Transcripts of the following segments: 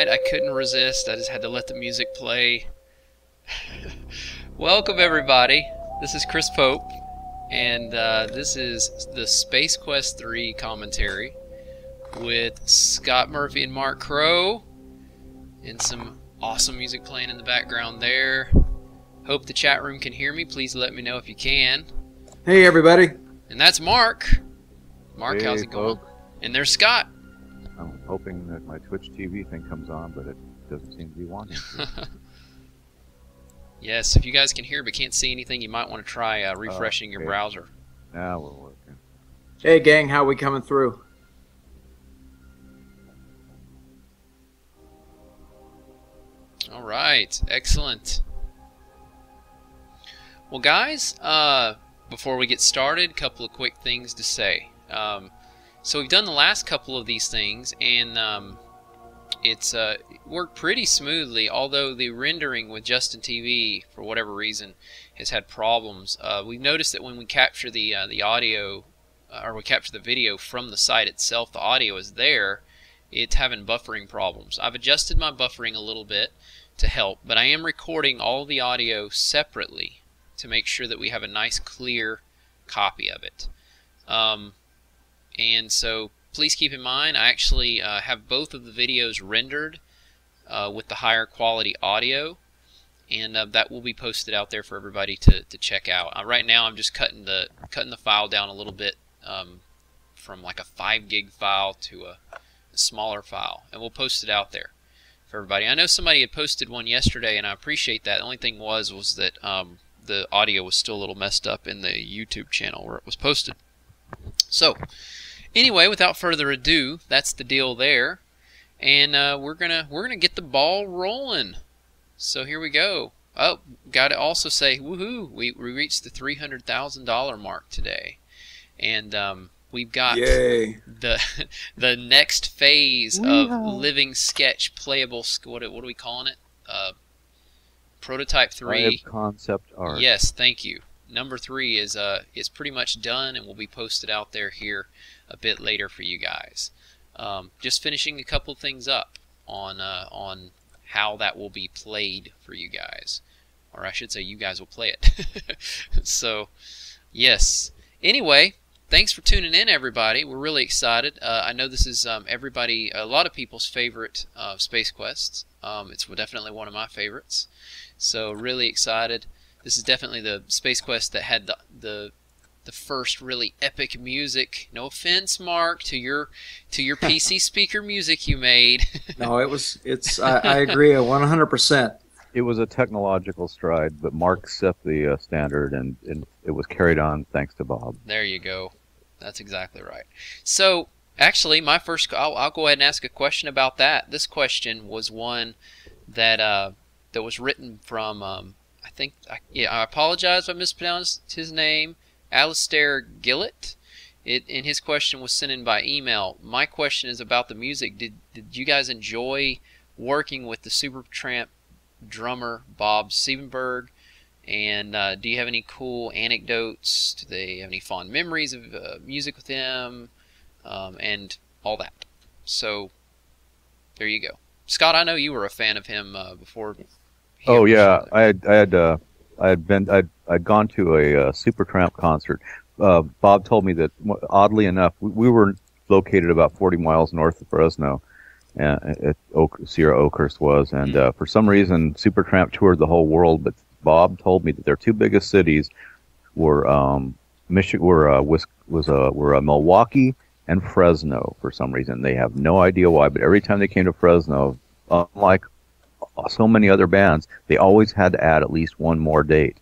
right, I couldn't resist. I just had to let the music play. Welcome, everybody. This is Chris Pope, and this is the Space Quest 3 commentary with Scott Murphy and Mark Crowe, and some awesome music playing in the background there. Hope the chat room can hear me. Please let me know if you can. Hey, everybody. And that's Mark. Mark, hey, how's it going? folks. And there's Scott. I'm hoping that my Twitch TV thing comes on, but it doesn't seem to be wanting to. Yes, if you guys can hear but can't see anything, you might want to try refreshing your browser. Now we're working. Hey, gang, how we coming through? All right, excellent. Well, guys, before we get started, a couple of quick things to say. So we've done the last couple of these things, and it's worked pretty smoothly, although the rendering with Justin TV, for whatever reason, has had problems. We've noticed that when we capture the audio, or we capture the video from the site itself, the audio is there, it's having buffering problems. I've adjusted my buffering a little bit to help, but I am recording all the audio separately to make sure that we have a nice clear copy of it. And so please keep in mind, I actually have both of the videos rendered with the higher quality audio, and that will be posted out there for everybody to check out. Right now I'm just cutting the file down a little bit from like a 5 gig file to a smaller file, and we'll post it out there for everybody. I know somebody had posted one yesterday, and I appreciate that. The only thing was that the audio was still a little messed up in the YouTube channel where it was posted. So anyway, without further ado, that's the deal there, and we're gonna get the ball rolling. So here we go. Oh, gotta also say, woohoo! We reached the $300,000 mark today, and we've got Yay. the next phase of living sketch playable. What are we calling it? Prototype 3. Concept art. Yes, thank you. Number 3 is pretty much done, and will be posted out there here a bit later for you guys. Just finishing a couple things up on how that will be played for you guys, or I should say, you guys will play it. So, yes. Anyway, thanks for tuning in, everybody. We're really excited. I know this is a lot of people's favorite Space Quests. It's definitely one of my favorites. So really excited. This is definitely the Space Quest that had the first really epic music. No offense, Mark, to your PC speaker music you made. No, I agree 100%. It was a technological stride, but Mark set the standard, and it was carried on thanks to Bob. There you go. That's exactly right. So actually, I'll go ahead and ask a question about that. This question was one that was written from I apologize if I mispronounced his name, Alistair Gillett. And his question was sent in by email. My question is about the music. Did you guys enjoy working with the Supertramp drummer Bob Siebenberg? And do you have any cool anecdotes? Do they have any fond memories of music with him? And all that. So there you go. Scott, I know you were a fan of him before. Oh yeah, I'd gone to a Supertramp concert. Bob told me that, oddly enough, we were located about 40 miles north of Fresno, at Sierra Oakhurst was, and for some reason Supertramp toured the whole world. But Bob told me that their two biggest cities were Milwaukee and Fresno. For some reason, they have no idea why, but every time they came to Fresno, unlike so many other bands, they always had to add at least one more date.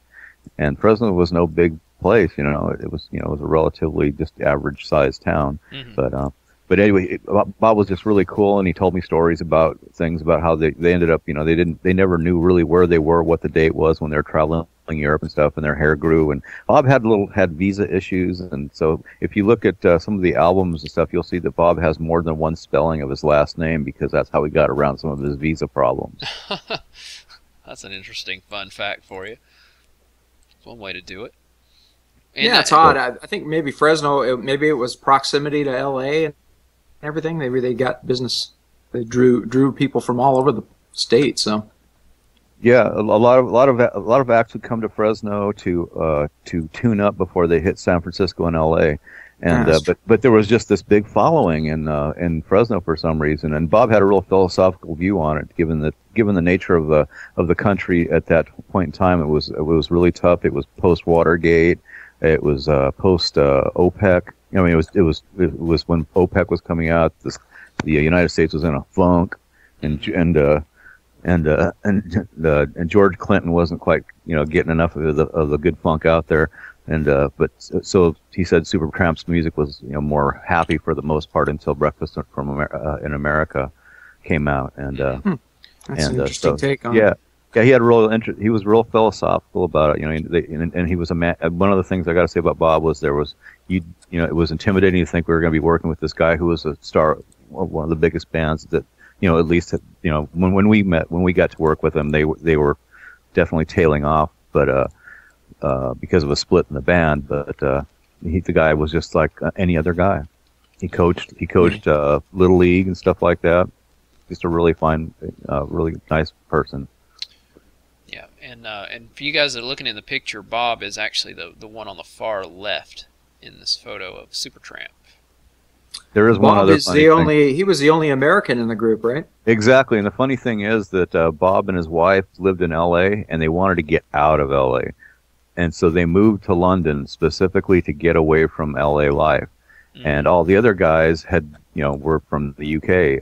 And Fresno was no big place, it was a relatively just average sized town. But anyway, Bob was just really cool, and he told me stories about how they ended up, they never knew really where they were, what the date was when they were traveling Europe and stuff, and their hair grew. And Bob had visa issues, and so if you look at some of the albums and stuff, you'll see that Bob has more than one spelling of his last name, because that's how he got around some of his visa problems. That's an interesting fun fact for you. It's one way to do it. And yeah, it's odd. I think maybe Fresno, maybe it was proximity to L.A. and everything. Maybe they got business they drew people from all over the state. So Yeah, a lot of acts would come to Fresno to tune up before they hit San Francisco and L.A. And but there was just this big following in Fresno for some reason, and Bob had a real philosophical view on it, given the nature of the country at that point in time. It was really tough. It was post Watergate. It was post OPEC. I mean, it was when OPEC was coming out. The United States was in a funk, and George Clinton wasn't quite getting enough of the good funk out there. And but so he said Supertramp's music was more happy for the most part until Breakfast in America came out. And that's an interesting take on it. Yeah, he had real interest. He was real philosophical about it. And he was a man. One of the things I got to say about Bob was it was intimidating to think we were going to be working with this guy who was a star of one of the biggest bands that at least when we got to work with them, they were definitely tailing off, but because of a split in the band. But the guy was just like any other guy. He coached Little League and stuff like that. Just a really fine, really nice person. Yeah, and for you guys that are looking in the picture, Bob is actually the one on the far left in this photo of Supertramp. There is Bob one other is funny thing. he was the only American in the group, right? Exactly, and the funny thing is that Bob and his wife lived in L.A. and they wanted to get out of L.A. And so they moved to London specifically to get away from L.A. life. And all the other guys were from the U.K.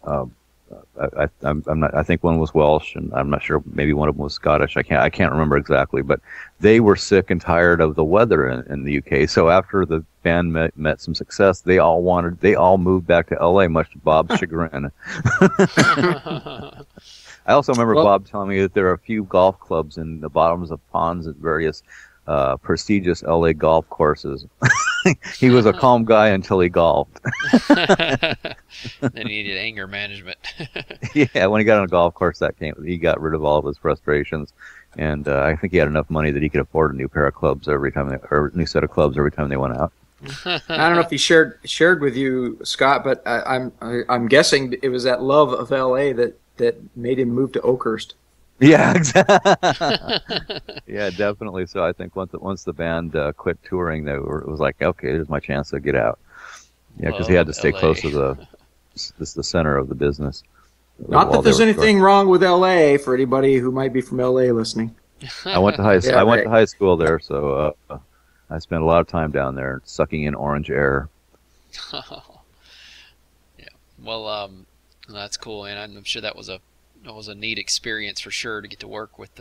I think one was Welsh, and I'm not sure. Maybe one of them was Scottish. I can't remember exactly. But they were sick and tired of the weather in the UK. So after the band met some success, they all moved back to LA, much to Bob's chagrin. I also remember Bob telling me that there are a few golf clubs in the bottoms of ponds at various prestigious LA golf courses. He was a calm guy until he golfed. Then he needed anger management. Yeah, when he got on a golf course, he got rid of all of his frustrations, and I think he had enough money that he could afford a new pair of clubs or a new set of clubs every time they went out. I don't know if he shared with you, Scott, but I'm guessing it was that love of L.A. that made him move to Oakhurst. Yeah, exactly. Yeah, definitely. So I think once the band quit touring, it was like, okay, here's my chance to get out. Yeah, because he had to stay close to the center of the business. Not that there's anything wrong with L.A. for anybody who might be from L.A. listening. I went to high school there, so I spent a lot of time down there sucking in orange air. Yeah, well, that's cool, and I'm sure that was a neat experience for sure to get to work with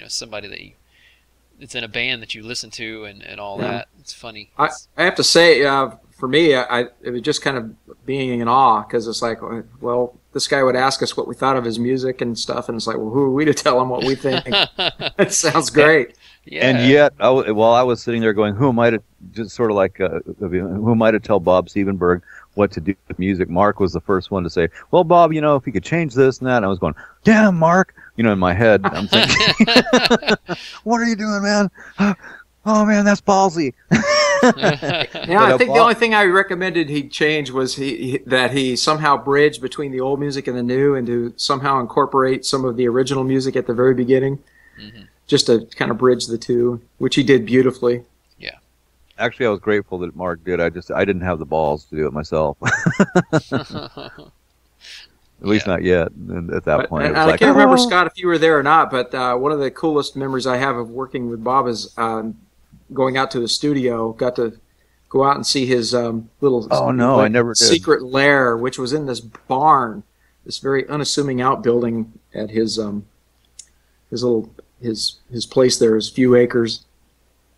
somebody that's in a band that you listen to and all that. It's funny. I have to say, for me, it was just kind of being in awe, because it's like, well, this guy would ask us what we thought of his music and stuff, and it's like, well, who are we to tell him what we think? It sounds great. Yeah. And yet, while I was sitting there going, who am I to just sort of like, who am I to tell Bob Stievenberg what to do with music? Mark was the first one to say, well, Bob, if you could change this and that. And I was going, damn, Mark, in my head, I'm thinking, what are you doing, man? Oh, man, that's ballsy. Yeah, I think the only thing I recommended he change was that he somehow bridge between the old music and the new, and to somehow incorporate some of the original music at the very beginning, just to kind of bridge the two, which he did beautifully. Yeah. Actually, I was grateful that Mark did. I didn't have the balls to do it myself. At least not yet. At that point, and I can't remember, Scott, if you were there or not, but one of the coolest memories I have of working with Bob is going out to the studio. Got to go out and see his little I never did. Secret lair, which was in this barn, this very unassuming outbuilding at his place there, his few acres,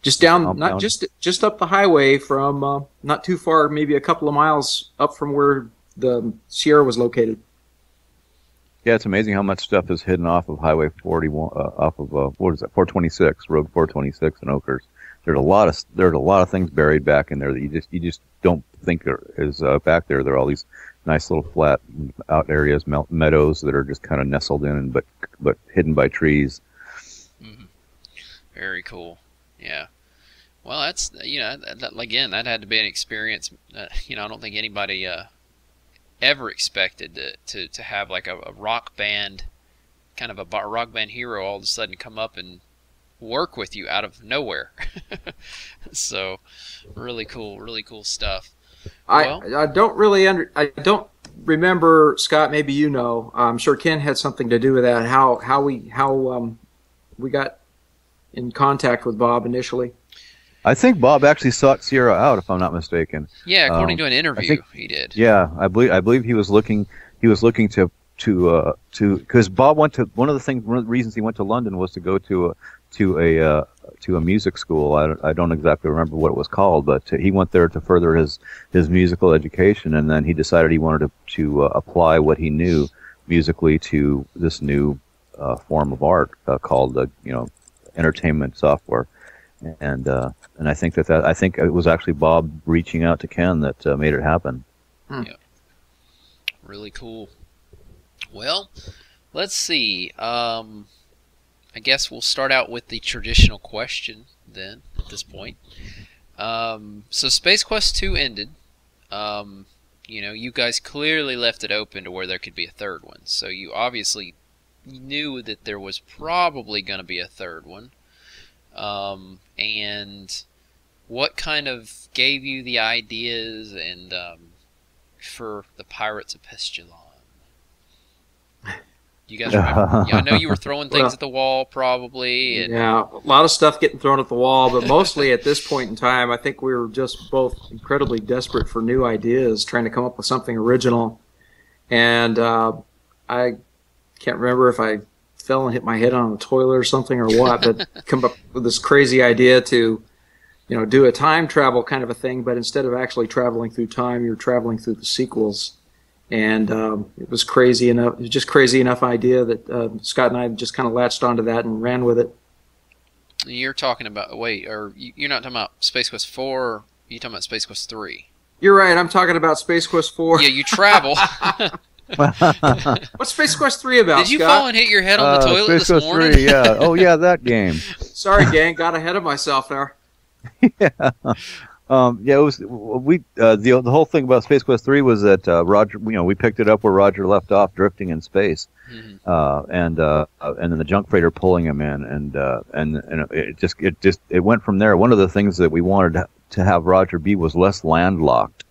just down, just up the highway from not too far, maybe a couple of miles up from where the Sierra was located. Yeah, it's amazing how much stuff is hidden off of Highway 41, off of 426, Road 426 in Oakhurst. There's a lot of things buried back in there that you just don't think is back there. There are all these nice little flat out areas, meadows that are just kind of nestled in, but hidden by trees. Mm-hmm. Very cool. Yeah. Well, that's again, that had to be an experience. I don't think anybody ever expected to have like a rock band, kind of a rock band hero all of a sudden come up and work with you out of nowhere. So really cool stuff. I don't remember, Scott, maybe you know. I'm sure Ken had something to do with that. How we got in contact with Bob initially. I think Bob actually sought Sierra out, if I'm not mistaken. Yeah, according to an interview, he did. Yeah, I believe he was looking to because Bob went to one of the reasons he went to London was to go to a music school. I don't exactly remember what it was called, but he went there to further his musical education, and then he decided he wanted to apply what he knew musically to this new form of art called entertainment software. And I think I think it was actually Bob reaching out to Ken that made it happen. Yeah. Really cool. Well, let's see. I guess we'll start out with the traditional question then at this point. So Space Quest 2 ended. You guys clearly left it open to where there could be a third one. So you obviously knew that there was probably going to be a third one. And what kind of gave you the ideas and for the Pirates of Pestilon? You guys remember? Yeah, I know you were throwing things at the wall probably. And yeah, a lot of stuff getting thrown at the wall, but mostly at this point in time, I think we were just both incredibly desperate for new ideas, trying to come up with something original. And I can't remember if I fell and hit my head on a toilet or something or what, but come up with this crazy idea to, do a time travel kind of a thing, but instead of actually traveling through time, you're traveling through the sequels. And it was crazy enough. It was just crazy enough idea that Scott and I just kind of latched onto that and ran with it. You're talking about you're not talking about Space Quest 4. Or you're talking about Space Quest 3. You're right. I'm talking about Space Quest 4. Yeah, you travel. What's Space Quest 3 about, Did you Scott? fall and hit your head on the toilet Space this morning? 3, yeah. Oh, yeah, that game. Sorry, gang. Got ahead of myself there. Yeah. It was the whole thing about Space Quest 3 was that Roger, we picked it up where Roger left off, drifting in space, and then the junk freighter pulling him in, and it went from there. One of the things that we wanted to have Roger be was less landlocked,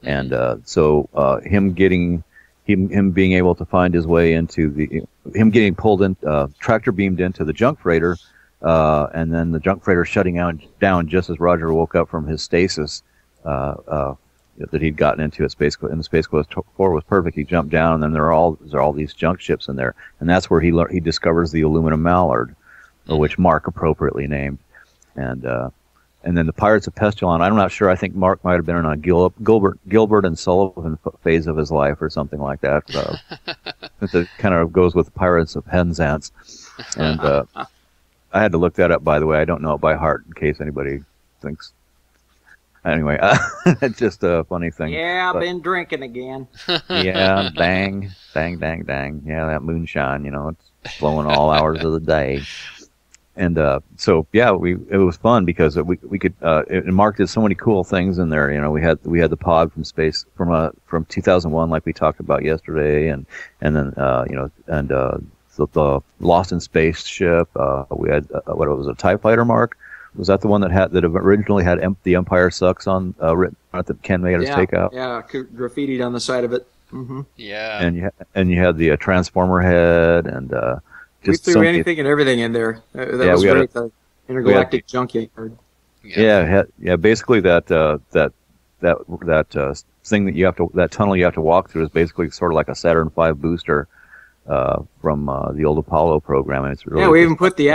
and so him being able to find his way into him getting pulled in, tractor beamed into the junk freighter. And then the junk freighter shutting down just as Roger woke up from his stasis that he'd gotten into in the Space Quest 4 was perfect. He jumped down, and then there are all these junk ships in there, and that's where he discovers the aluminum mallard, which Mark appropriately named, and then the Pirates of Pestilon. I'm not sure. I think Mark might have been in a Gilbert and Sullivan phase of his life or something like that. It kind of goes with Pirates of Penzance, and. I had to look that up, by the way. I don't know it by heart in case anybody thinks. Anyway, it's just a funny thing. Yeah, I've been drinking again. Yeah, dang. Yeah, that moonshine, it's flowing all hours of the day. And so, yeah, it was fun because we could. And Mark did so many cool things in there. We had the pod from space from 2001, like we talked about yesterday, and then the Lost in Space ship. We had what was it, a TIE fighter, Mark? Was that the one that originally had "The Empire Sucks" on written on it that Ken made us take out? Yeah, graffitied on the side of it. Mm-hmm. Yeah. And you had the Transformer head and just we threw anything and everything in there. That was great. The intergalactic junkyard. Yeah, basically that thing that tunnel you have to walk through is basically sort of like a Saturn V booster. From the old Apollo program, and it's really we even put the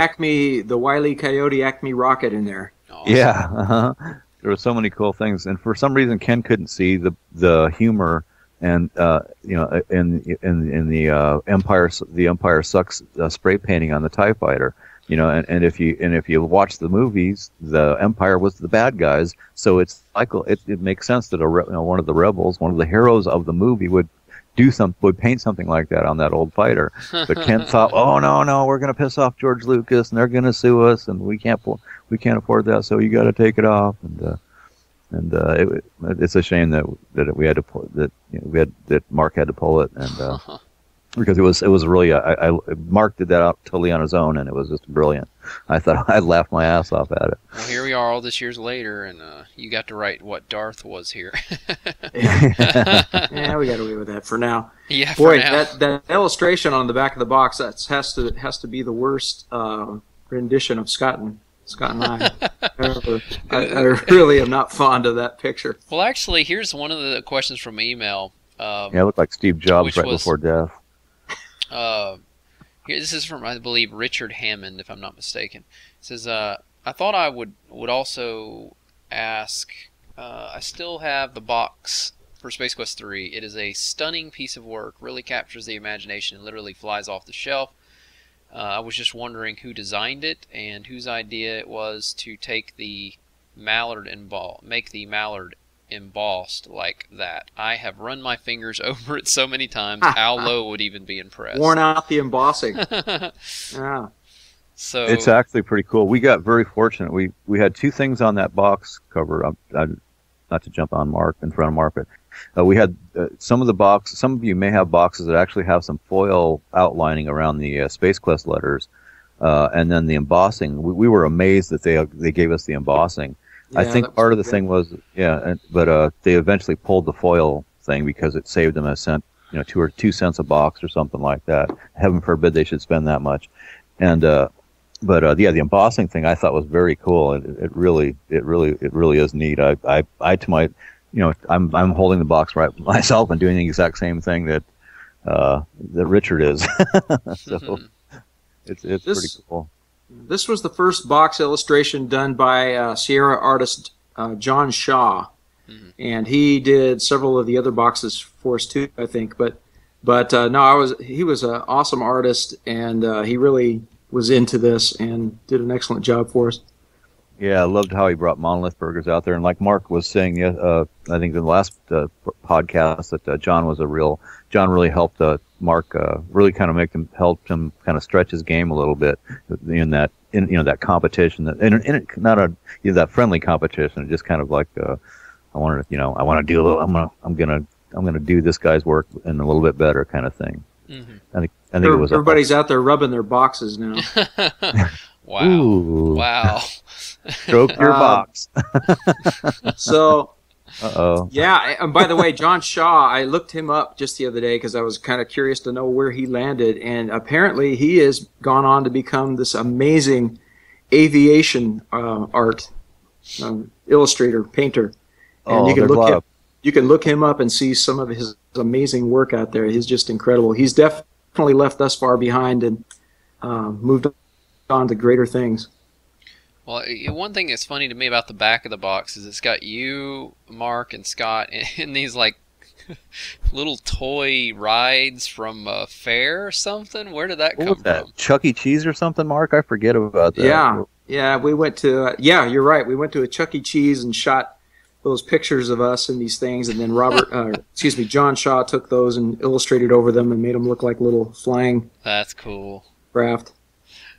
Wile E. Coyote Acme rocket in there. Awesome. Yeah, there were so many cool things, and for some reason Ken couldn't see the humor and in the Empire Sucks spray painting on the TIE fighter. And if you watch the movies, the Empire was the bad guys, so it's like it makes sense that one of the rebels, one of the heroes of the movie would paint something like that on that old fighter. But Ken thought, oh no, we're going to piss off George Lucas and they're going to sue us and we can't afford that, so you got to take it off. And And it's a shame that we had to pull that that Mark had to pull it, and because it was really Mark did that out totally on his own, and it was just brilliant. I thought I laughed my ass off at it. Well, here we are all this years later, and you got to write what Darth was here. Yeah, we got away with that for now. Yeah, boy, for now. that illustration on the back of the box has to be the worst rendition of Scott and I. I really am not fond of that picture. Well, actually, here's one of the questions from email. Yeah, it looked like Steve Jobs right before death. This is from, I believe, Richard Hammond, if I'm not mistaken. It says, I thought I would also ask, I still have the box for Space Quest 3. It is a stunning piece of work, really captures the imagination and literally flies off the shelf. I was just wondering who designed it and whose idea it was to take the mallard and make the mallard embossed like that. I have run my fingers over it so many times. Al Lowe would even be impressed. Worn out the embossing. Yeah. So it's actually pretty cool. We got very fortunate. We had two things on that box cover. Not to jump on Mark in front of Mark, but we had some of the box. Some of you may have boxes that actually have some foil outlining around the Space Quest letters, and then the embossing. We were amazed that they gave us the embossing. Yeah, I think part of the thing was but they eventually pulled the foil thing because it saved them a cent, 2 cents a box or something like that. Heaven forbid they should spend that much. And but the embossing thing I thought was very cool. It really is neat. I to my I'm holding the box right myself and doing the exact same thing that Richard is. So it's pretty cool. This was the first box illustration done by Sierra artist John Shaw, and he did several of the other boxes for us too, I think. But no, he was an awesome artist, and he really was into this and did an excellent job for us. Yeah, I loved how he brought monolith burgers out there, and like Mark was saying, I think in the last podcast that John really helped Mark really kind of helped him kind of stretch his game a little bit in that competition, that friendly competition, just kind of like I want to I'm gonna do this guy's work in a little bit better kind of thing. Mm-hmm. I think it was everybody's out there rubbing their boxes now. Wow! Ooh. Wow! Stroke your box. So. Uh-oh. Yeah, and by the way, John Shaw, I looked him up just the other day because I was kind of curious to know where he landed, and apparently he has gone on to become this amazing aviation art illustrator, painter. And you can look him up and see some of his amazing work out there. He's just incredible. He's definitely left us far behind and moved on to greater things. Well, one thing that's funny to me about the back of the box is it's got you, Mark, and Scott in these like little toy rides from a fair or something. Where did that come from? Chuck E. Cheese or something, Mark? I forget about that. Yeah. We went to you're right. We went to a Chuck E. Cheese and shot those pictures of us in these things, and then John Shaw took those and illustrated over them and made them look like little flying. That's cool. Craft.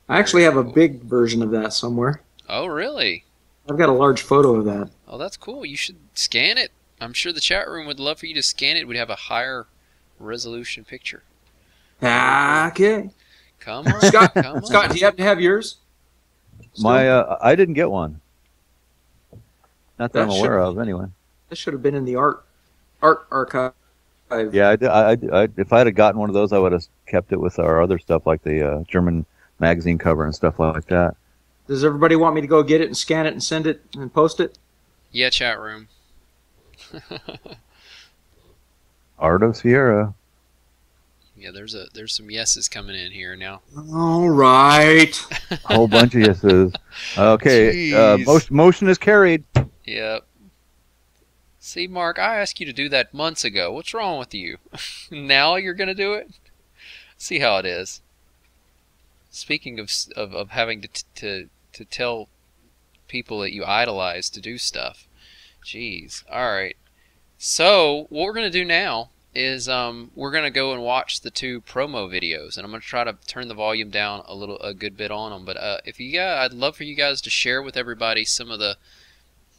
I actually have a big version of that somewhere. Oh, really? I've got a large photo of that. Oh, that's cool. You should scan it. I'm sure the chat room would love for you to scan it. We'd have a higher resolution picture. Okay. Come on, Scott. Come on. Scott, do you have to have yours? I didn't get one. Not that I'm aware of, anyway. This should have been in the art archive. Yeah, if I had gotten one of those, I would have kept it with our other stuff, like the German magazine cover and stuff like that. Does everybody want me to go get it and scan it and send it and post it? Yeah, chat room. Art of Sierra. Yeah, there's some yeses coming in here now. All right. A whole bunch of yeses. Okay, motion is carried. Yep. See, Mark, I asked you to do that months ago. What's wrong with you? Now you're going to do it? See how it is. Speaking of having to tell people that you idolize to do stuff. Jeez. All right. So what we're going to do now is we're going to go and watch the 2 promo videos, and I'm going to try to turn the volume down a good bit on them. But I'd love for you guys to share with everybody some of the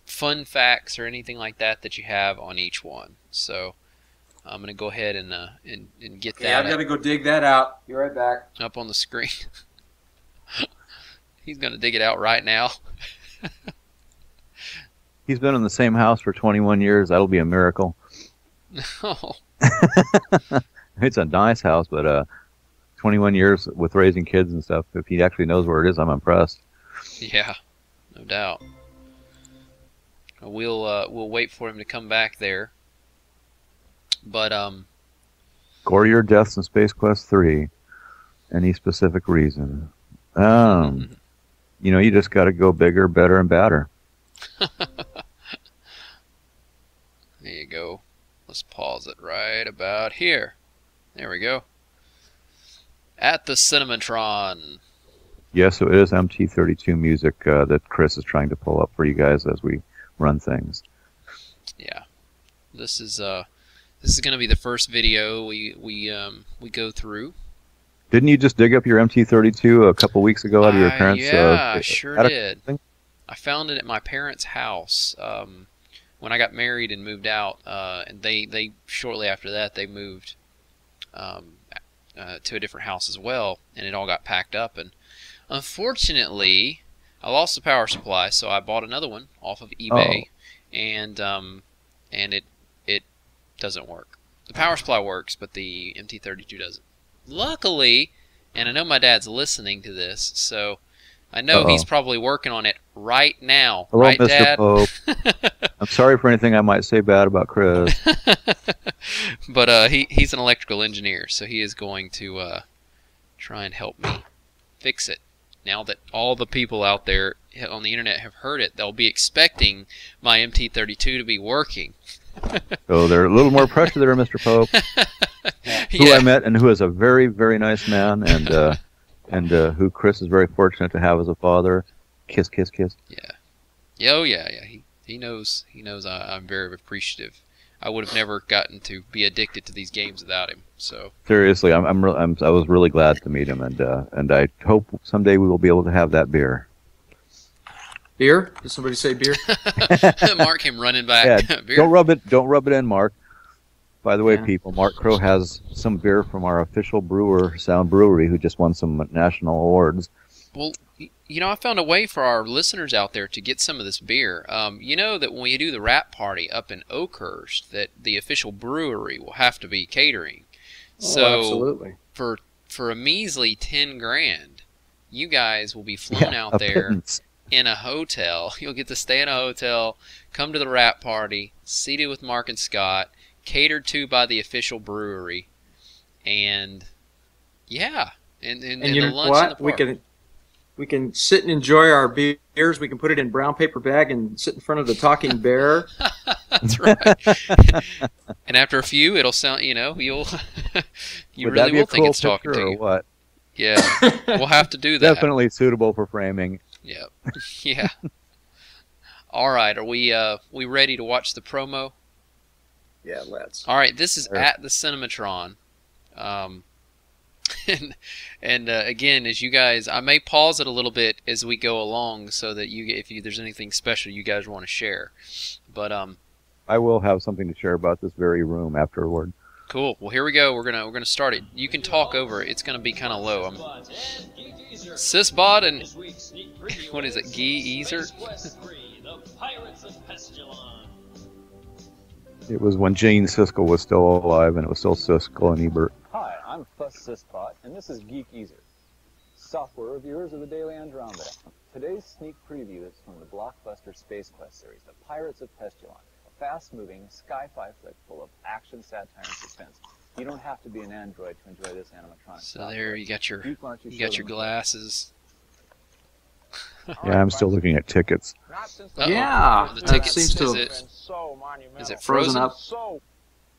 fun facts or anything like that that you have on each one. So I'm going to go ahead and get that. Yeah, I've got to go dig that out. Be right back. Up on the screen. He's going to dig it out right now. He's been in the same house for 21 years. That'll be a miracle. Oh. It's a nice house, but 21 years with raising kids and stuff. If he actually knows where it is, I'm impressed. Yeah, no doubt. We'll wait for him to come back there. But Gorier deaths in Space Quest 3. Any specific reason? You know, you just got to go bigger, better, and badder. There you go. Let's pause it right about here. There we go. At the Cinematron. Yes, so it is MT32 music that Chris is trying to pull up for you guys as we run things. Yeah, this is going to be the first video we go through. Didn't you just dig up your MT32 a couple weeks ago out of your parents'? Yeah, I sure did. I found it at my parents' house when I got married and moved out, and they shortly after that they moved to a different house as well, and it all got packed up. And unfortunately, I lost the power supply, so I bought another one off of eBay, and it doesn't work. The power supply works, but the MT32 doesn't. Luckily, and I know my dad's listening to this, so I know he's probably working on it right now. Hello, right, Mr. Dad? Pope. I'm sorry for anything I might say bad about Chris. But he's an electrical engineer, so he is going to try and help me fix it. Now that all the people out there on the internet have heard it, they'll be expecting my MT32 to be working. So there's a little more pressure there, Mr. Pope. Who I met and who is a very, very nice man, and who Chris is very fortunate to have as a father. Kiss, kiss, kiss. Yeah. Oh yeah. He knows. He knows I'm very appreciative. I would have never gotten to be addicted to these games without him. So seriously, I was really glad to meet him, and I hope someday we will be able to have that beer. Beer? Did somebody say beer? Mark came running back. Yeah, Beer? Don't rub it in, Mark. By the way, people, Mark Crowe has some beer from our official brewer, Sound Brewery, who just won some national awards. Well, you know, I found a way for our listeners out there to get some of this beer. You know that when we do the wrap party up in Oakhurst, that the official brewery will have to be catering. So absolutely. For a measly $10,000, you guys will be flown out there in a hotel. You'll get to stay in a hotel, come to the wrap party, seated with Mark and Scott, catered to by the official brewery, and yeah, and you the know lunch what? in the park. We can sit and enjoy our beers. We can put it in brown paper bag and sit in front of the talking bear. That's right. And after a few, it'll sound, you know, you Would really that be will a think cool it's talking to picture or you. what? Yeah, we'll have to do that. Definitely suitable for framing. Yeah, yeah. All right, are we ready to watch the promo? Yeah, let's. All right, this is at the Cinematron. And again, as you guys, I may pause it a little bit as we go along, so that if there's anything special you guys want to share. But I will have something to share about this very room afterward. Cool. Well, here we go. We're gonna start it. You can talk over it. It's gonna be kind of low. Sysbot and what is it? Geezer? It was when Gene Siskel was still alive, and it was still Siskel and Ebert. Hi, I'm Fuss Sysbot, and this is Geek Easer, software reviewers of the Daily Andromeda. Today's sneak preview is from the blockbuster Space Quest series, The Pirates of Pestilon, a fast-moving sci-fi flick full of action, satire, and suspense. You don't have to be an android to enjoy this animatronic. So there, you got your glasses. Yeah, I'm still looking at tickets. Uh-oh. Yeah, The tickets. seems to Is it frozen up.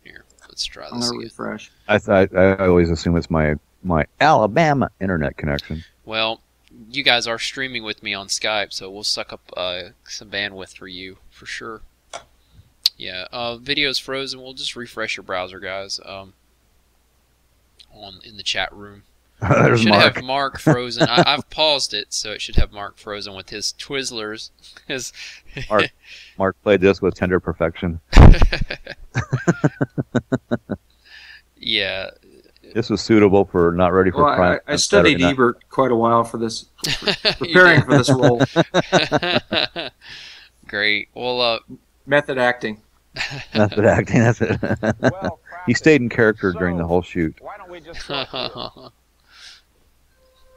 Here, let's try I'm this gonna again. refresh. I always assume it's my Alabama internet connection. Well, you guys are streaming with me on Skype, so we'll suck up some bandwidth for you, for sure. Yeah, video's frozen. We'll just refresh your browser, guys, in the chat room. There's should Mark. have Mark frozen. I've paused it, so it should have Mark frozen with his Twizzlers. Mark played this with tender perfection. Yeah. This was suitable for not ready for prime. I studied Ebert quite a while for this, preparing for this role. Great. Well, method acting. Method acting. That's it. He stayed in character during the whole shoot. Why don't we just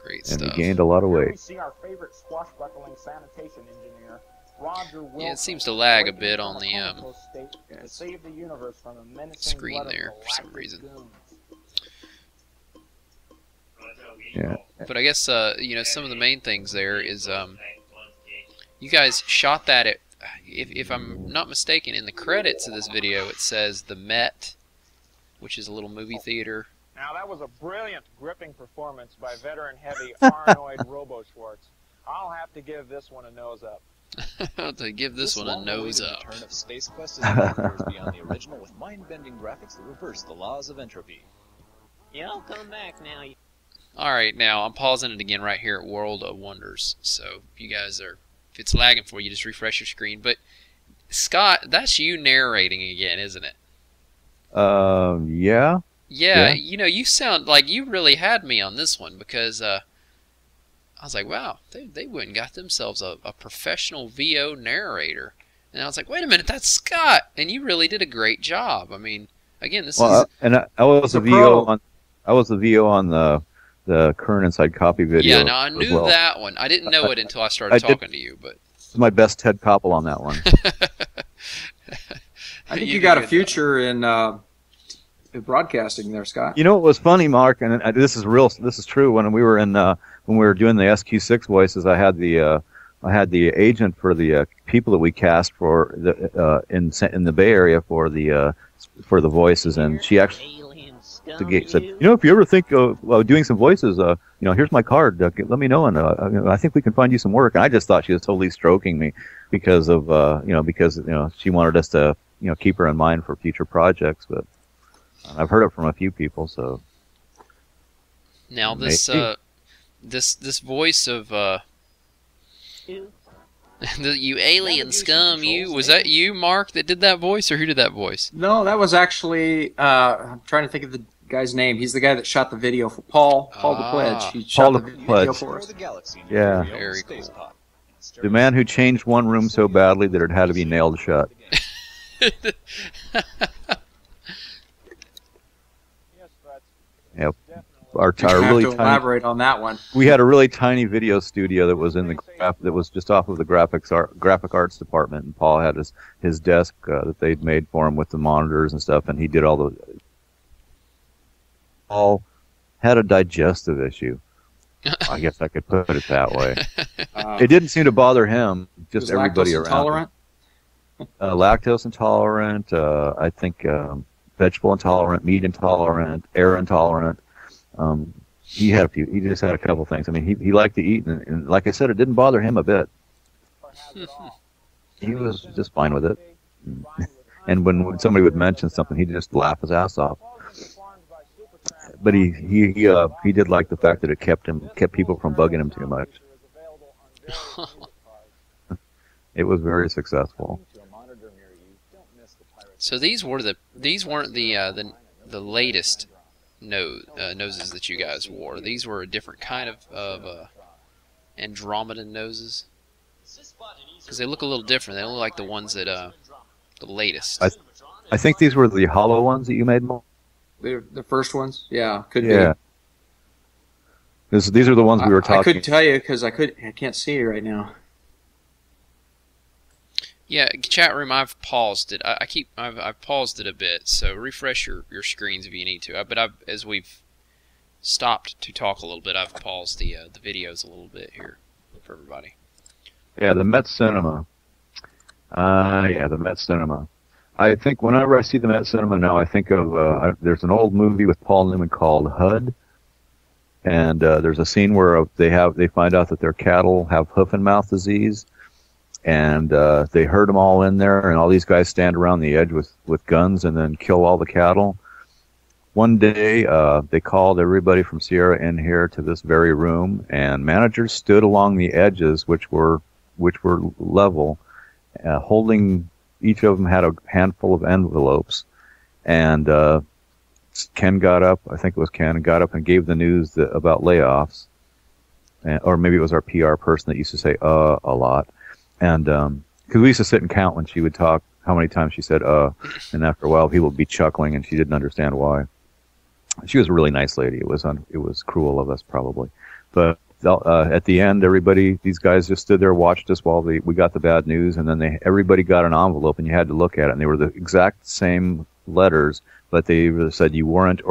great And stuff. he gained a lot of Here we weight. see our favorite swashbuckling sanitation engineer, Roger Wilson, Yeah, it seems to lag a breaking bit from on a the comatose state to save the universe from a menacing screen glut of there for some galactic reason. goons. Yeah. But I guess you know, some of the main things there is you guys shot that at, if I'm not mistaken, in the credits of this video it says the Met, which is a little movie theater. Now that was a brilliant, gripping performance by veteran heavy Arnoid Robo Schwartz. I'll have to give this one a nose up. To give this one a nose up. Return of Space Quest is 9 years beyond the original, with mind-bending graphics that reverse the laws of entropy. Y'all come back now. Alright, now I'm pausing it again right here at World of Wonders. So if you guys are, if it's lagging for you, just refresh your screen. But Scott, that's you narrating again, isn't it? Yeah. Yeah, you know, you sound like you really had me on this one, because I was like, wow, they went and got themselves a professional VO narrator. And I was like, wait a minute, that's Scott! And you really did a great job. I mean, again, this is... And I was the VO on... I was the VO on the current inside copy video. Yeah, now I knew that one. I didn't know it until I started talking to you, but... It's my best Ted Koppel on that one. I think you got a future in broadcasting there, Scott. You know what was funny, Mark, and this is real. This is true. When we were doing the SQ6 voices, I had the agent for the people that we cast for the in the Bay Area for the voices, and she actually said, you know, if you ever think of doing some voices, you know, here's my card. Let me know, and I think we can find you some work. And I just thought she was totally stroking me because of because she wanted us to keep her in mind for future projects, but. I've heard it from a few people, so. Now this this voice of you alien scum, was that you, Mark, that did that voice, or who did that voice? No, that was actually I'm trying to think of the guy's name. He's the guy that shot the video for Paul the Pledge. He shot the video for us. Yeah. Very cool. The man who changed one room so badly that it had to be nailed shut. Yep. Our really tiny, elaborate on that one. We had a really tiny video studio that was in that was just off of the graphic arts department, and Paul had his desk that they'd made for him with the monitors and stuff, and he did all the. Paul had a digestive issue. I guess I could put it that way. It didn't seem to bother him, just everybody around. Intolerant? Lactose intolerant. I think. Vegetable intolerant, meat intolerant, air intolerant. He had a few. He just had a couple things. I mean, he liked to eat, and like I said, it didn't bother him a bit. He was just fine with it. And when somebody would mention something, he'd just laugh his ass off. But he did like the fact that it kept people from bugging him too much. It was very successful. So these weren't the latest noses that you guys wore. These were a different kind of Andromeda noses, because they look a little different. They don't look like the ones that the latest. I think these were the hollow ones that you made, Mo? The first ones, yeah, could be. These are the ones we were talking. I couldn't tell you because I can't see it right now. Yeah, chat room, I've paused it. I've paused it a bit, so refresh your screens if you need to. But as we've stopped to talk a little bit, I've paused the videos a little bit here for everybody. Yeah, the Met Cinema. The Met Cinema. I think whenever I see the Met Cinema now, I think of there's an old movie with Paul Newman called HUD, and there's a scene where they find out that their cattle have hoof and mouth disease. And they herd them all in there, and all these guys stand around the edge with guns and then kill all the cattle. one day they called everybody from Sierra in here to this very room, and managers stood along the edges, which were level, holding. Each of them had a handful of envelopes, and Ken got up. I think it was Ken got up and gave the news about layoffs, or maybe it was our PR person that used to say a lot, and because we used to sit and count when she would talk how many times she said and after a while people would be chuckling and she didn't understand why. She was a really nice lady. It was cruel of us probably, but at the end, these guys just stood there, watched us while we got the bad news, and then everybody got an envelope, and you had to look at it, and they were the exact same letters, but they either said you weren't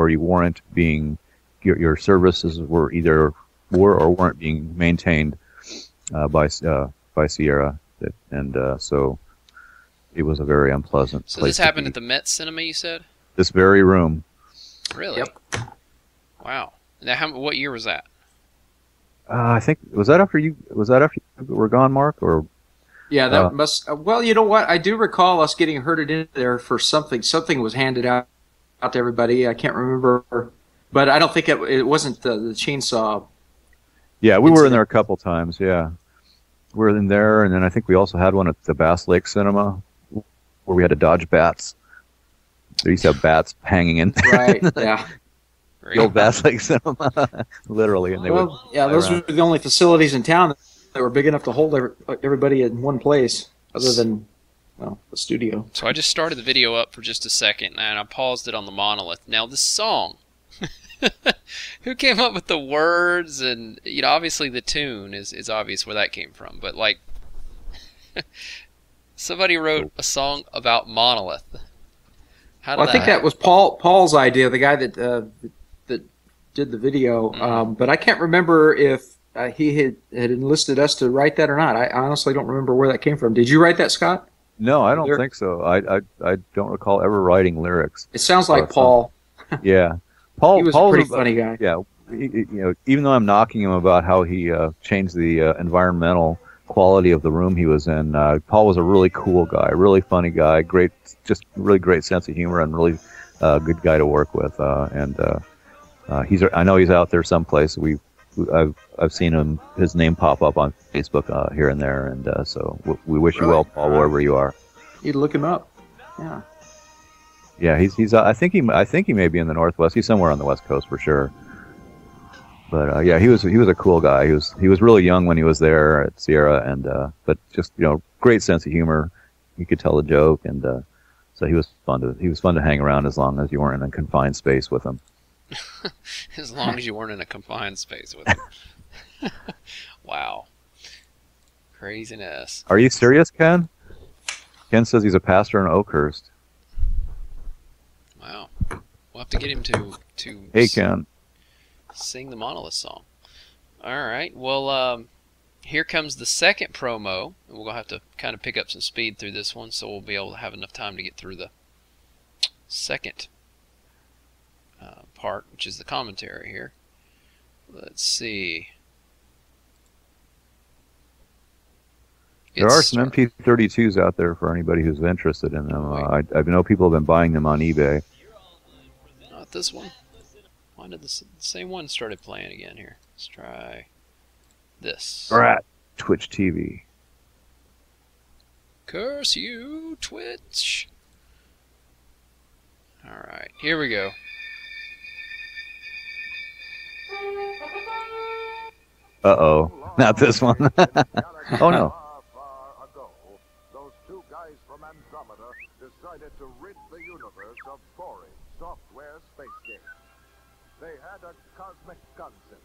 being, your services were either or weren't being maintained by Sierra, and so it was a very unpleasant. So place this happened at the Met Cinema, you said? This very room. Really? Yep. Wow. Now, what year was that? I think was that after you were gone, Mark, or yeah, that must. Well, you know what? I do recall us getting herded in there for something. Something was handed out to everybody. I can't remember, but I don't think it wasn't the chainsaw. Yeah, we were in there a couple times. Yeah, we were in there, and then I think we also had one at the Bass Lake Cinema where we had to dodge bats. They used to have bats hanging in there. Right. Yeah. The old Bass Lake Cinema, literally, and they would. Yeah, those were the only facilities in town that were big enough to hold everybody in one place, other than, well, the studio. So I just started the video up for just a second, and I paused it on the monolith. Now, this song, who came up with the words? And obviously the tune is obvious where that came from, but like, somebody wrote a song about Monolith. I think that was Paul's idea, the guy that did the video, but I can't remember if he had enlisted us to write that or not. I honestly don't remember where that came from. Did you write that, Scott? No, I don't think so. I don't recall ever writing lyrics. It sounds like Paul. Yeah, Paul. He was a pretty funny guy. Yeah, even though I'm knocking him about how he changed the environmental quality of the room he was in, Paul was a really cool guy, really funny guy, really great sense of humor, and really good guy to work with. I know he's out there someplace. I've seen his name pop up on Facebook here and there, and so we wish you well, Paul, wherever you are. You'd look him up. Yeah. Yeah, he's. I think he may be in the Northwest. He's somewhere on the West Coast for sure. But yeah, he was a cool guy. He was really young when he was there at Sierra, and but just great sense of humor. He could tell a joke, and so he was fun to hang around as long as you weren't in a confined space with him. As long as you weren't in a confined space with him. Wow, craziness. Are you serious, Ken? Ken says he's a pastor in Oakhurst. Wow, we'll have to get him to. Hey, Ken. Sing the Monolith song. All right. Well, here comes the second promo. We're going to have to kind of pick up some speed through this one, so we'll be able to have enough time to get through the second part, which is the commentary here. Let's see. There are some MP32s out there for anybody who's interested in them. I know people have been buying them on eBay. Not this one. Why did the same one started playing again here? Let's try this. Or at Twitch TV. Curse you, Twitch. Alright, here we go. Uh-oh. Not this one. Oh, no. Those two guys from Andromeda decided to rid the universe of boring software space games. They had a cosmic concept.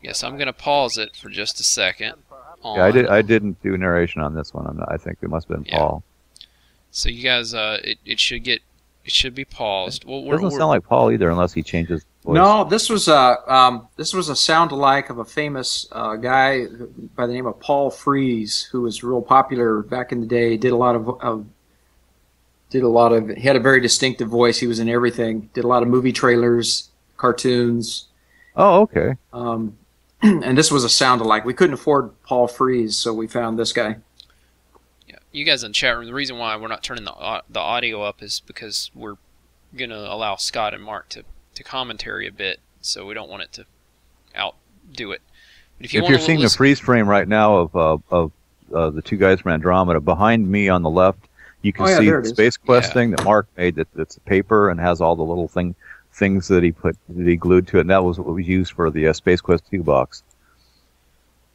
Yes, I'm going to pause it for just a second. Yeah, I didn't do narration on this one. I think it must have been Paul. So you guys, it should be paused. Well, it doesn't sound like Paul either, unless he changes voice. No, this was a sound-alike of a famous guy by the name of Paul Frees, who was real popular back in the day. He had a very distinctive voice. He was in everything. Did a lot of movie trailers, cartoons. Oh, okay. And this was a sound-alike. We couldn't afford Paul Frees, so we found this guy. Yeah, you guys in the chat room. The reason why we're not turning the audio up is because we're going to allow Scott and Mark to commentary a bit, so we don't want it to outdo it. But if you're seeing the freeze frame right now of the two guys from Andromeda, behind me on the left, you can see the Space Quest thing that Mark made. That's paper and has all the little things that he glued to it, and that was what we used for the Space Quest 2 box.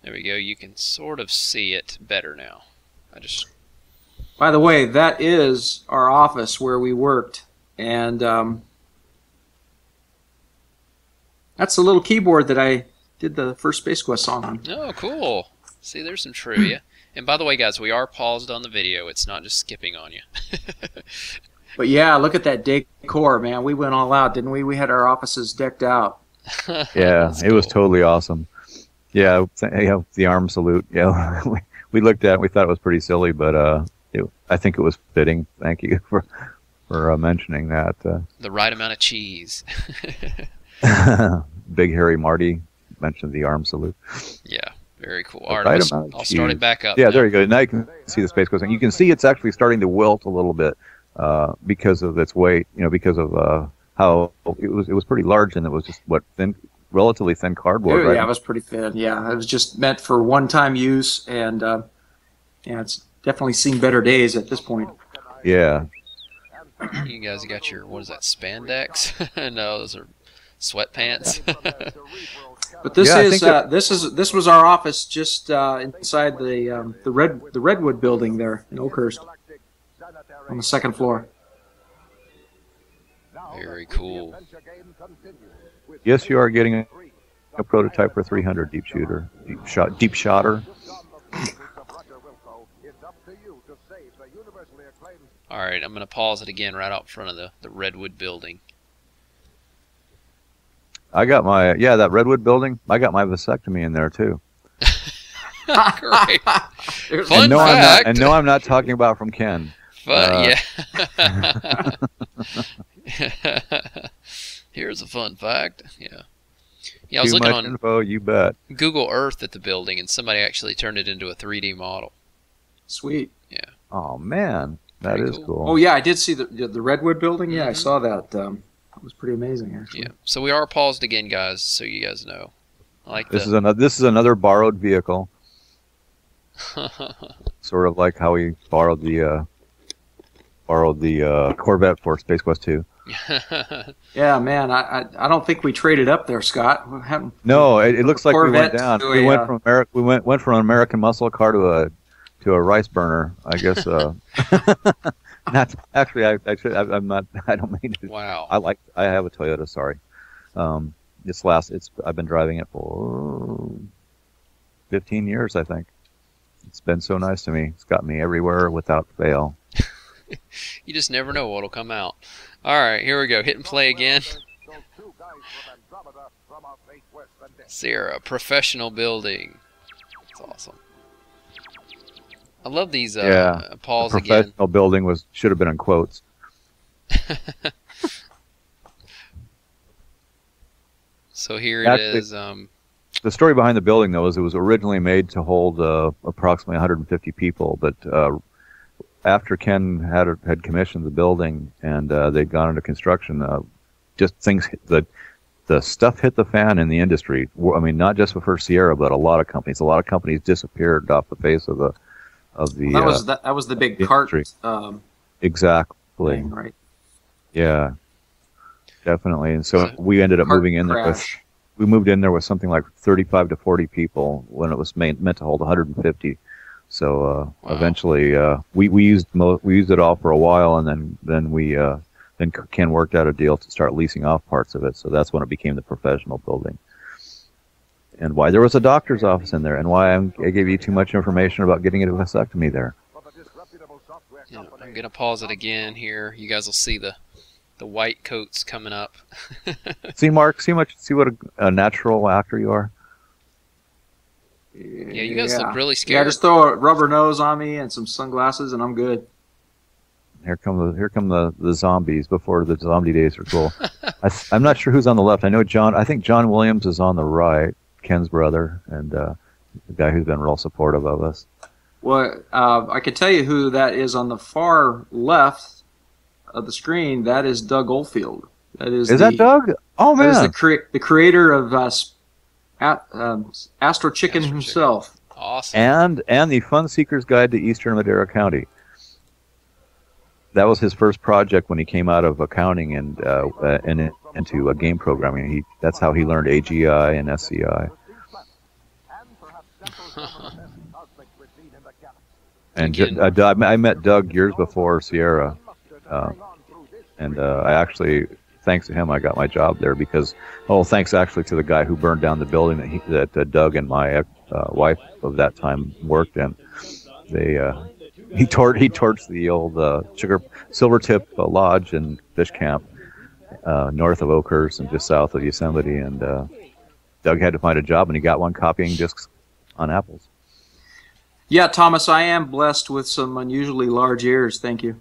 There we go. You can sort of see it better now. By the way, that is our office where we worked, and that's the little keyboard that I did the first Space Quest song on. Oh, cool. See, there's some trivia. And by the way, guys, we are paused on the video. It's not just skipping on you. But yeah, look at that decor, man. We went all out, didn't we? We had our offices decked out. Yeah, it was totally awesome. Yeah, the arm salute. Yeah, we looked at it. We thought it was pretty silly, but I think it was fitting. Thank you for mentioning that. The right amount of cheese. Big Hairy Marty mentioned the arm salute. Yeah, very cool. All right, I'll start it back up. Yeah, there you go. Now you can see the Space Quest. You can see it's actually starting to wilt a little bit because of its weight. Because of how it was pretty large, and it was just relatively thin cardboard. Right? Yeah, it was pretty thin. Yeah, it was just meant for one-time use, and it's definitely seen better days at this point. Yeah. You guys got your, what is that, spandex? No, those are sweatpants. But this was our office just inside the Redwood building there in Oakhurst on the second floor. Very cool. Yes, you are getting a prototype for 300 deep shotter. All right, I'm going to pause it again right out front of the Redwood building. I got that Redwood building. I got my vasectomy in there too. Great. Fun fact. And no, I'm not talking about from Ken. Yeah. Here's a fun fact. Yeah. Yeah, I was looking on info, you bet. Google Earth at the building, and somebody actually turned it into a 3D model. Sweet. Yeah. Oh man, that is cool. Oh yeah, I did see the Redwood building. Yeah, I saw that. It was pretty amazing, actually. Yeah. So we are paused again, guys, so you guys know. This is another borrowed vehicle. Sort of like how we borrowed the Corvette for Space Quest 2. Yeah, man, I don't think we traded up there, Scott. No, it looks like Corvette we went down. We went from an American muscle car to a rice burner, I guess. Not actually. I'm not. I don't mean to. Wow. I have a Toyota. Sorry. I've been driving it for 15 years, I think. It's been so nice to me. It's got me everywhere without fail. You just never know what'll come out. All right, here we go. Hit and play again. Sierra, professional building. That's awesome. I love these pause again. Professional building should have been in quotes. So here it is. The story behind the building, though, is it was originally made to hold approximately 150 people, but after Ken had commissioned the building and they'd gone into construction, just things the stuff hit the fan in the industry. I mean, not just for Sierra, but a lot of companies. A lot of companies disappeared off the face of the. That was the big cart. Exactly. Thing, right. Yeah. Definitely, and so we ended up moving in there with. We moved in there with something like 35 to 40 people when it was meant to hold 150. So eventually, we used it all for a while, and then Ken worked out a deal to start leasing off parts of it. So that's when it became the professional building. And why there was a doctor's office in there, and why I gave you too much information about getting a vasectomy there. Yeah, I'm gonna pause it again here. You guys will see the white coats coming up. See, Mark, see what a natural actor you are. Yeah, you guys look really scared. Yeah, just throw a rubber nose on me and some sunglasses, and I'm good. Here come the zombies before the zombie days are cool. I'm not sure who's on the left. I think John Williams is on the right, Ken's brother, and the guy who's been real supportive of us. Well, I could tell you who that is on the far left. of the screen, that is Doug Oldfield. Is that Doug? Oh man, that is the creator of Astro Chicken himself. Awesome. And the Fun Seeker's Guide to Eastern Madera County. That was his first project when he came out of accounting and into game programming. That's how he learned AGI and SCI. And I met Doug years before Sierra, and I actually, thanks to him, I got my job there because, thanks actually to the guy who burned down the building that Doug and my wife of that time worked in. He torched the old Silvertip Lodge and Fish Camp north of Oakhurst and just south of Yosemite, and Doug had to find a job, and he got one copying discs on apples. Yeah, Thomas, I am blessed with some unusually large ears. Thank you.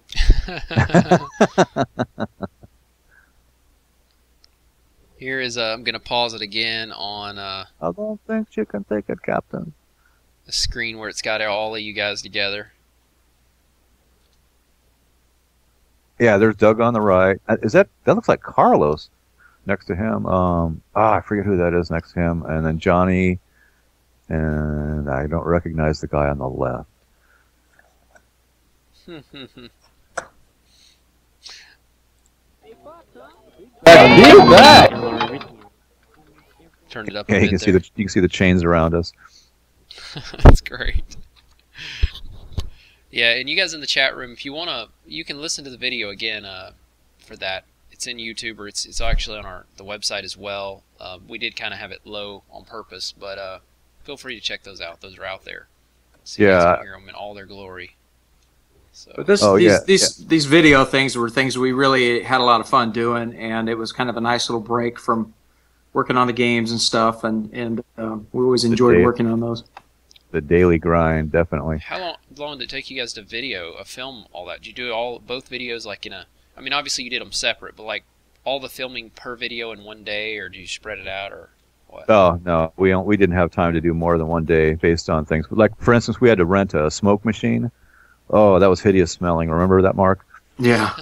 Here is I'm going to pause it again on I don't think you can take it, Captain. a screen where it's got all of you guys together. Yeah, there's Doug on the right. That looks like Carlos next to him. I forget who that is next to him. And then Johnny, and I don't recognize the guy on the left. Turned it up. Yeah, a bit you can see the chains around us. That's great. Yeah, and you guys in the chat room, if you wanna, you can listen to the video again for that. It's in YouTube, or it's actually on the website as well. We did kind of have it low on purpose, but feel free to check those out. Those are out there. So you guys can hear them in all their glory. So. But these video things were things we really had a lot of fun doing, and it was kind of a nice little break from working on the games and stuff, and we always enjoyed working on those. The daily grind, definitely. How long did it take you guys to film all that? Did you do both videos like in a? I mean, obviously you did them separate, but like all the filming per video in one day, or do you spread it out, or what? Oh no, we didn't have time to do more than one day based on things. Like for instance, we had to rent a smoke machine. Oh, that was hideous smelling. Remember that, Mark? Yeah.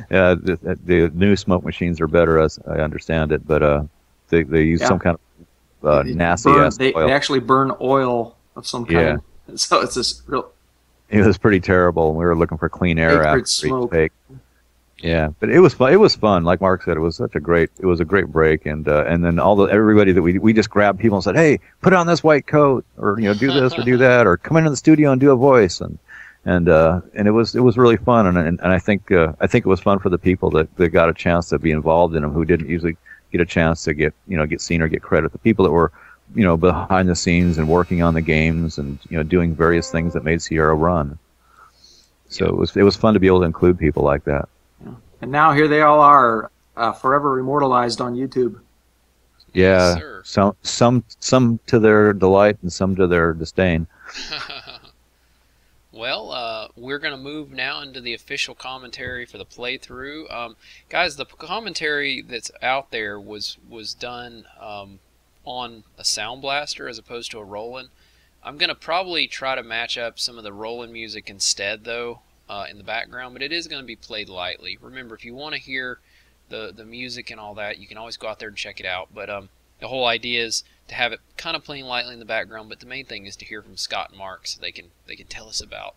Yeah, the new smoke machines are better, as I understand it, but they use some kind of nasty oil. They actually burn oil of some kind. Yeah. So it's this real. It was pretty terrible, and we were looking for clean air after smoke. Yeah, but it was fun. It was fun. Like Mark said, it was a great break, and then everybody that we just grabbed people and said, hey, put on this white coat, or do this or do that, or come into the studio and do a voice, and it was really fun, and I think it was fun for the people that got a chance to be involved in them who didn't usually get a chance to get seen or get credit. The people that were behind the scenes and working on the games and doing various things that made Sierra run. So it was fun to be able to include people like that. And now here they all are, forever immortalized on YouTube. Yeah, yes, some to their delight and some to their disdain. Well, we're going to move now into the official commentary for the playthrough. Guys, the commentary that's out there was done on a Sound Blaster as opposed to a Roland. I'm going to probably try to match up some of the Roland music instead, though, in the background, but it is going to be played lightly. Remember, if you want to hear the music and all that, you can always go out there and check it out. But the whole idea is to have it kind of playing lightly in the background, but the main thing is to hear from Scott and Mark so they can tell us about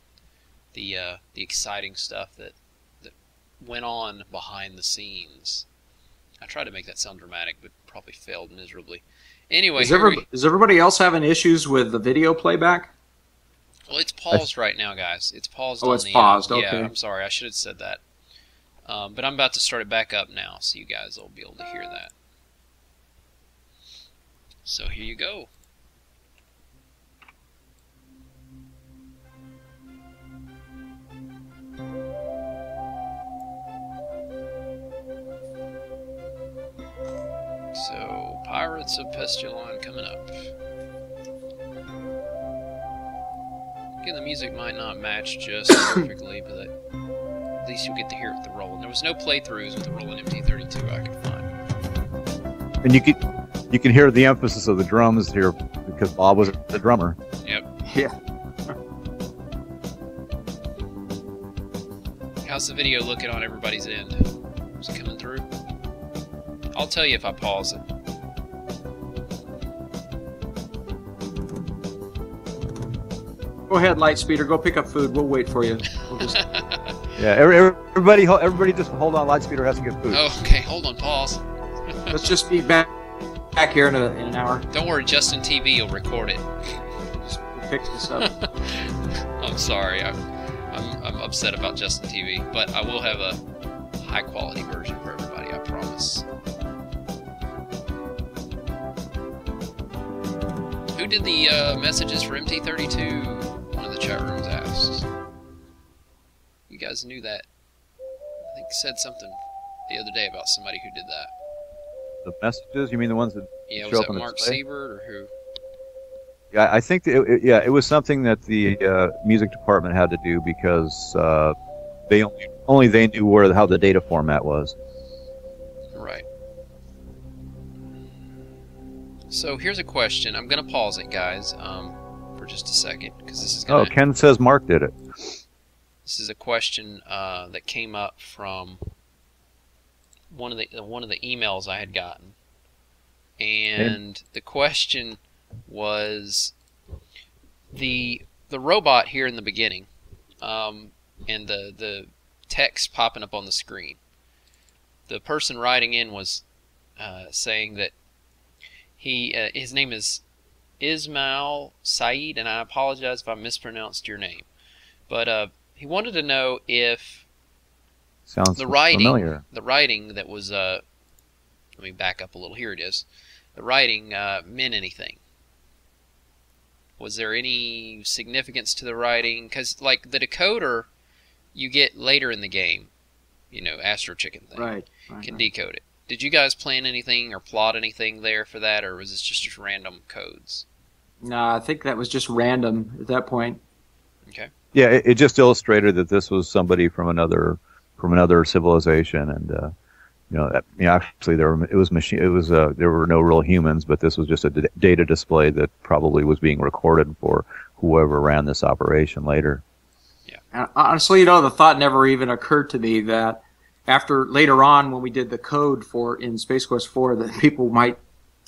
the exciting stuff that went on behind the scenes. I tried to make that sound dramatic, but probably failed miserably. Anyway, is everybody else having issues with the video playback? Well, it's paused right now, guys. It's paused. Oh, it's paused. Okay. Yeah, I'm sorry. I should have said that. But I'm about to start it back up now, so you guys will be able to hear that. So here you go. So, Pirates of Pestilon coming up. Again, the music might not match just perfectly, but at least you'll get to hear it with the Roland. There was no playthroughs with the Roland MT32 I could find. And you can hear the emphasis of the drums here because Bob was the drummer. Yep. Yeah. How's the video looking on everybody's end? Is it coming through? I'll tell you if I pause it. Go ahead, Lightspeeder. Go pick up food. We'll wait for you. We'll just... Yeah, everybody just hold on. Lightspeeder has to get food. Oh, okay. Hold on. Pause. Let's just be back here in an hour. Don't worry. Justin TV will record it. Just pick this up. I'm sorry. I'm upset about Justin TV, but I will have a high quality version for everybody. I promise. Who did the messages for MT32? One of the chat rooms asked. You guys knew that. I think said something the other day about somebody who did that. The messages? You mean the ones that Yeah, show was up that on the Mark display? Siebert or who? Yeah, I think it was something that the music department had to do because they only they knew how the data format was. Right. So here's a question. I'm gonna pause it, guys, for just a second because this is gonna. Oh, Ken says Mark did it. This is a question that came up from one of the emails I had gotten, and the question was the robot here in the beginning, and the text popping up on the screen. The person writing in was saying that his name is Ismail Saeed, and I apologize if I mispronounced your name, but he wanted to know if Sounds the writing familiar. that was let me back up a little. Here it is. The writing meant anything. Was there any significance to the writing? Because like the decoder you get later in the game, you know, Astro Chicken thing, Right. can decode it. Did you guys plan anything or plot anything there for that, or was this just random codes? No, I think that was just random at that point. Okay. Yeah, it just illustrated that this was somebody from another civilization, and actually there were no real humans, but this was just a data display that probably was being recorded for whoever ran this operation later. Yeah. And honestly, the thought never even occurred to me that later on when we did the code in Space Quest 4, that people might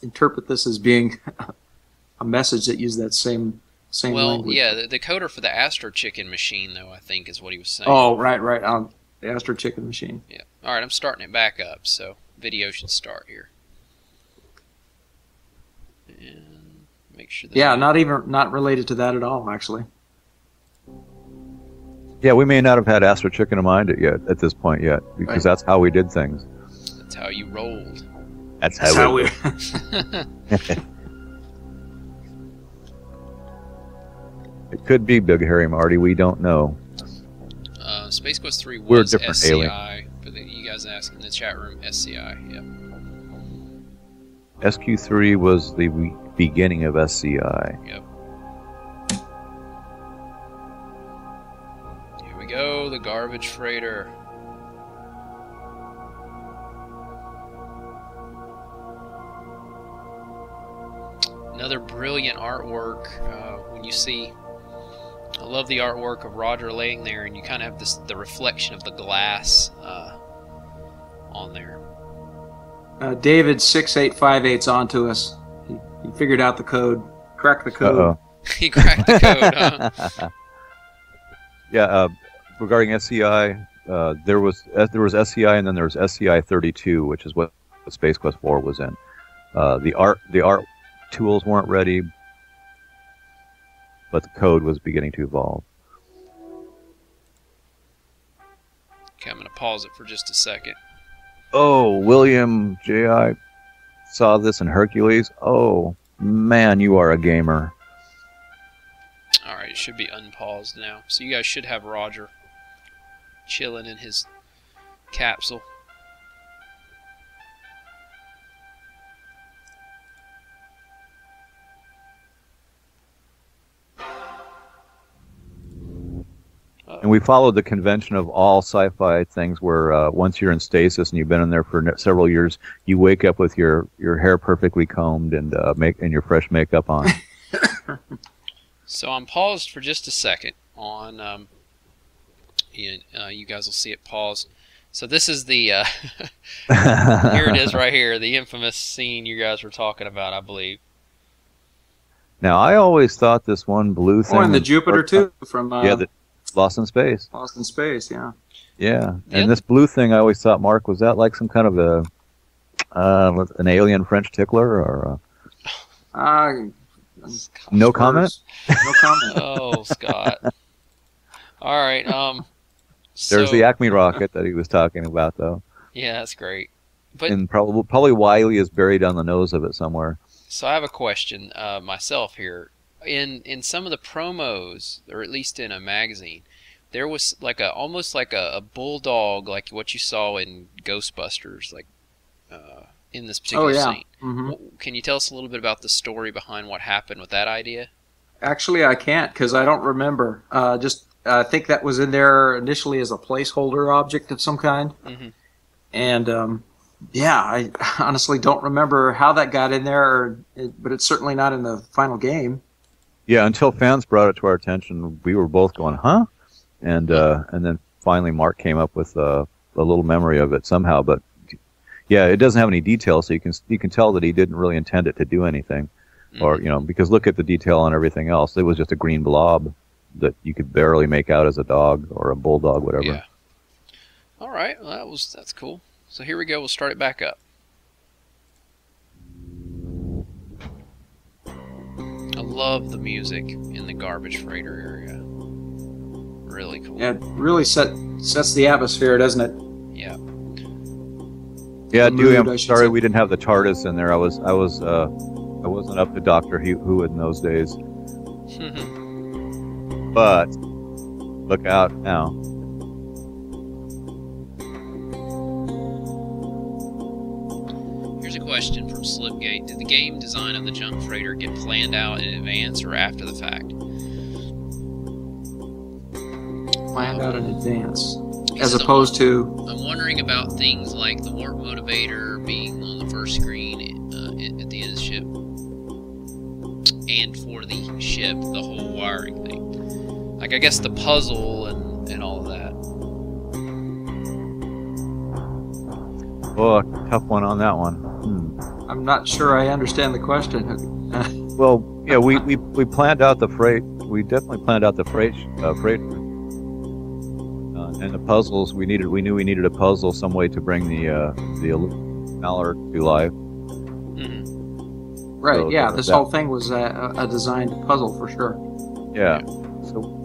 interpret this as being a message that used that same language. Yeah, the coder for the Astro Chicken machine, though, I think is what he was saying. Oh, right. The Astro Chicken machine. Yeah. All right, I'm starting it back up, so video should start here. And make sure that... Yeah, not related to that at all, actually. Yeah, we may not have had Astro Chicken in mind at this point yet, because that's how we did things. That's how you rolled. That's how we... It could be Big Hairy Marty, we don't know. Space Quest 3 We're was different SCI, alien. for you guys asking in the chat room, SCI, yep. SQ3 was the beginning of SCI. Yep. Here we go, the garbage freighter. Another brilliant artwork. When you see, I love the artwork of Roger laying there, and you kind of have the reflection of the glass on there. David 6858's on to us. He figured out the code, cracked the code. Uh-oh. He cracked the code, huh? Yeah, regarding SCI, there was SCI, and then there was SCI 32, which is what Space Quest 4 was in. The art tools weren't ready, but the code was beginning to evolve. Okay, I'm going to pause it for just a second. Oh, William J.I. saw this in Hercules. Oh, man, you are a gamer. Alright, it should be unpaused now. So you guys should have Roger chilling in his capsule. And we followed the convention of all sci-fi things where once you're in stasis and you've been in there for several years, you wake up with your hair perfectly combed and your fresh makeup on. So I'm paused for just a second on you guys will see it paused. So this is the here it is right here, the infamous scene you guys were talking about, I believe. Now, I always thought this one blue thing... Oh, and the Jupiter, too, from... yeah, the Lost in Space. Lost in Space, yeah. Yeah, and this blue thing, I always thought, Mark, was that like some kind of an alien French tickler, or... no comment? No comment. Oh, Scott. All right, There's the Acme rocket that he was talking about, though. Yeah, that's great. But, and probably Wiley is buried on the nose of it somewhere. So I have a question myself here. In some of the promos, or at least in a magazine, there was like almost like a bulldog, like what you saw in Ghostbusters, like in this particular scene. Mm-hmm. Can you tell us a little bit about the story behind what happened with that idea? Actually, I can't, because I don't remember. I think that was in there initially as a placeholder object of some kind. Mm-hmm. And, yeah, I honestly don't remember how that got in there, but it's certainly not in the final game. Yeah, until fans brought it to our attention, we were both going, huh? And then finally Mark came up with a little memory of it somehow. But, yeah, it doesn't have any details, so you can tell that he didn't really intend it to do anything. Mm-hmm. Or, because look at the detail on everything else. It was just a green blob that you could barely make out as a dog or a bulldog, whatever. Yeah. All right. Well, that's cool. So here we go. We'll start it back up. I love the music in the garbage freighter area. Really cool. Yeah, it really sets the atmosphere, doesn't it? Yeah. Yeah, Dewey, I'm sorry we didn't have the TARDIS in there. I wasn't up to Doctor Who in those days. But look out now. Here's a question from Slipgate. Did the game design of the junk freighter get planned out in advance or after the fact? Planned out in advance. As opposed to... I'm wondering about things like the warp motivator being on the first screen at the end of the ship. And for the ship, the whole wiring thing. Like, I guess the puzzle and all of that. Well, a tough one on that one. I'm not sure I understand the question. Well, yeah, we planned out the freight. We definitely planned out the freight. And the puzzles, we knew we needed a puzzle, some way to bring the Mallard to life. Mm-hmm. Right, so yeah, this whole thing was a designed puzzle for sure. Yeah. So.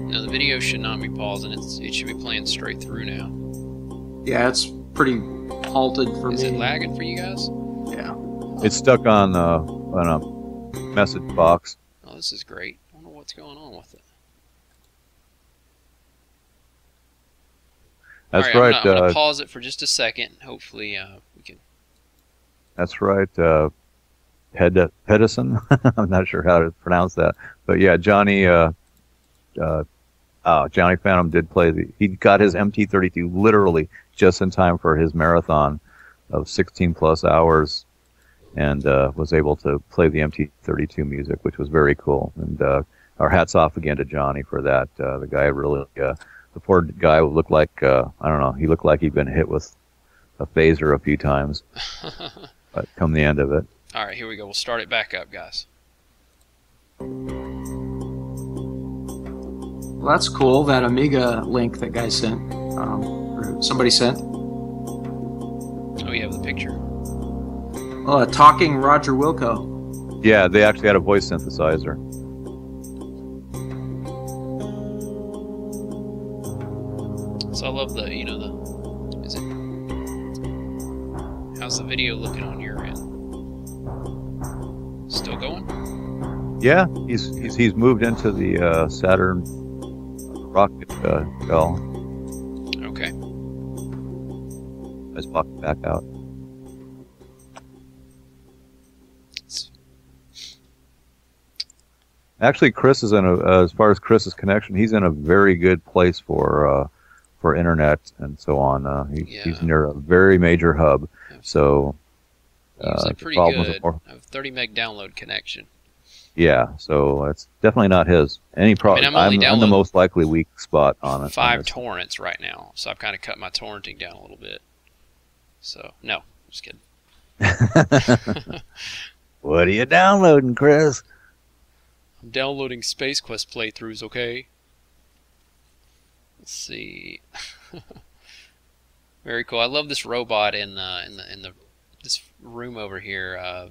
No, the video should not be pausing. It should be playing straight through now. Yeah, it's pretty halted for me. Is it lagging for you guys? Yeah. It's stuck on a message box. Oh, this is great. I don't know what's going on with it. That's all right. I'm going to pause it for just a second. Hopefully we can... That's right. Pedersen? I'm not sure how to pronounce that. But yeah, Johnny Phantom did play he got his MT-32 literally just in time for his marathon of 16 plus hours, and was able to play the MT-32 music, which was very cool. And our hats off again to Johnny for that. The guy really, the poor guy looked like, I don't know, he looked like he'd been hit with a phaser a few times. But come the end of it. All right, here we go. We'll start it back up, guys. Well, that's cool, that Amiga link that guy sent, or somebody sent. Oh, you have the picture. Well, a talking Roger Wilco. Yeah, they actually had a voice synthesizer. So I love the, how's the video looking on your end? Still going? Yeah, he's moved into the Saturn rocket bell. Okay. Let's pop it back out. Actually, Chris is as far as Chris's connection, he's in a very good place for internet and so on. He's near a very major hub, so usually pretty good. I have 30 meg download connection. Yeah, so it's definitely not his. Any problem? I'm the most likely weak spot on it. 5 torrents right now, so I've kind of cut my torrenting down a little bit. So no, just kidding. What are you downloading, Chris? I'm downloading Space Quest playthroughs. Okay. Let's see. Very cool. I love this robot in this room over here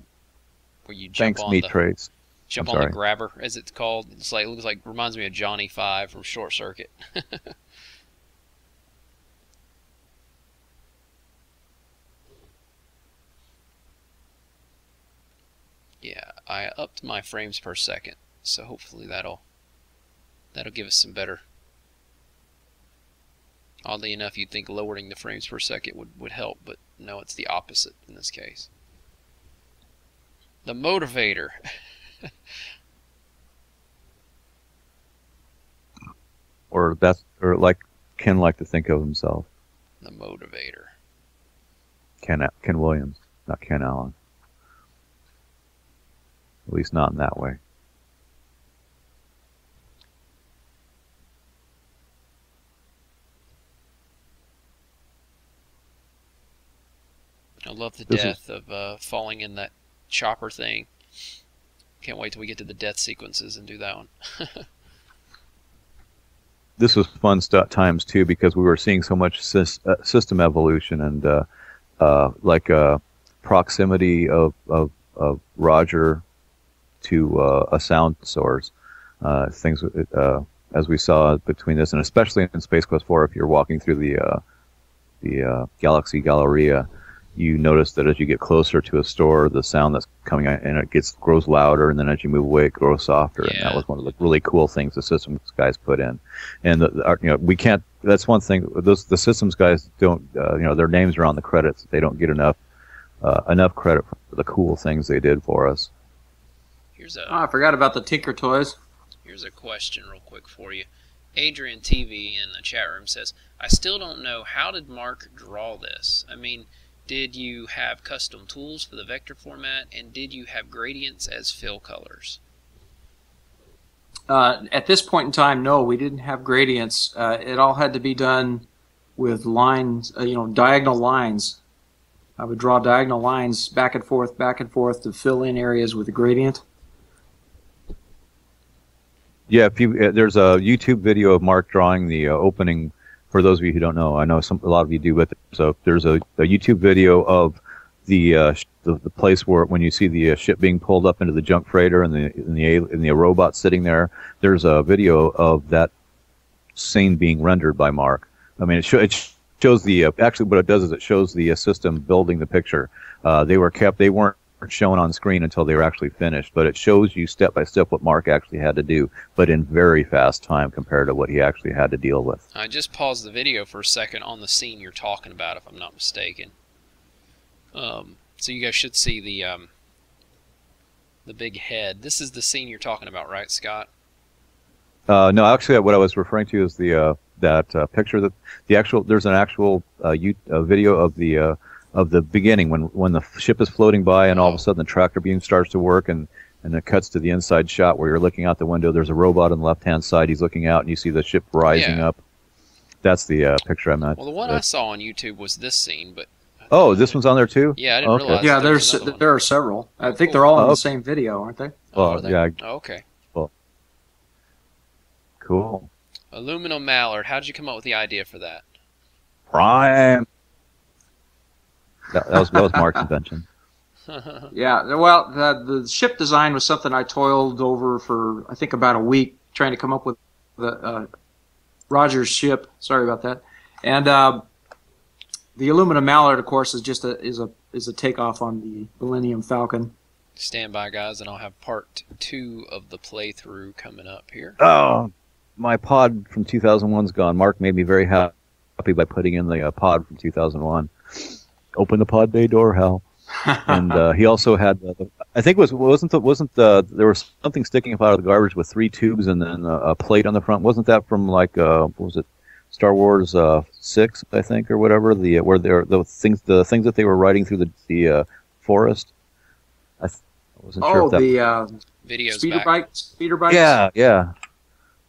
where you jump on the grabber, as it's called. It's like, it looks like, reminds me of Johnny 5 from Short Circuit. Yeah, I upped my frames per second, so hopefully that'll give us some better. Oddly enough, you'd think lowering the frames per second would help, but no, it's the opposite in this case. The motivator. or like Ken liked to think of himself. The motivator. Ken Williams, not Ken Allen. At least not in that way. I love the death of falling in that chopper thing. Can't wait till we get to the death sequences and do that one. This was fun times too, because we were seeing so much system evolution and proximity of Roger to a sound source. Things as we saw between this, and especially in Space Quest 4, if you're walking through the Galaxy Galleria, you notice that as you get closer to a store, the sound that's coming out, and it grows louder, and then as you move away, it grows softer. Yeah. And that was one of the really cool things the systems guys put in. And we can't. That's one thing. The systems guys don't. Their names are on the credits. They don't get enough credit for the cool things they did for us. I forgot about the Tinker Toys. Here's a question real quick for you. Adrian TV in the chat room says, I still don't know, how did Mark draw this? I mean, did you have custom tools for the vector format, and did you have gradients as fill colors? At this point in time, no, we didn't have gradients. It all had to be done with lines, diagonal lines. I would draw diagonal lines back and forth to fill in areas with a gradient. Yeah, there's a YouTube video of Mark drawing the opening. For those of you who don't know, I know a lot of you do, but there's a YouTube video of the place where when you see the ship being pulled up into the junk freighter and the robot sitting there. There's a video of that scene being rendered by Mark. I mean, it shows the actually what it does is it shows the system building the picture. They weren't shown on screen until they were actually finished, but it shows you step by step what Mark actually had to do, but in very fast time compared to what he actually had to deal with. I just paused the video for a second on the scene you're talking about, if I'm not mistaken. So you guys should see the big head. This is the scene you're talking about, right, Scott? No, actually, what I was referring to is that picture that there's an actual video of the beginning when the ship is floating by and all of a sudden the tractor beam starts to work and it cuts to the inside shot where you're looking out the window. There's a robot on the left-hand side. He's looking out and you see the ship rising up. That's the picture I meant. Well, the one I saw on YouTube was this scene, but... Oh, this one's on there too? Yeah, I didn't realize. Yeah, there are several. I think they're all in the same video, aren't they? Oh, yeah. Oh, okay. Cool. Aluminum Mallard, how did you come up with the idea for that? Prime. That was Mark's invention. Yeah, well, the ship design was something I toiled over for, I think, about a week, trying to come up with Roger's ship. Sorry about that. And the aluminum mallard, of course, is just a takeoff on the Millennium Falcon. Stand by, guys, and I'll have part 2 of the playthrough coming up here. Oh, my pod from 2001's gone. Mark made me very happy by putting in the pod from 2001. Open the pod bay door, Hal. And he also had, I think there was something sticking up out of the garbage with 3 tubes and then a plate on the front. Wasn't that from what was it, Star Wars 6, I think, or whatever? The things that they were riding through the forest. wasn't sure if that... the Videos speeder bikes. Yeah.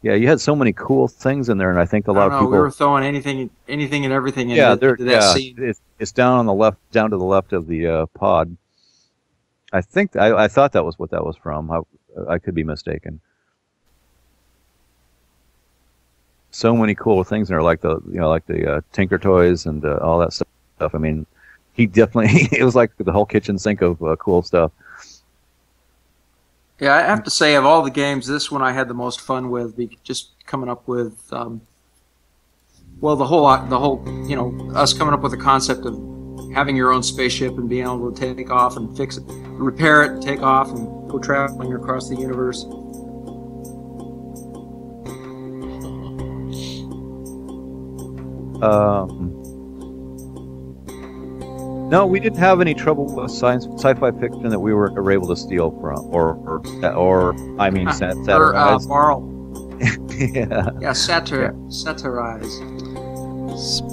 You had so many cool things in there, and I think a lot of people. We were throwing anything and everything into that scene. It's down on the left, down to the left of the pod. I think I thought that was what that was from. I could be mistaken. So many cool things in there, like the Tinker Toys and all that stuff. I mean, he definitely it was like the whole kitchen sink of cool stuff. Yeah, I have to say, of all the games, this one I had the most fun with. Just coming up with, the whole, us coming up with the concept of having your own spaceship and being able to take off and fix it, repair it, and take off and go traveling across the universe. No, we didn't have any trouble with sci-fi fiction that we were able to steal from, or satirize. Borrow. Yeah, satirize.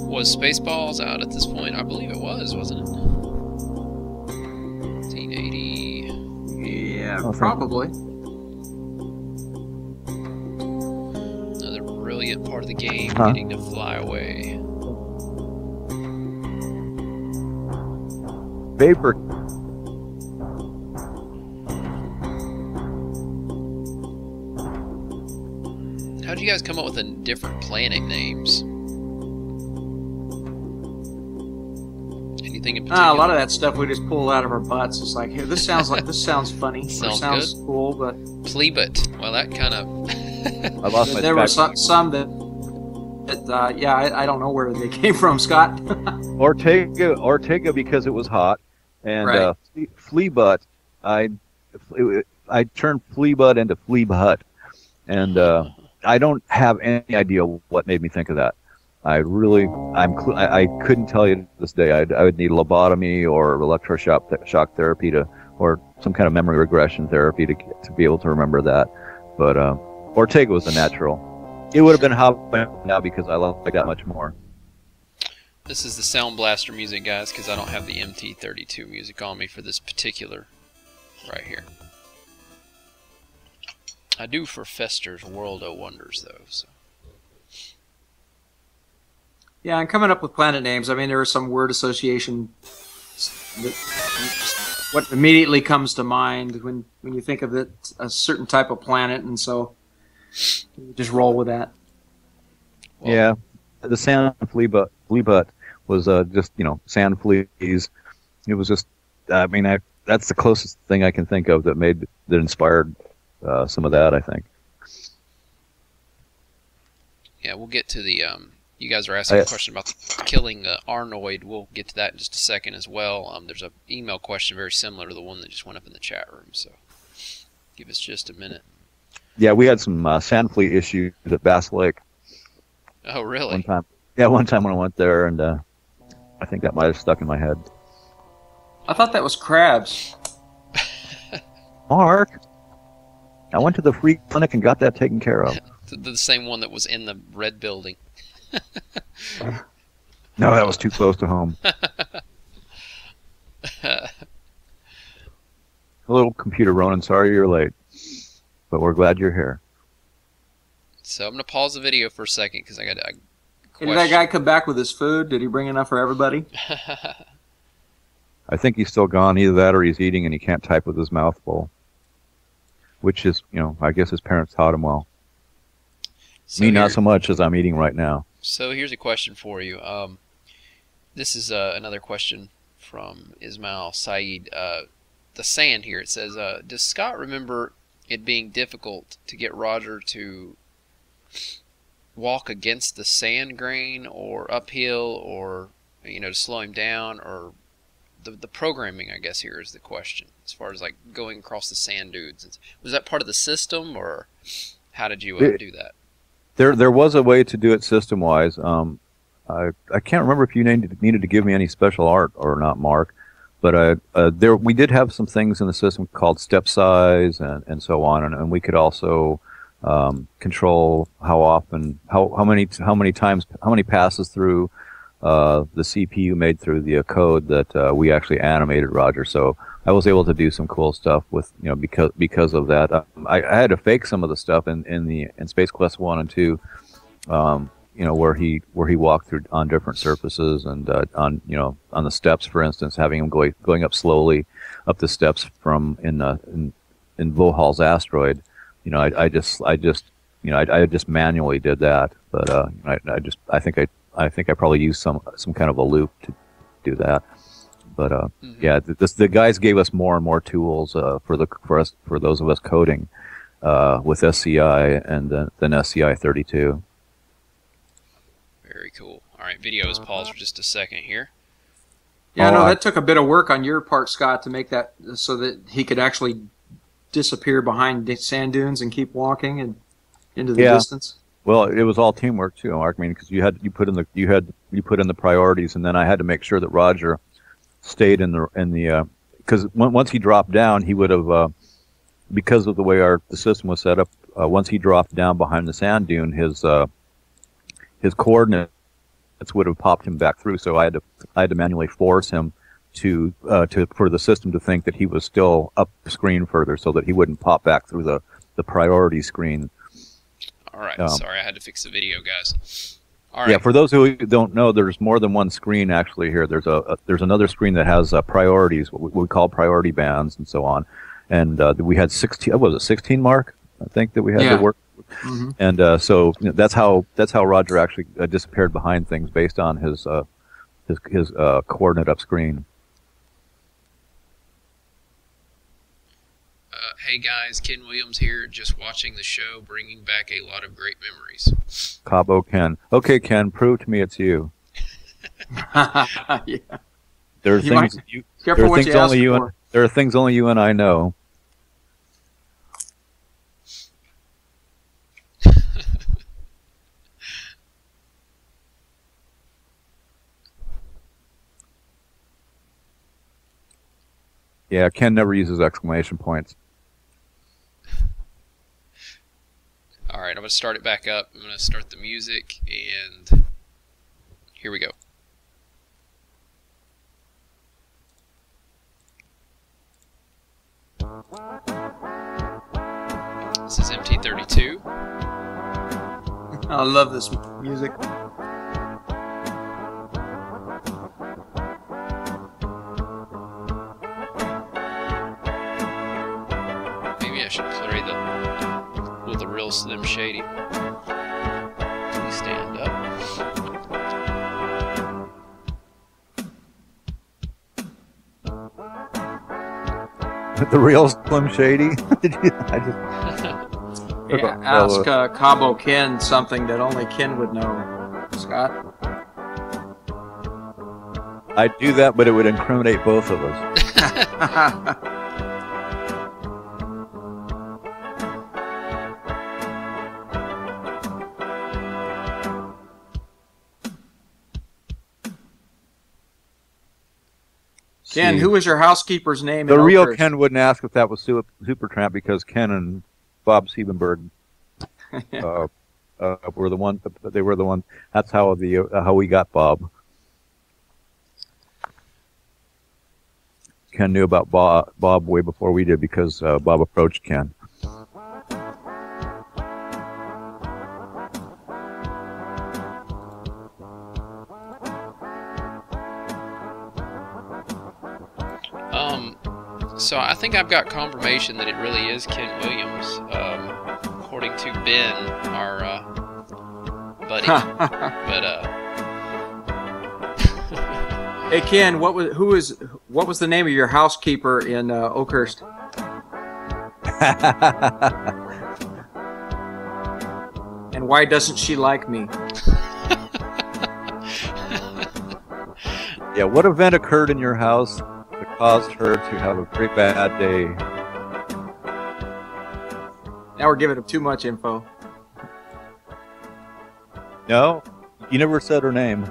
Was Spaceballs out at this point? I believe it was, wasn't it? 1980. Yeah, probably. Another brilliant part of the game, getting to fly away. Vapor. How'd you guys come up with the different planet names? Anything in particular? A lot of that stuff we just pull out of our butts. It's like, hey, this sounds funny. Sounds cool, but Plebit. Well, that kind of. I lost my. There were some that I don't know where they came from, Scott. Ortega because it was hot. And right. Fleabutt, I turned Fleabutt into Fleabutt, and I don't have any idea what made me think of that. I couldn't tell you to this day. I would need lobotomy or electroshock therapy or some kind of memory regression therapy to be able to remember that. But Ortega was a natural. It would have been Hop now because I like that much more. This is the Sound Blaster music, guys, because I don't have the MT32 music on me for this particular right here. I do for Fester's World of Wonders, though. So. Yeah, and coming up with planet names, I mean, there are some word association. What immediately comes to mind when you think of it, a certain type of planet, and so you just roll with that. Well, yeah, the sand fleabutt was just sand fleas. It was just, I mean, that's the closest thing I can think of that inspired some of that, I think. Yeah, we'll get to the. You guys are asking a question about killing Arnoid. We'll get to that in just a second as well. There's an email question very similar to the one that just went up in the chat room, so give us just a minute. Yeah, we had some sand flea issues at Bass Lake. Oh, really? One time when I went there, and I think that might have stuck in my head. I thought that was crabs. Mark, I went to the free clinic and got that taken care of. The same one that was in the red building. No, that was too close to home. Hello, Computer Ronan. Sorry you're late, but we're glad you're here. So I'm going to pause the video for a second because I got a question. Did that guy come back with his food? Did he bring enough for everybody? I think he's still gone. Either that or he's eating and he can't type with his mouth full. Which is, I guess his parents taught him well. So me, not so much as I'm eating right now. So here's a question for you. This is another question from Ismail Saeed. The sand here, it says, does Scott remember it being difficult to get Roger to walk against the sand grain or uphill or, to slow him down? Or the programming, I guess, here is the question. As far as, like, going across the sand dunes. Was that part of the system, or how did you do that? There was a way to do it system-wise. I can't remember if you needed to give me any special art or not, Mark. But we did have some things in the system called step size and so on, and we could also control how many passes through the CPU made through the code that we actually animated Roger. So I was able to do some cool stuff with because of that. I had to fake some of the stuff in Space Quest 1 and 2. Where he walked through on different surfaces and on the steps, for instance, having him going up slowly up the steps from in Vohal's asteroid. I just manually did that, but I think I probably used some kind of a loop to do that. But yeah, the guys gave us more and more tools for those of us coding with SCI and then SCI 32. Very cool. All right, video is paused for just a second here. Yeah, no, that took a bit of work on your part, Scott, to make that so that he could actually disappear behind sand dunes and keep walking and into the distance. Well, it was all teamwork too, Mark. I mean, because you put in the priorities, and then I had to make sure that Roger stayed in the because once he dropped down, he would have because of the way the system was set up. Once he dropped down behind the sand dune, his coordinates would have popped him back through. So I had to manually force him for the system to think that he was still up screen further, so that he wouldn't pop back through the priority screen. All right, sorry, I had to fix the video, guys. All right. Yeah, for those who don't know, there's more than one screen actually here. There's another screen that has priorities, what we call priority bands, and so on. And we had 16. What was it, 16, Mark? I think that we had to work. Mm-hmm. And so that's how Roger actually disappeared behind things based on his coordinate up screen. Hey guys, Ken Williams here, just watching the show, bringing back a lot of great memories. Cabo Ken. Okay, Ken, prove to me it's you. Yeah. There are things there are things only you and I know. Yeah, Ken never uses exclamation points. All right, I'm going to start it back up. I'm going to start the music, and here we go. This is MT32. I love this music. Maybe I should play with the real Slim Shady. Please stand up. The real Slim Shady? Ask Cabo Ken something that only Ken would know, Scott. I'd do that, but it would incriminate both of us. Ken, who was your housekeeper's name? The real Ken wouldn't ask if that was Supertramp, because Ken and Bob Siebenberg were the one. They were the one. That's how we got Bob. Ken knew about Bob way before we did, because Bob approached Ken. So I think I've got confirmation that it really is Ken Williams, according to Ben, our buddy. But hey Ken, what was the name of your housekeeper in Oakhurst? And why doesn't she like me? Yeah, what event occurred in your house that caused her to have a very bad day? Now we're giving him too much info. No, you never said her name.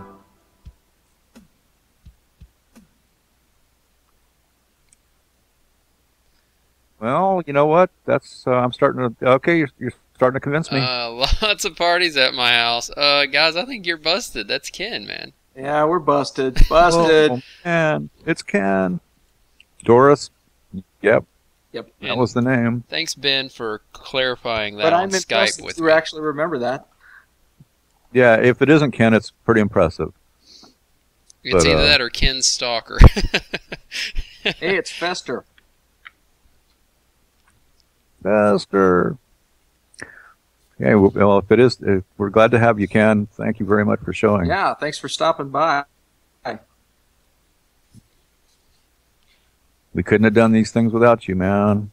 Well, you know what? That's I'm starting to. Okay, you're starting to convince me. Lots of parties at my house. Guys, I think you're busted. That's Ken, man. Yeah, we're busted. Busted. Oh, man, it's Ken. Doris, Yep. Yep. That was the name. Thanks, Ben, for clarifying that But on I'm impressed Skype with that me. you actually remember that. Yeah, if it isn't Ken, it's pretty impressive. It's but, either that or Ken Stalker. Hey, it's Fester. Fester. Okay, well, if it is, we're glad to have you, Ken. Thank you very much for showing. Yeah, thanks for stopping by. We couldn't have done these things without you, man.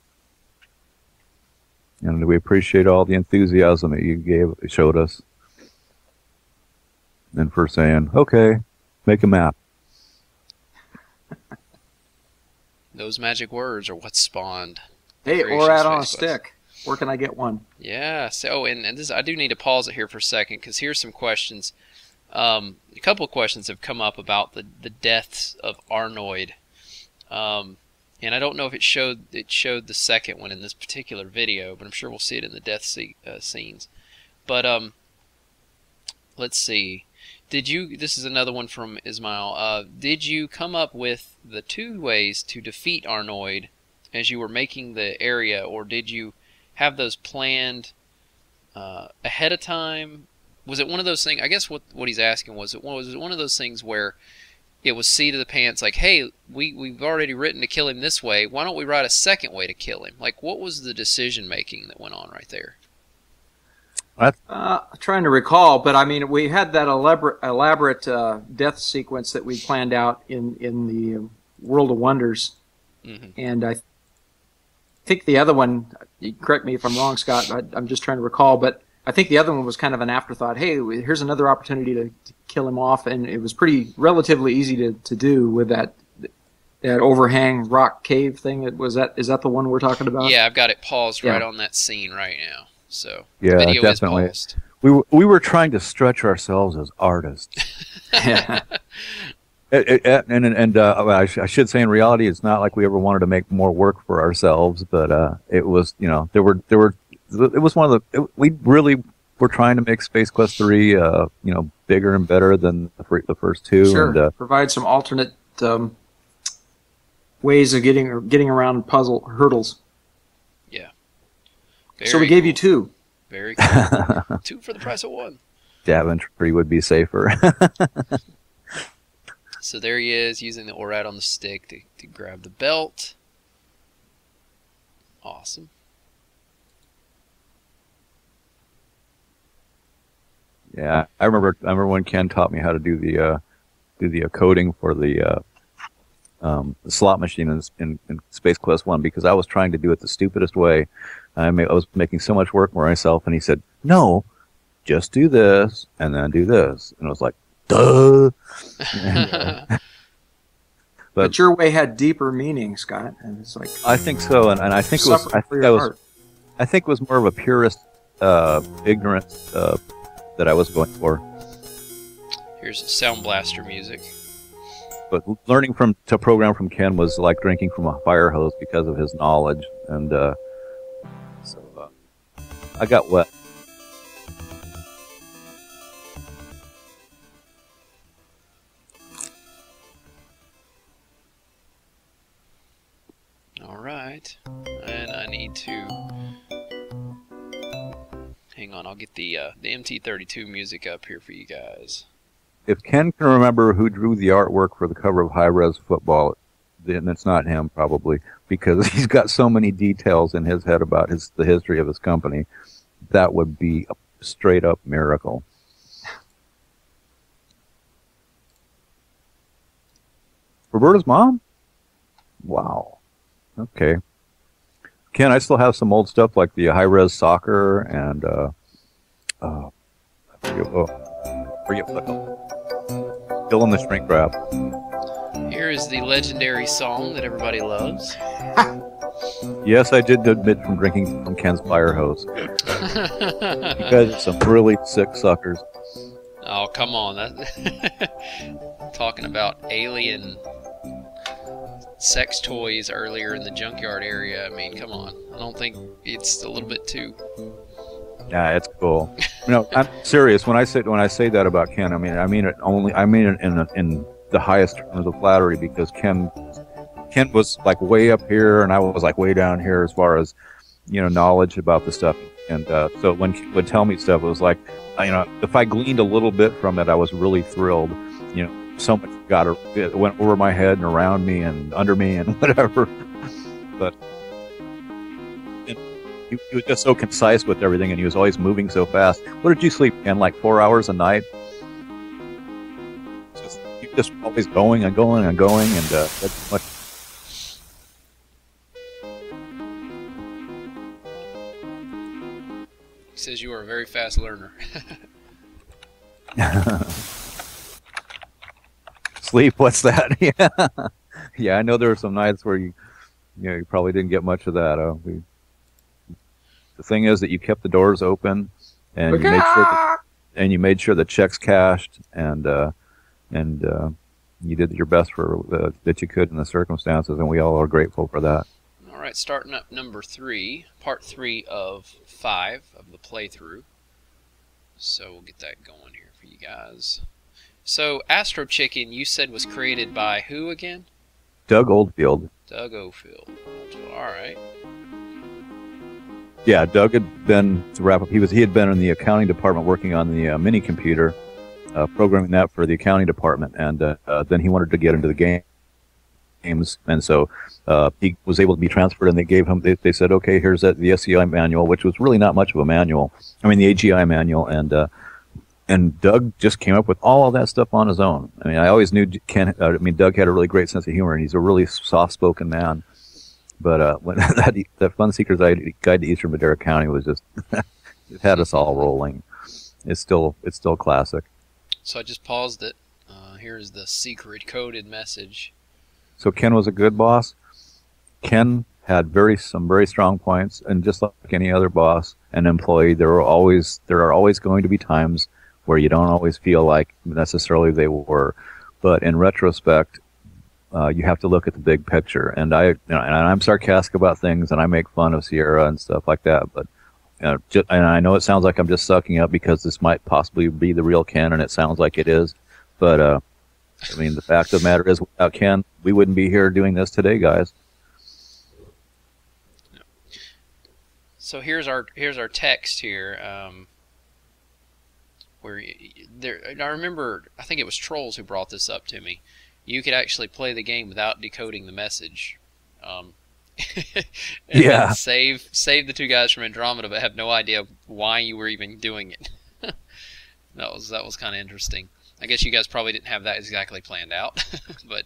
And we appreciate all the enthusiasm that you showed us. And for saying, okay, make a map. Those magic words are what spawned. Hey, Creation ORAD on a Space Quest. stick. Where can I get one? Yeah. So, and this, I do need to pause it here for a second because here's some questions. A couple of questions have come up about the deaths of Arnoid. And I don't know if it showed the second one in this particular video, but I'm sure we'll see it in the death scenes. But let's see. This is another one from Ismail. Did you come up with the 2 ways to defeat Arnoid as you were making the area, or did you have those planned ahead of time? Was it one of those things? I guess what he's asking was it one of those things where it was seat of the pants, like, hey, we've already written to kill him this way. Why don't we write a second way to kill him? Like, what was the decision making that went on right there? Trying to recall, but I mean, we had that elaborate death sequence that we planned out in the World of Wonders, and I think the other one. Correct me if I'm wrong, Scott. I'm just trying to recall, but I think the other one was kind of an afterthought. Hey, here's another opportunity to kill him off, and it was relatively easy to do with that overhang rock cave thing. Is that the one we're talking about? Yeah, I've got it paused right on that scene right now. So yeah, the video definitely. is paused. We were trying to stretch ourselves as artists. I should say, in reality, it's not like we ever wanted to make more work for ourselves, but it was, it was one of the, we really were trying to make Space Quest 3, bigger and better than the first 2. Sure. And, provide some alternate ways of getting around puzzle hurdles. Yeah. So we gave you 2. Very cool. 2 for the price of 1. Daventry would be safer. So there he is, using the ORAD on the stick to grab the belt. Awesome. Yeah, I remember when Ken taught me how to do the coding for the slot machine in Space Quest 1, because I was trying to do it the stupidest way. I was making so much work for myself, and he said, "No, just do this and then do this," and I was like, "Duh." But your way had deeper meaning, Scott, and it's like I think so, and I think it was more of a purist ignorance that I was going for. Here's Sound Blaster music. But learning to program from Ken was like drinking from a fire hose because of his knowledge, and so I got wet. All right, and I need to hang on. I'll get the MT32 music up here for you guys. If Ken can remember who drew the artwork for the cover of High Res Football, then it's not him, probably, because he's got so many details in his head about the history of his company. That would be a straight-up miracle. Roberta's mom? Wow. Okay. Ken, I still have some old stuff like the High Res Soccer and Still in the shrink wrap. Here is the legendary song that everybody loves. Yes, I did admit from drinking from Ken's fire hose. You guys are some really sick suckers. Oh, come on. Talking about alien sex toys earlier in the junkyard area. I mean, come on. I don't think it's a little bit too... Yeah, it's cool. No, I'm serious. When I say that about Ken, I mean it in the highest terms of flattery, because Ken Ken was like way up here, and I was like way down here as far as, you know, knowledge about the stuff. And so when Ken would tell me stuff, it was like, you know, if I gleaned a little bit from it, I was really thrilled. You know, so much it went over my head and around me and under me and whatever. But he was just so concise with everything, and he was always moving so fast. What did you sleep, Ken? Like 4 hours a night? You just always going and going and going, and that's much. He says you are a very fast learner. Sleep? What's that? Yeah, yeah. I know there were some nights where you probably didn't get much of that. The thing is that you kept the doors open, and you made sure the checks cashed, and you did your best for that you could in the circumstances, and we all are grateful for that. All right, starting up number 3, part 3 of 5 of the playthrough. So we'll get that going here for you guys. So Astro Chicken, you said was created by who again? Doug Oldfield. Doug Oldfield. All right. Yeah, Doug had been, to wrap up, he had been in the accounting department working on the mini computer, programming that for the accounting department, and then he wanted to get into the games, and so he was able to be transferred, and they gave him, they said, okay, here's the SCI manual, which was really not much of a manual. I mean, the AGI manual, and Doug just came up with all of that stuff on his own. I mean, I always knew Doug had a really great sense of humor, and he's a really soft-spoken man. But when that Fun Seeker's Guide to Eastern Madera County was just, it had us all rolling. It's still classic. So I just paused it. Here's the secret coded message. So Ken was a good boss. Ken had some very strong points, and just like any other boss and employee, there are always going to be times where you don't always feel like necessarily they were. But in retrospect, you have to look at the big picture. And I'm sarcastic about things, and I make fun of Sierra and stuff like that. But and I know it sounds like I'm just sucking up because this might possibly be the real Ken, and it sounds like it is. But I mean, the fact of the matter is, without Ken, we wouldn't be here doing this today, guys. So here's our text here. Where I remember, I think it was Trolls who brought this up to me. You could actually play the game without decoding the message. Yeah. Save the 2 guys from Andromeda, but have no idea why you were even doing it. That was kind of interesting. I guess you guys probably didn't have that exactly planned out, but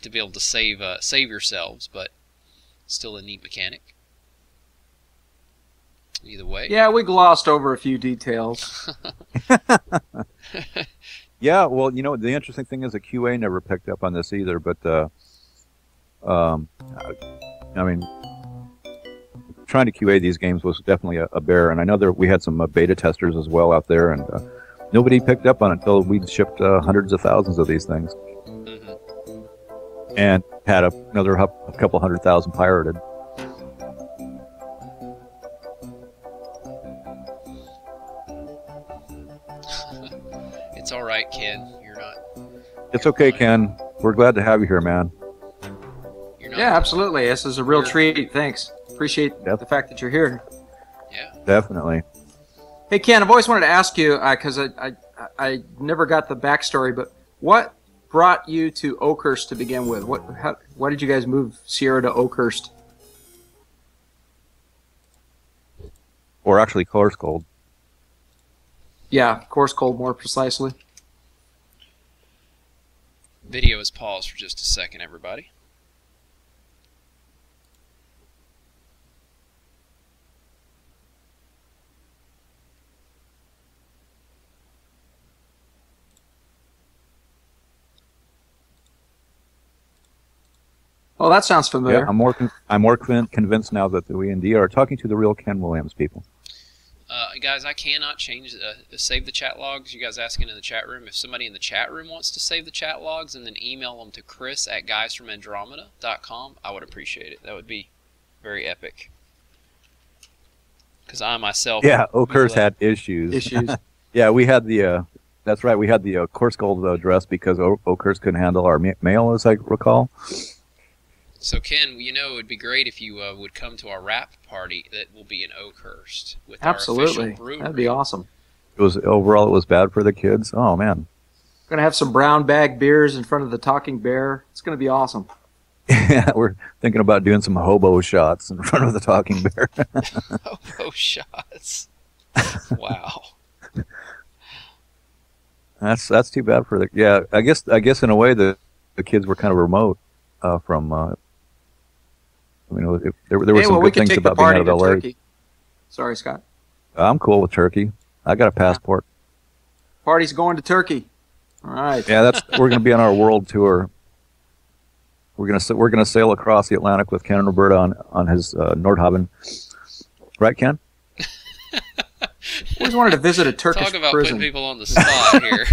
to be able to save yourselves, but still a neat mechanic. Either way. Yeah, we glossed over a few details. Yeah, well, you know, the interesting thing is that QA never picked up on this either, but I mean, trying to QA these games was definitely a bear, and I know we had some beta testers as well out there, and nobody picked up on it until we'd shipped hundreds of thousands of these things. Mm-hmm. And had another couple 100,000 pirated. It's all right, Ken. You're not. It's okay, Ken. We're glad to have you here, man. Yeah, absolutely. This is a real treat. Thanks. Appreciate the fact that you're here. Yeah. Definitely. Hey, Ken, I've always wanted to ask you, because I never got the backstory, but what brought you to Oakhurst to begin with? Why did you guys move Sierra to Oakhurst? Or actually, Corscold. Yeah, Corscold more precisely. Video is paused for just a second, everybody. Oh, that sounds familiar. Yeah, I'm more convinced now that we indeed are talking to the real Ken Williams people. Guys, I cannot save the chat logs. You guys asking in the chat room. If somebody in the chat room wants to save the chat logs and then email them to chris@guysfromandromeda.com, I would appreciate it. That would be very epic. Because I myself... Yeah, Oakhurst had issues. Yeah, we had the... that's right, we had the Corscold address because Oakhurst couldn't handle our mail, as I recall. So Ken, you know, it would be great if you would come to our wrap party that will be in Oakhurst with our official brewery. That'd be awesome. It was bad for the kids. Oh man. Gonna have some brown bag beers in front of the talking bear. It's gonna be awesome. Yeah, we're thinking about doing some hobo shots in front of the talking bear. Hobo shots. Wow. That's too bad for the. Yeah, I guess in a way the kids were kind of remote from. There were some good things about being out of LA. Turkey. Sorry, Scott. I'm cool with Turkey. I got a passport. Party's going to Turkey. All right. Yeah, we're going to be on our world tour. We're gonna sail across the Atlantic with Ken and Roberta on his Nordhaven. Right, Ken? Always wanted to visit a Turkish prison. Talk about prison. putting people on the spot here.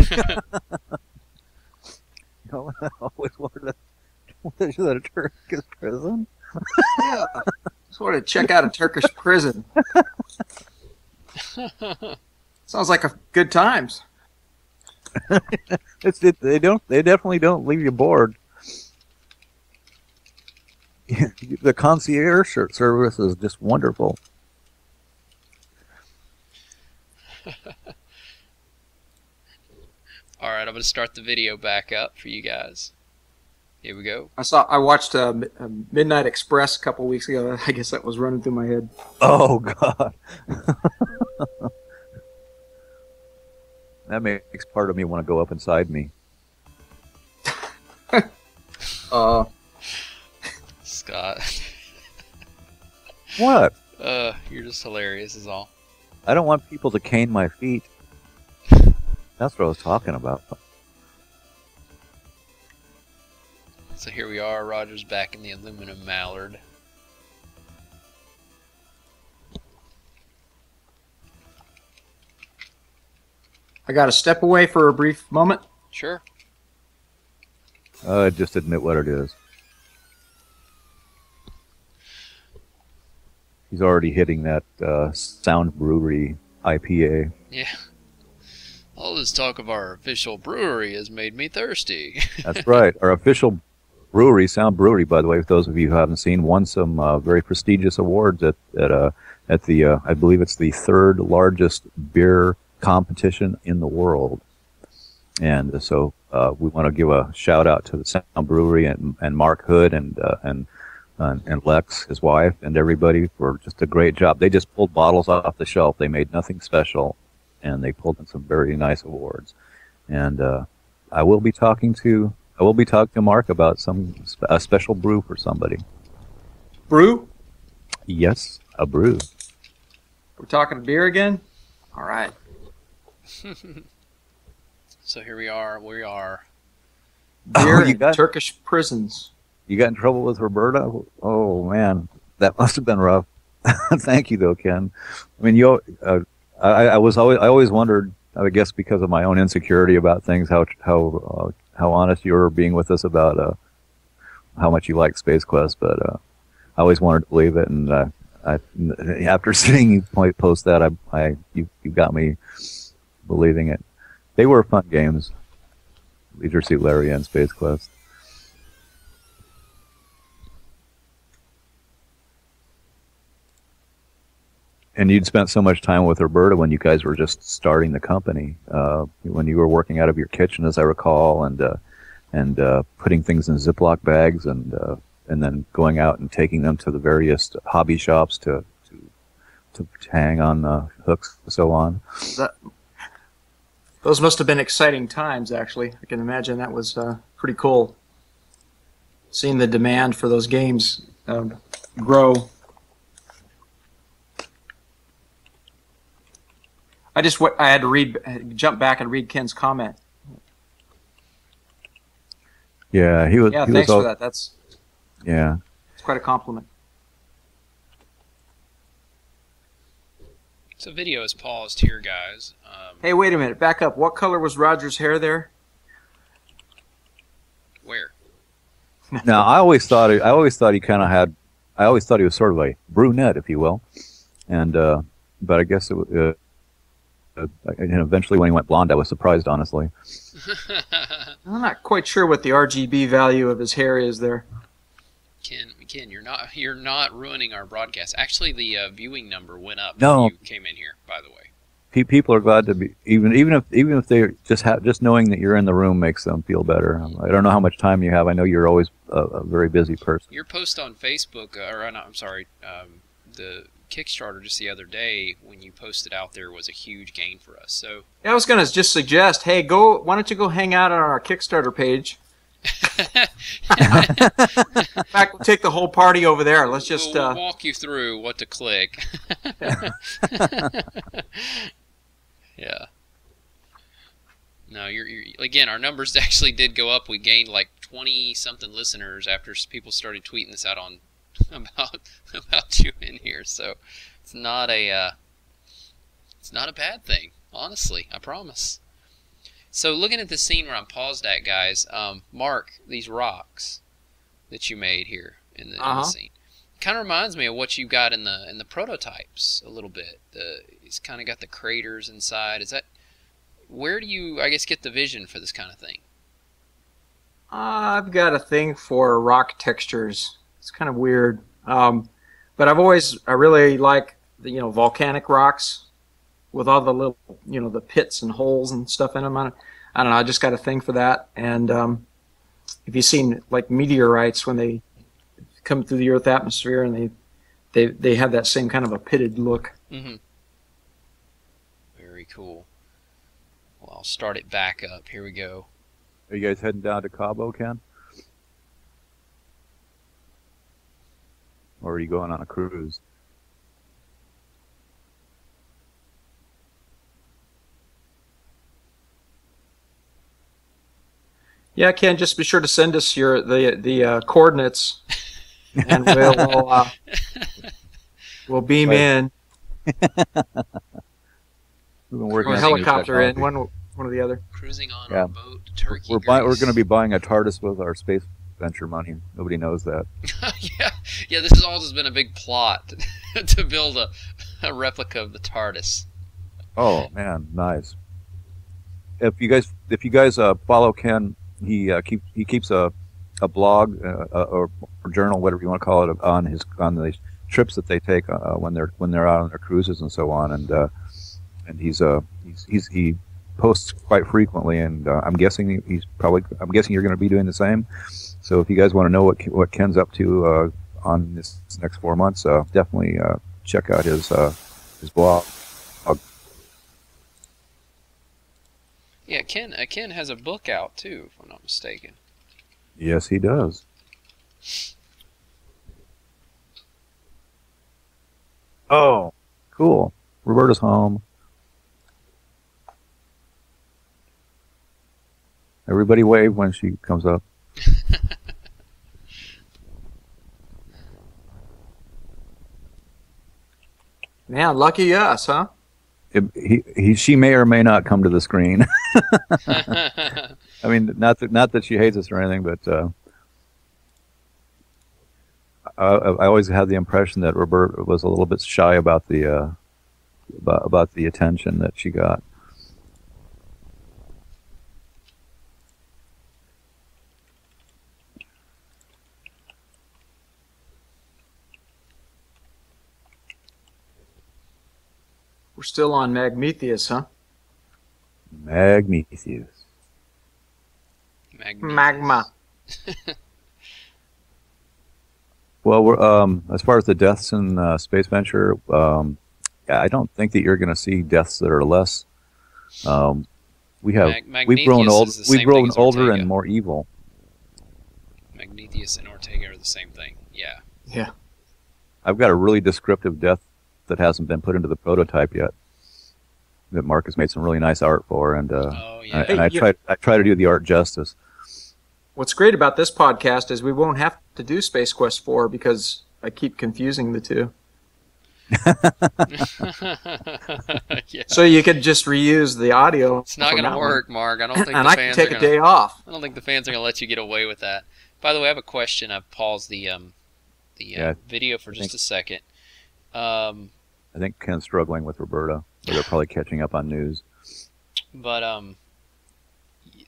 I always wanted to visit a Turkish prison. Yeah. Just wanted to check out a Turkish prison. Sounds like good times. They definitely don't leave you bored. The concierge service is just wonderful. All right, I'm going to start the video back up for you guys. Here we go. I watched Midnight Express a couple weeks ago. I guess that was running through my head. Oh God. That makes part of me want to go up inside me. Scott. What? You're just hilarious is all. I don't want people to cane my feet. That's what I was talking about. So here we are, Roger's back in the aluminum mallard. I got to step away for a brief moment. Sure. Just admit what it is. He's already hitting that Sound Brewery IPA. Yeah. All this talk of our official brewery has made me thirsty. That's right. Our official brewery, Sound Brewery, by the way, for those of you who haven't seen, won some very prestigious awards at the I believe it's the third largest beer competition in the world. And so we want to give a shout out to the Sound Brewery and Mark Hood and Lex, his wife, and everybody for just a great job. They just pulled bottles off the shelf. They made nothing special, and they pulled in some very nice awards. And I will be talking to Mark about a special brew for somebody. Brew? Yes, a brew. We're talking beer again? All right. So here we are. Beer in Turkish prisons. You got in trouble with Roberta? Oh man, that must have been rough. Thank you though, Ken. I mean, I always wondered, I guess because of my own insecurity about things, how honest you were being with us about how much you like Space Quest, but I always wanted to believe it, and after seeing you post that, you got me believing it. They were fun games, Leisure Suit Larry and Space Quest. And you'd spent so much time with Roberta when you guys were just starting the company, when you were working out of your kitchen, as I recall, and putting things in Ziploc bags, and then going out and taking them to the various hobby shops to hang on hooks and so on. Those must have been exciting times, actually. I can imagine that was pretty cool, seeing the demand for those games grow. I had to jump back and read Ken's comment. Yeah, he was. Yeah, he thanks was for that. It's quite a compliment. So video is paused here, guys. Hey, wait a minute. Back up. What color was Roger's hair there? Where? Now, I always thought he kind of had. I always thought he was sort of a brunette, if you will, and but I guess it was. And eventually, when he went blonde, I was surprised, honestly. I'm not quite sure what the RGB value of his hair is there. Ken, you're not ruining our broadcast. Actually, the viewing number went up No. when you came in here. By the way. People are glad to be even if they just knowing that you're in the room makes them feel better. I don't know how much time you have. I know you're always a very busy person. Your post on Facebook, the Kickstarter just the other day when you posted out there was a huge gain for us. So yeah, I was going to just suggest, hey, why don't you go hang out on our Kickstarter page? In fact, we'll take the whole party over there. Let's just we'll walk you through what to click. Yeah. No, you're again. Our numbers actually did go up. We gained like 20-something listeners after people started tweeting this out on about you in here. So it's not a bad thing, honestly. I promise. So looking at the scene where I'm paused at, guys, Mark, these rocks that you made here in the scene kind of reminds me of what you got in the prototypes a little bit. It's kind of got the craters inside. Is that where do you, I guess, get the vision for this kind of thing? I've got a thing for rock textures. It's kind of weird, but I really like the volcanic rocks with all the little the pits and holes and stuff in them. I don't know. I just got a thing for that. And if you've seen like meteorites when they come through the Earth atmosphere and they have that same kind of a pitted look. Mm-hmm. Very cool. Well, I'll start it back up. Here we go. Are you guys heading down to Cabo, Ken? Or are you going on a cruise? Yeah, Ken, just be sure to send us the coordinates, and we'll beam in. We've been working or on helicopter in, one or the other. Cruising on our boat to Turkey. We're going to be buying a TARDIS with our space venture money. Nobody knows that. Yeah. This has all just been a big plot to build a replica of the TARDIS. Oh man, nice. If you guys follow Ken, he keeps a blog or journal, whatever you want to call it, on the trips that they take when they're out on their cruises and so on, and he posts quite frequently, and I'm guessing you're going to be doing the same. So if you guys want to know what Ken's up to on this next 4 months, definitely check out his blog. Yeah, Ken has a book out too, if I'm not mistaken. Yes, he does. Oh, cool. Roberta's home. Everybody wave when she comes up. Man, lucky us, huh? She may or may not come to the screen. I mean, not that she hates us or anything, but I always had the impression that Roberta was a little bit shy about the attention that she got. We're still on Magmetheus, huh? Magmetheus. Magma. Well, we're as far as the deaths in Space Venture, I don't think that you're going to see deaths that are less. We've grown older and more evil. Magmetheus and Ortega are the same thing. Yeah. Yeah. I've got a really descriptive death that hasn't been put into the prototype yet, that Mark has made some really nice art for, and I try to do the art justice. What's great about this podcast is we won't have to do Space Quest 4 because I keep confusing the two. Yeah. So you could just reuse the audio. It's not going to work, Mark. I don't think. And I can take a day off. I don't think the fans are going to let you get away with that. By the way, I have a question. I've paused the video for just a second. I think Ken's struggling with Roberta. They're probably catching up on news. But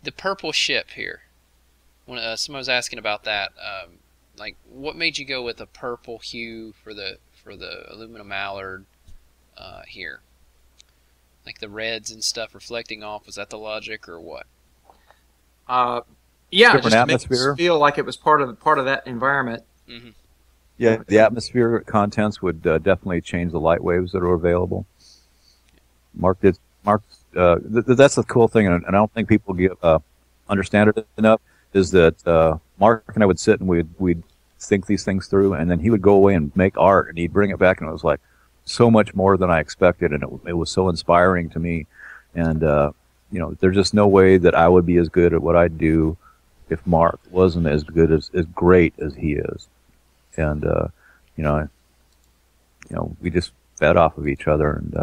the purple ship here. When someone was asking about that, like what made you go with a purple hue for the aluminum mallard here? Like the reds and stuff reflecting off, was that the logic or what? Yeah, Different just to make atmosphere. it feel like it was part of that environment. Mm-hmm. Yeah, the atmospheric contents would definitely change the light waves that are available. Mark did. That's the cool thing, and I don't think people understand it enough. Is that Mark and I would sit and we'd think these things through, and then he would go away and make art, and he'd bring it back, and it was like so much more than I expected, and it was so inspiring to me. And there's just no way that I would be as good at what I do if Mark wasn't as good as great as he is. And we just fed off of each other, and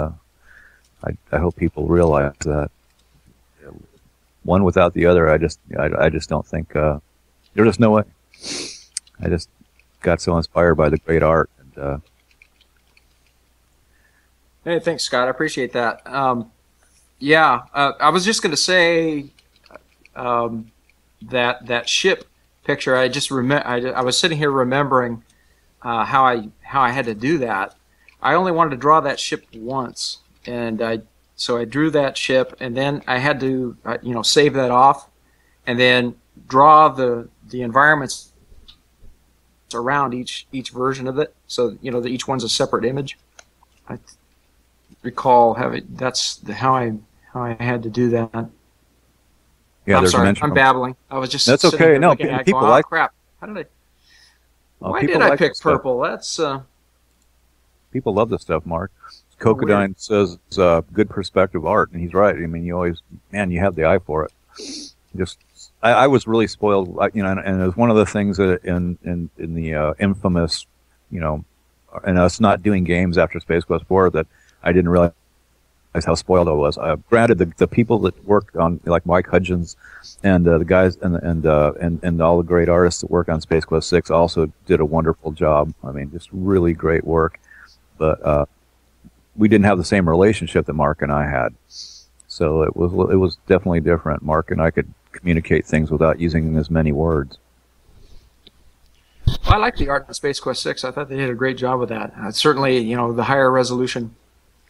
I hope people realize that one without the other, I just don't think there's just no way. I just got so inspired by the great art. And Hey, thanks, Scott. I appreciate that. I was just going to say that ship picture. I just I was sitting here remembering how I had to do that. I only wanted to draw that ship once, and so I drew that ship, and then I had to save that off, and then draw the environments around each version of it, so that each one's a separate image. I recall that's how I had to do that. yeah, I'm sorry, I'm babbling. I was just That's sitting okay. here No, looking at it people going, like. crap. How did I? Why People did I like pick this stuff. purple? That's People love this stuff, Mark. Cocodine says good perspective art, and he's right. I mean, you have the eye for it. Just, I was really spoiled, and it was one of the things that in the infamous, and us not doing games after Space Quest 4 that I didn't realize how spoiled I was. Granted, the people that worked on, like Mike Hudgens, and the guys and all the great artists that work on Space Quest 6 also did a wonderful job. I mean, just really great work. But we didn't have the same relationship that Mark and I had, so it was definitely different. Mark and I could communicate things without using as many words. well, I like the art in Space Quest 6. I thought they did a great job with that. Certainly, the higher resolution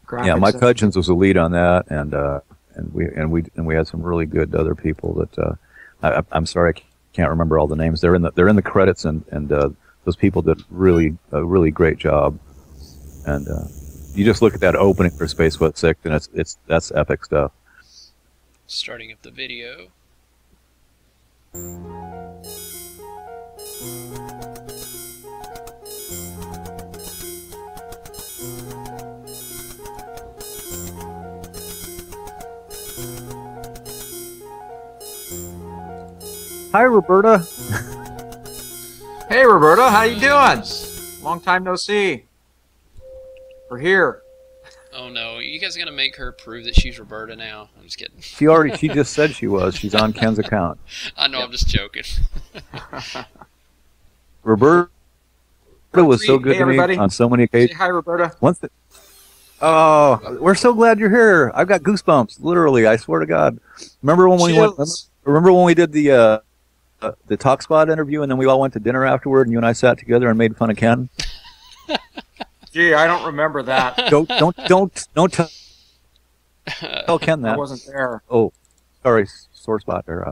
graphics. Yeah, Mike Hudgens was the lead on that, and we had some really good other people that I'm sorry I can't remember all the names. They're in the credits, and those people did a really great job. And you just look at that opening for Space Quest 6, and that's epic stuff. Starting up the video. Hi, Roberta. Hey, Roberta, how you doing? Long time no see. We're here. Oh no, you guys are gonna make her prove that she's Roberta now? I'm just kidding. She just said she was. She's on Ken's account. I know, I'm just joking. Roberta was so good Hey, to everybody. me on so many Say occasions. hi, Roberta. Oh, we're so glad you're here. I've got goosebumps, literally. I swear to God. Remember when Chills. we did the TalkSpot interview, and then we all went to dinner afterward, and you and I sat together and made fun of Ken? Gee, I don't remember that. Don't tell Ken that. I wasn't there. Oh, sorry, sore spot there.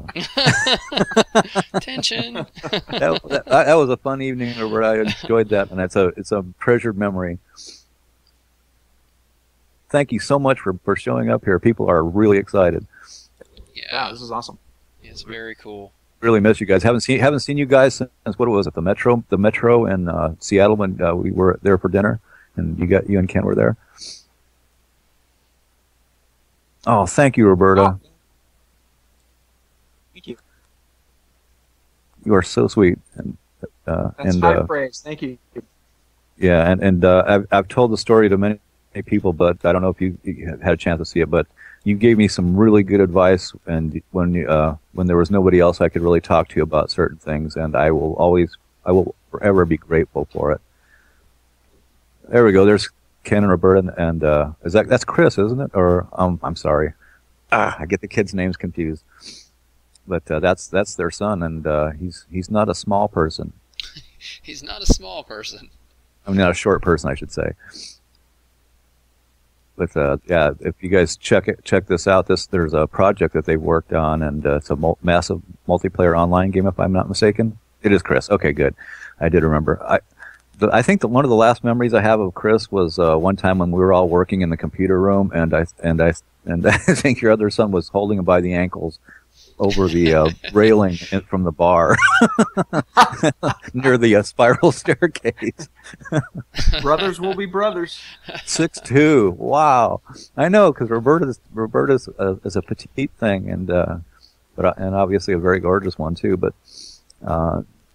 Tension. That was a fun evening, Robert. I enjoyed that, and it's a treasured memory. Thank you so much for showing up here. People are really excited. Yeah, Yeah, this is awesome. it's very cool. Really miss you guys. Haven't seen you guys since what was it? The Metro in Seattle when we were there for dinner, and you and Ken were there. Oh, thank you, Roberta. Thank you. You are so sweet. And That's high praise. Thank you. yeah, and I've told the story to many people, but I don't know if you had a chance to see it. But you gave me some really good advice, and when there was nobody else I could really talk to about certain things, and I will forever be grateful for it. There we go. There's Ken and Roberta, and that's Chris, isn't it? Or I'm sorry, I get the kids' names confused. But that's their son, and he's not a small person. He's not a small person. I'm not a short person, I should say. But yeah, if you guys check this out, there's a project that they've worked on, and it's a massive multiplayer online game, if I'm not mistaken. It is Chris. Okay, good. I did remember. I think that one of the last memories I have of Chris was one time when we were all working in the computer room, and I think your other son was holding him by the ankles over the railing from the bar near the spiral staircase. Brothers will be brothers. 6'2". Wow, I know, because Roberta's is a petite thing, and obviously a very gorgeous one too. But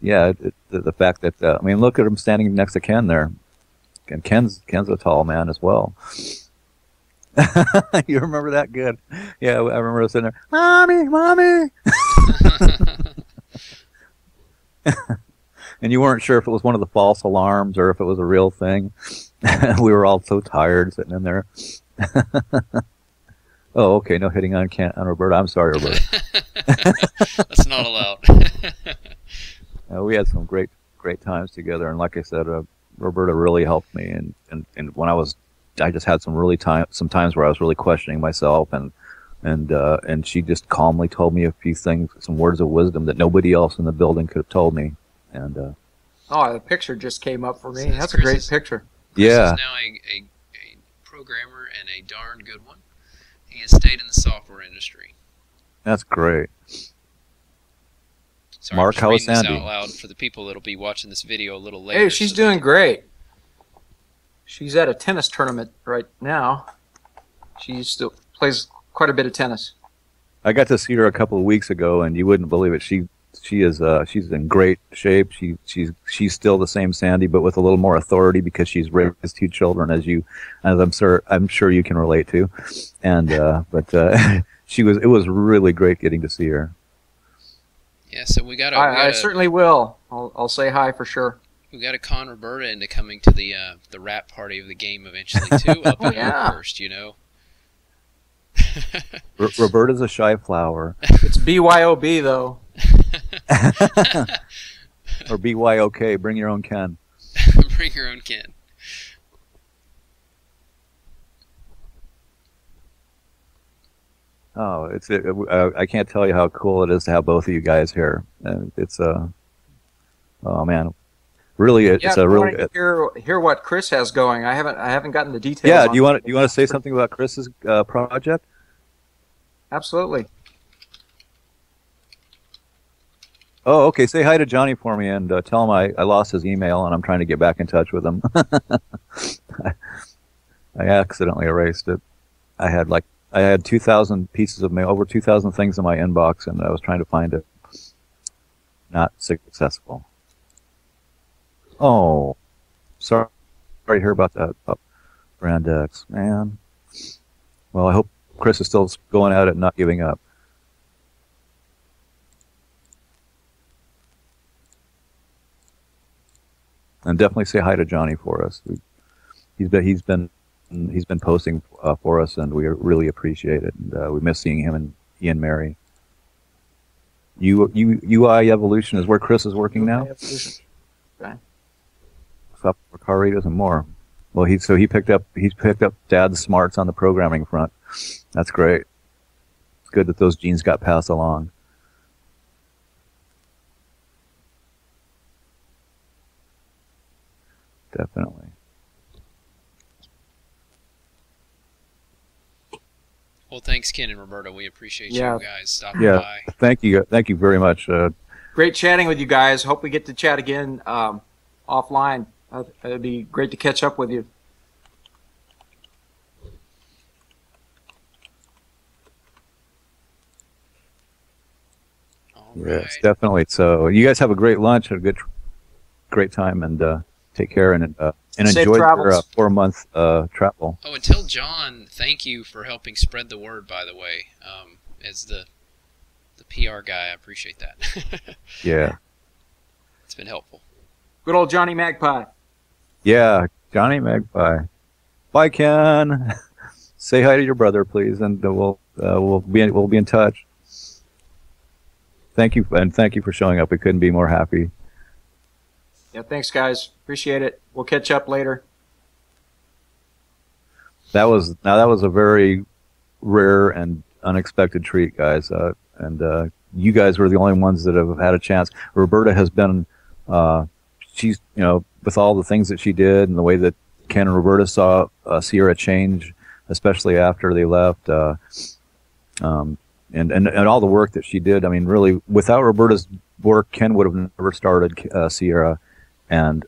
yeah, the fact that I mean, look at him standing next to Ken there, and Ken's a tall man as well. You remember that? Good. Yeah, I remember sitting there, mommy. And you weren't sure if it was one of the false alarms or if it was a real thing. We were all so tired sitting in there. Oh, okay. No hitting on Roberta. I'm sorry, Roberta. That's not allowed. We had some great times together, and like I said, Roberta really helped me. And when I just had some times where I was really questioning myself, and she just calmly told me a few things, some words of wisdom that nobody else in the building could have told me. And oh, the picture just came up for me. That's a great picture. Chris yeah. is now a programmer, and a darn good one. He has stayed in the software industry. That's great. Sorry, Mark, I'm how is just reading this Sandy? out loud for the people that'll be watching this video a little later. Hey, she's doing great. She's at a tennis tournament right now. She still plays quite a bit of tennis. I got to see her a couple of weeks ago, and you wouldn't believe it. She's in great shape. She's still the same Sandy, but with a little more authority because she's raised two children, as I'm sure you can relate to. And but it was really great getting to see her. Yeah, so we got. I certainly will. I'll say hi for sure. We got to con Roberta into coming to the rap party of the game eventually too. Up in Oakhurst, you know. Roberta's a shy flower. It's BYOB though. Or BYOK. Bring your own Ken. Bring your own Ken. Oh, I can't tell you how cool it is to have both of you guys here. It's oh man, really, it's a really. Hear what Chris has going. I haven't gotten the details. Yeah, do you want to say something about Chris's project? Absolutely. Oh, okay. Say hi to Johnny for me, and tell him I lost his email and I'm trying to get back in touch with him. I accidentally erased it. I had 2,000 pieces of mail, over 2,000 things in my inbox, and I was trying to find it. Not successful. Oh, sorry to hear about that, Brand X, man. Well, I hope Chris is still going at it and not giving up. And definitely say hi to Johnny for us. He's been posting for us, and we really appreciate it. And we miss seeing him and Ian Mary. UI Evolution is where Chris is working now. Okay. Software car radios and more. Well, he's picked up Dad's smarts on the programming front. That's great. It's good that those genes got passed along. Definitely. Well, thanks, Ken and Roberta. We appreciate you guys stopping by. Thank you very much. Great chatting with you guys. Hope we get to chat again offline. It'd be great to catch up with you. Yes, definitely. So you guys have a great lunch, a great time, and take care and enjoy your 4-month travel. Oh, and tell John thank you for helping spread the word. By the way, as the PR guy, I appreciate that. Yeah, it's been helpful. Good old Johnny Magpie. Yeah, Johnny Magpie. Bye, Ken. Say hi to your brother, please, and we'll be in touch. Thank you for showing up. We couldn't be more happy. Yeah, thanks, guys. Appreciate it. We'll catch up later. That was a very rare and unexpected treat, guys. And you guys were the only ones that have had a chance. Roberta has been, she's, with all the things that she did and the way that Ken and Roberta saw Sierra change, especially after they left, and all the work that she did. I mean, really, without Roberta's work, Ken would have never started Sierra, and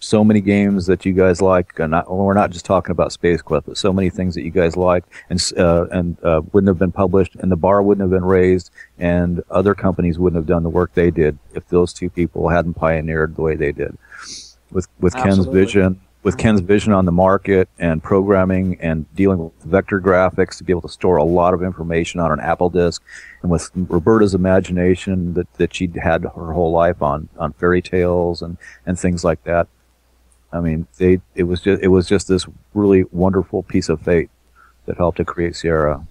so many games that you guys like, and we're not just talking about Space Quest, but so many things that you guys like, and wouldn't have been published, and the bar wouldn't have been raised, and other companies wouldn't have done the work they did if those two people hadn't pioneered the way they did. With Ken's vision on the market and programming and dealing with vector graphics to be able to store a lot of information on an Apple disk, and with Roberta's imagination that she'd had her whole life on fairy tales and things like that. I mean, it was just this really wonderful piece of fate that helped to create Sierra.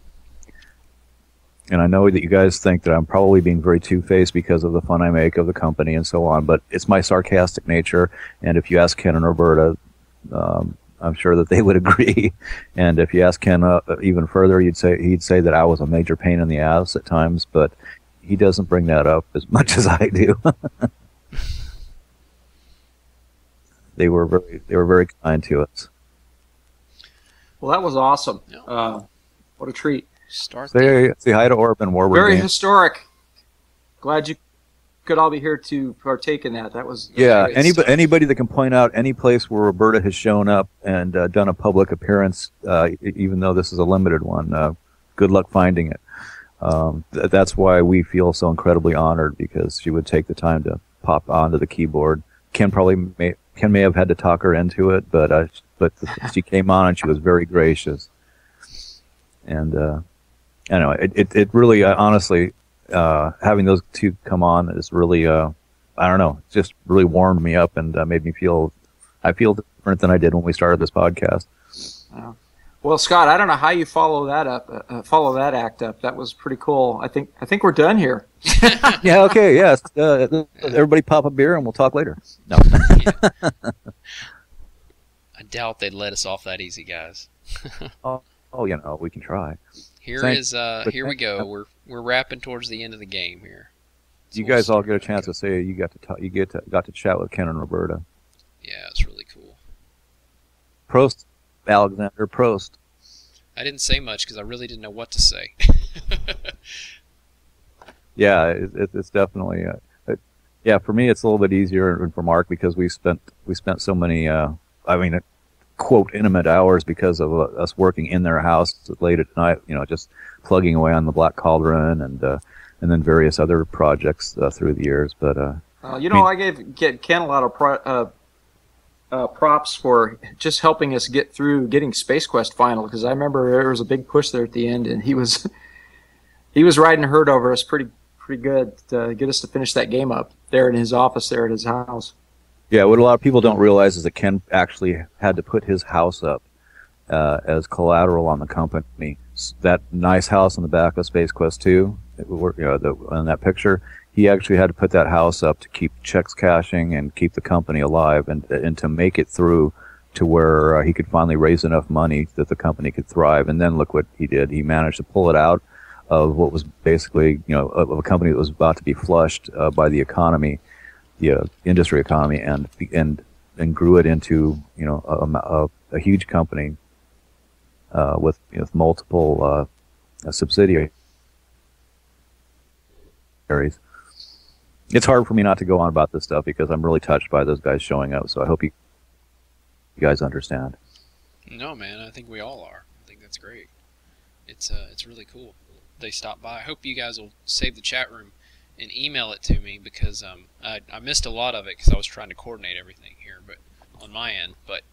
And I know that you guys think that I'm probably being very two-faced because of the fun I make of the company and so on, but it's my sarcastic nature. And if you ask Ken and Roberta, I'm sure that they would agree. And if you ask Ken even further, he'd say that I was a major pain in the ass at times, but he doesn't bring that up as much as I do. They were very kind to us. Well, that was awesome. What a treat. Say hi to Orban Warburg. Very historic. Glad you could all be here to partake in that. That was anybody that can point out any place where Roberta has shown up and done a public appearance, even though this is a limited one, good luck finding it. That's why we feel so incredibly honored, because she would take the time to pop onto the keyboard. Ken may have had to talk her into it, but she came on and she was very gracious. And I know it really, honestly, having those two come on is really, I don't know, it just really warmed me up and made me feel different than I did when we started this podcast. Well, Scott, I don't know how you follow that act up. That was pretty cool. I think we're done here. Yeah. Okay. Yes. Everybody pop a beer and we'll talk later. No. Yeah. I doubt they'd let us off that easy, guys. Oh, we can try. Here we go. We're wrapping towards the end of the game here. You guys all get a chance to say you got to chat with Ken and Roberta. Yeah, it's really cool. Prost, Alexander. Prost. I didn't say much because I really didn't know what to say. Yeah, it's definitely. Yeah, for me it's a little bit easier, and for Mark because we spent so many. Quote intimate hours because of us working in their house late at night. Just plugging away on the Black Cauldron and then various other projects through the years. But I gave Ken a lot of props for just helping us get through getting Space Quest final, because I remember there was a big push there at the end, and he was riding herd over us pretty good to get us to finish that game up there in his office there at his house. Yeah, what a lot of people don't realize is that Ken actually had to put his house up as collateral on the company. That nice house in the back of Space Quest 2, in that picture, he actually had to put that house up to keep checks cashing and keep the company alive and to make it through to where he could finally raise enough money that the company could thrive. And then look what he did. He managed to pull it out of what was basically, of a company that was about to be flushed by the economy. The industry economy, and grew it into a huge company with multiple subsidiaries. It's hard for me not to go on about this stuff because I'm really touched by those guys showing up. So I hope you guys understand. No, man, I think we all are. I think that's great. It's really cool. They stopped by. I hope you guys will save the chat room and email it to me, because I missed a lot of it because I was trying to coordinate everything here, but on my end. But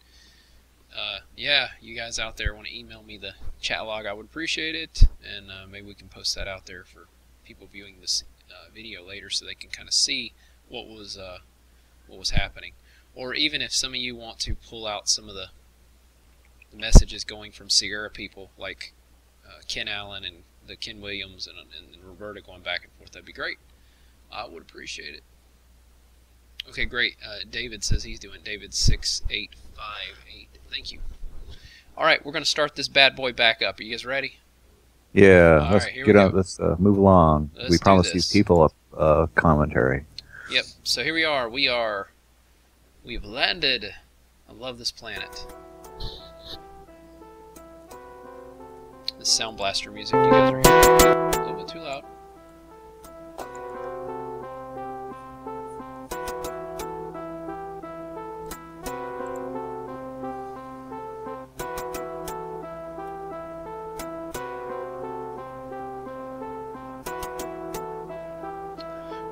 yeah, you guys out there want to email me the chat log, I would appreciate it, and maybe we can post that out there for people viewing this video later, so they can kind of see what was happening. Or even if some of you want to pull out some of the messages going from Sierra people, like Ken Allen and the Ken Williams and Roberta going back and forth, that'd be great. I would appreciate it. Okay, great. David says he's doing David 6858. Thank you. All right, we're going to start this bad boy back up. Are you guys ready? Yeah, All let's right, here get we out. go. Let's move along. Let's We do promised this. these people a commentary. Yep. So here we are. We've landed. I love this planet. The Sound Blaster music you guys are hearing a little bit too loud.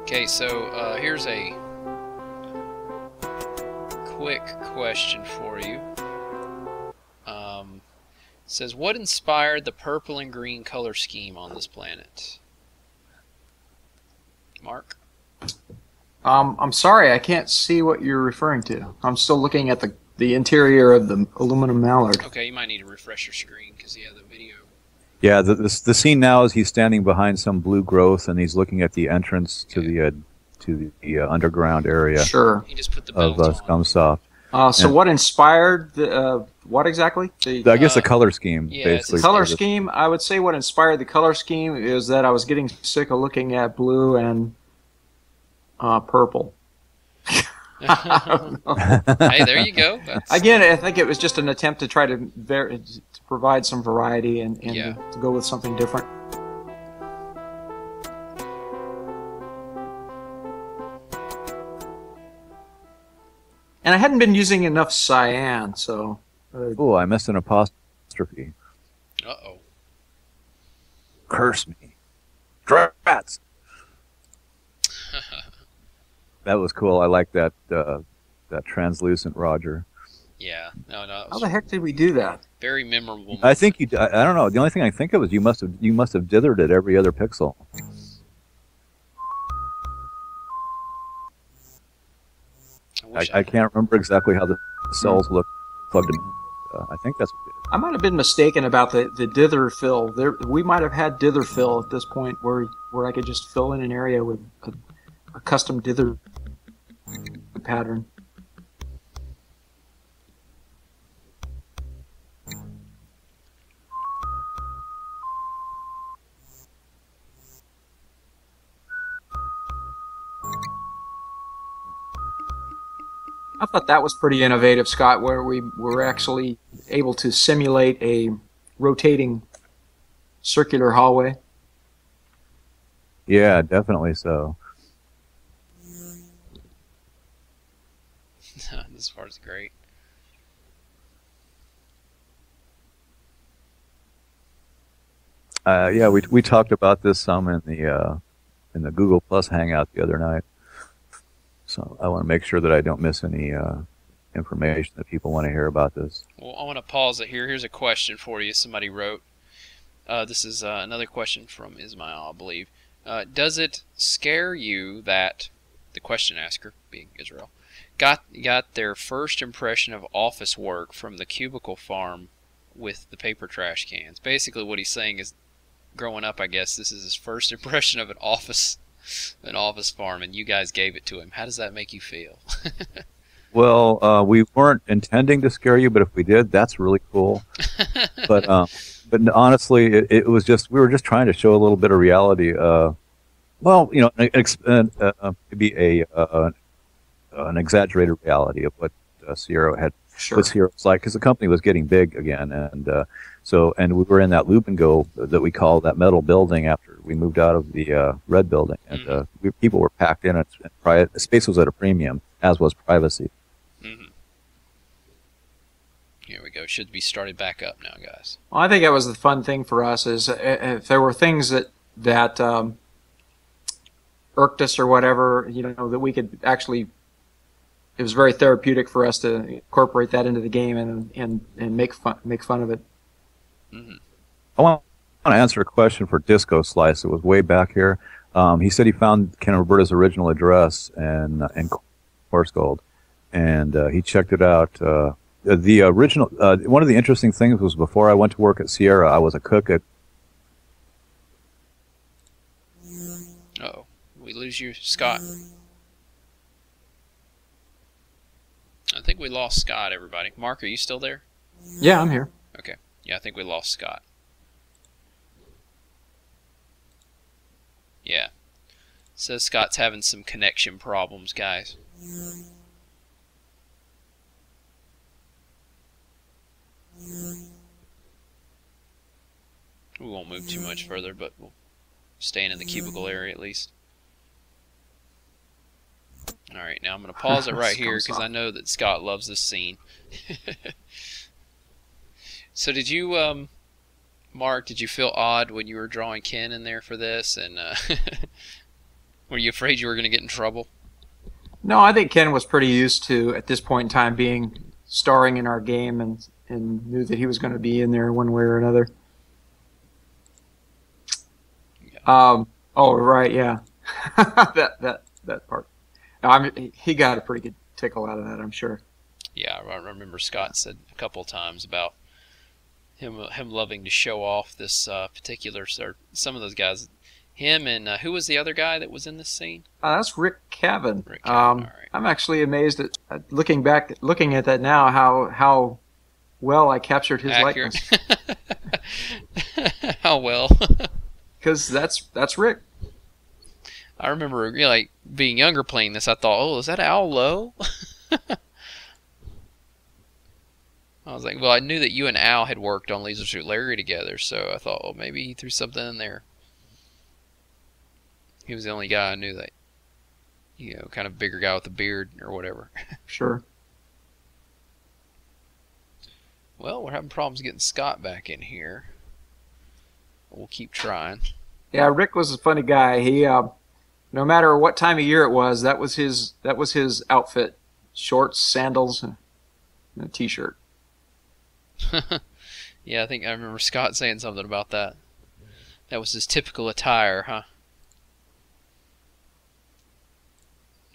Okay, so here's a quick question for you. It says, what inspired the purple and green color scheme on this planet? Mark? I'm sorry, I can't see what you're referring to. I'm still looking at the interior of the aluminum mallard. Okay, you might need to refresh your screen because the video. Yeah, the scene now is he's standing behind some blue growth and he's looking at the entrance to the underground area. Sure. He just put the of belt on. Scumsoft. So what inspired what exactly? I guess the color scheme, yeah, basically. The color scheme, I would say what inspired the color scheme is that I was getting sick of looking at blue and purple. Hey, there you go. Again, I think it was just an attempt to try to provide some variety and Yeah. to go with something different. And I hadn't been using enough cyan, so... Oh, I missed an apostrophe. Uh-oh. Curse me. Drats! That was cool. I like that that translucent Roger. Yeah. No, How the heck did we do that? very memorable. I think you. I don't know. The only thing I think of is you must have dithered it every other pixel. I can't remember exactly how the cells look plugged in. I think that's. I might have been mistaken about the dither fill. We might have had dither fill at this point where I could just fill in an area with a custom dither pattern. I thought that was pretty innovative, Scott, where we were actually able to simulate a rotating circular hallway. Yeah, definitely so. This part's great. Yeah, we talked about this some in the Google Plus Hangout the other night. So I want to make sure that I don't miss any information that people want to hear about this. Well, I want to pause it here. Here's a question for you. Somebody wrote. This is another question from Ismail, I believe. Does it scare you that the question asker, being Israel, got their first impression of office work from the cubicle farm with the paper trash cans? Basically, what he's saying is, growing up, I guess this is his first impression of an office farm, and you guys gave it to him. How does that make you feel? Well, we weren't intending to scare you, but if we did, that's really cool. But honestly, it was just we were just trying to show a little bit of reality. Well, you know, maybe an exaggerated reality of what Sierra had. Sure. What Sierra was like, because the company was getting big again, and we were in that loop and go that we call that metal building after we moved out of the red building, and people were packed in, and space was at a premium, as was privacy. Mm-hmm. Here we go. Should be started back up now, guys. Well, I think that was the fun thing for us is if there were things that irked us or whatever, you know, that we could actually. It was very therapeutic for us to incorporate that into the game and make fun of it. Mm-hmm. I want to answer a question for Disco Slice. It was way back here. He said he found Ken and Roberta's original address in Coarse Gold, and he checked it out. The original. One of the interesting things was before I went to work at Sierra, I was a cook at. Uh-oh. We lose you, Scott. I think we lost Scott, everybody. Mark, are you still there? Yeah, I'm here. Okay. Yeah, I think we lost Scott. Yeah. Says Scott's having some connection problems, guys. We won't move too much further, but we'll stay in the cubicle area at least. Alright, now I'm going to pause it right here because I know that Scott loves this scene. So did you, Mark, did you feel odd when you were drawing Ken in there for this? And were you afraid you were going to get in trouble? No, I think Ken was pretty used to, at this point in time, starring in our game and knew that he was going to be in there one way or another. Yeah. Oh, right, yeah. that part. He got a pretty good tickle out of that, I'm sure. Yeah, I remember Scott said a couple of times about him loving to show off this particular, or some of those guys. Him and who was the other guy that was in this scene? That's Rick Cavan. Rick Cavan, all right. I'm actually amazed at looking at that now how well I captured his likeness. How well? Because that's Rick. I remember, like being younger playing this. I thought, oh, is that Al Lowe? I was like, well, I knew that you and Al had worked on Leisure Suit Larry together, so I thought, oh, maybe he threw something in there. He was the only guy I knew that, kind of bigger guy with a beard or whatever. Sure. Well, we're having problems getting Scott back in here. We'll keep trying. Yeah, Rick was a funny guy. He, no matter what time of year it was, that was his outfit: shorts, sandals, and a t-shirt. Yeah, I remember Scott saying something about that. That was his typical attire, huh?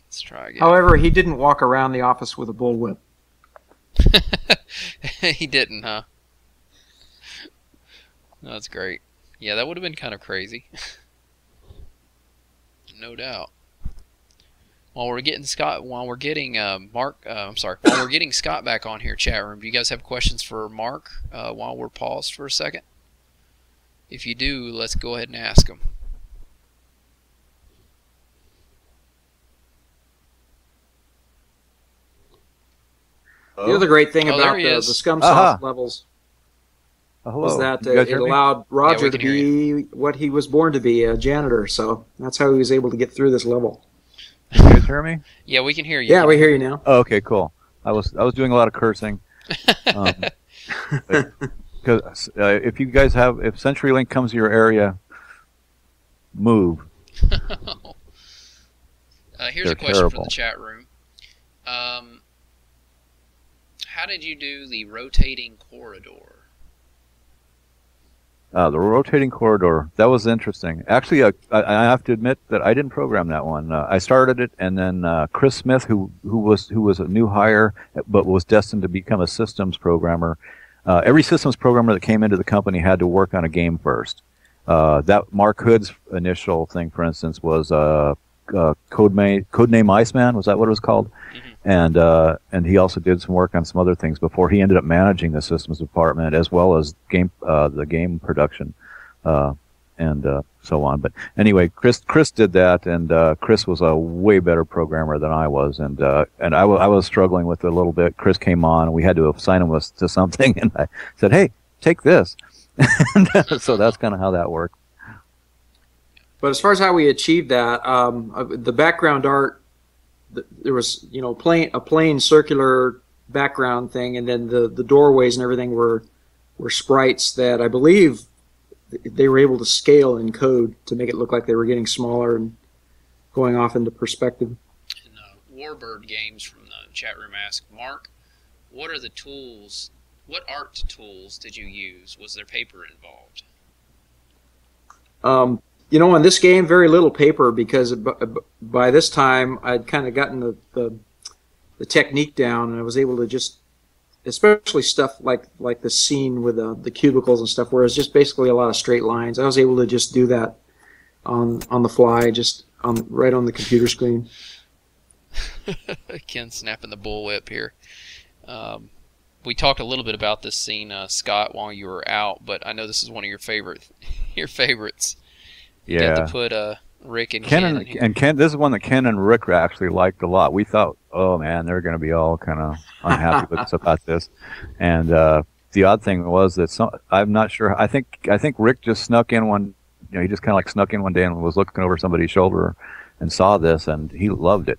Let's try again. However, he didn't walk around the office with a bullwhip. He didn't, huh? No, that's great. Yeah, that would have been kind of crazy. No doubt. While we're getting Scott back on here, chat room, do you guys have questions for Mark while we're paused for a second? If you do, let's go ahead and ask them. The other great thing about the Scumsoft levels was that it allowed Roger to be what he was born to be, a janitor. So that's how he was able to get through this level. Can you guys hear me? Yeah, we can hear you. Yeah, we hear you now. Oh, okay, cool. I was doing a lot of cursing. Because if CenturyLink comes to your area, move. Here's a question from the chat room. How did you do the rotating corridor? The rotating corridor, that was interesting. Actually, I have to admit that I didn't program that one. I started it, and then Chris Smith, who was a new hire but was destined to become a systems programmer. Every systems programmer that came into the company had to work on a game first. That Mark Hood's initial thing, for instance, was Codename Iceman. Was that what it was called? Mm-hmm. And he also did some work on some other things before he ended up managing the systems department as well as the game production, and so on. But anyway, Chris did that, and Chris was a way better programmer than I was, and I was struggling with it a little bit. Chris came on, and we had to assign him to something, and I said, "Hey, take this." And so that's kind of how that worked. But as far as how we achieved that, the background art, there was a plain circular background thing, and then the doorways and everything were sprites that I believe they were able to scale in code to make it look like they were getting smaller and going off into perspective. And Warbird Games from the chat room asked, Mark, what are the tools? What art tools did you use? Was there paper involved? In this game, very little paper, because by this time I'd kind of gotten the technique down, and I was able to just, especially stuff like the scene with the cubicles and stuff, where it's just basically a lot of straight lines. I was able to just do that on the fly, just right on the computer screen. Ken snapping the bullwhip here. We talked a little bit about this scene, Scott, while you were out, but I know this is one of your favorites. You got to put Rick and Ken in here. And Ken, this is one that Ken and Rick actually liked a lot. We thought, oh man, they're going to be all kind of unhappy with us about this. And the odd thing was that I'm not sure. I think Rick just snuck in one. He just kind of like snuck in one day and was looking over somebody's shoulder and saw this, and he loved it.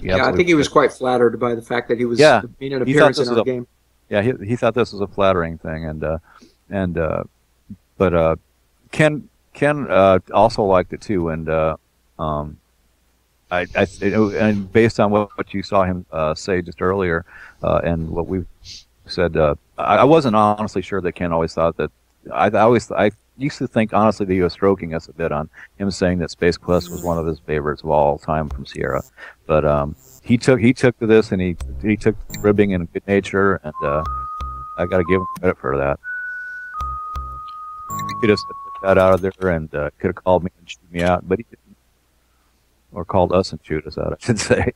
Yeah, I think he was quite flattered by the fact that he was making an appearance in our game. Yeah, he thought this was a flattering thing, but Ken also liked it too, and and based on what you saw him say just earlier, and what we said, I wasn't honestly sure that Ken always thought that. I used to think honestly that he was stroking us a bit on him saying that Space Quest was one of his favorites of all time from Sierra, but he took to this, and he took ribbing in good nature, and I got to give him credit for that. He could have took that out of there and could have called me and shoot me out, but he didn't, or called us and shoot us out, I should say.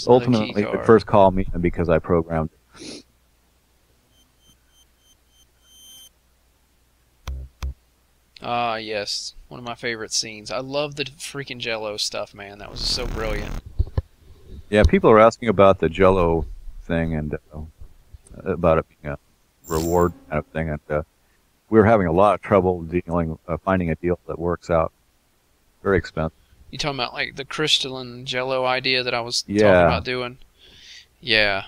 Ultimately, the first call me because I programmed it. Ah, yes. One of my favorite scenes. I love the freaking Jello stuff, man. That was so brilliant. Yeah, people are asking about the Jello thing and about it being a reward kind of thing. And we were having a lot of trouble finding a deal that works out. Very expensive. You talking about like the crystalline Jello idea that I was talking about doing? Yeah.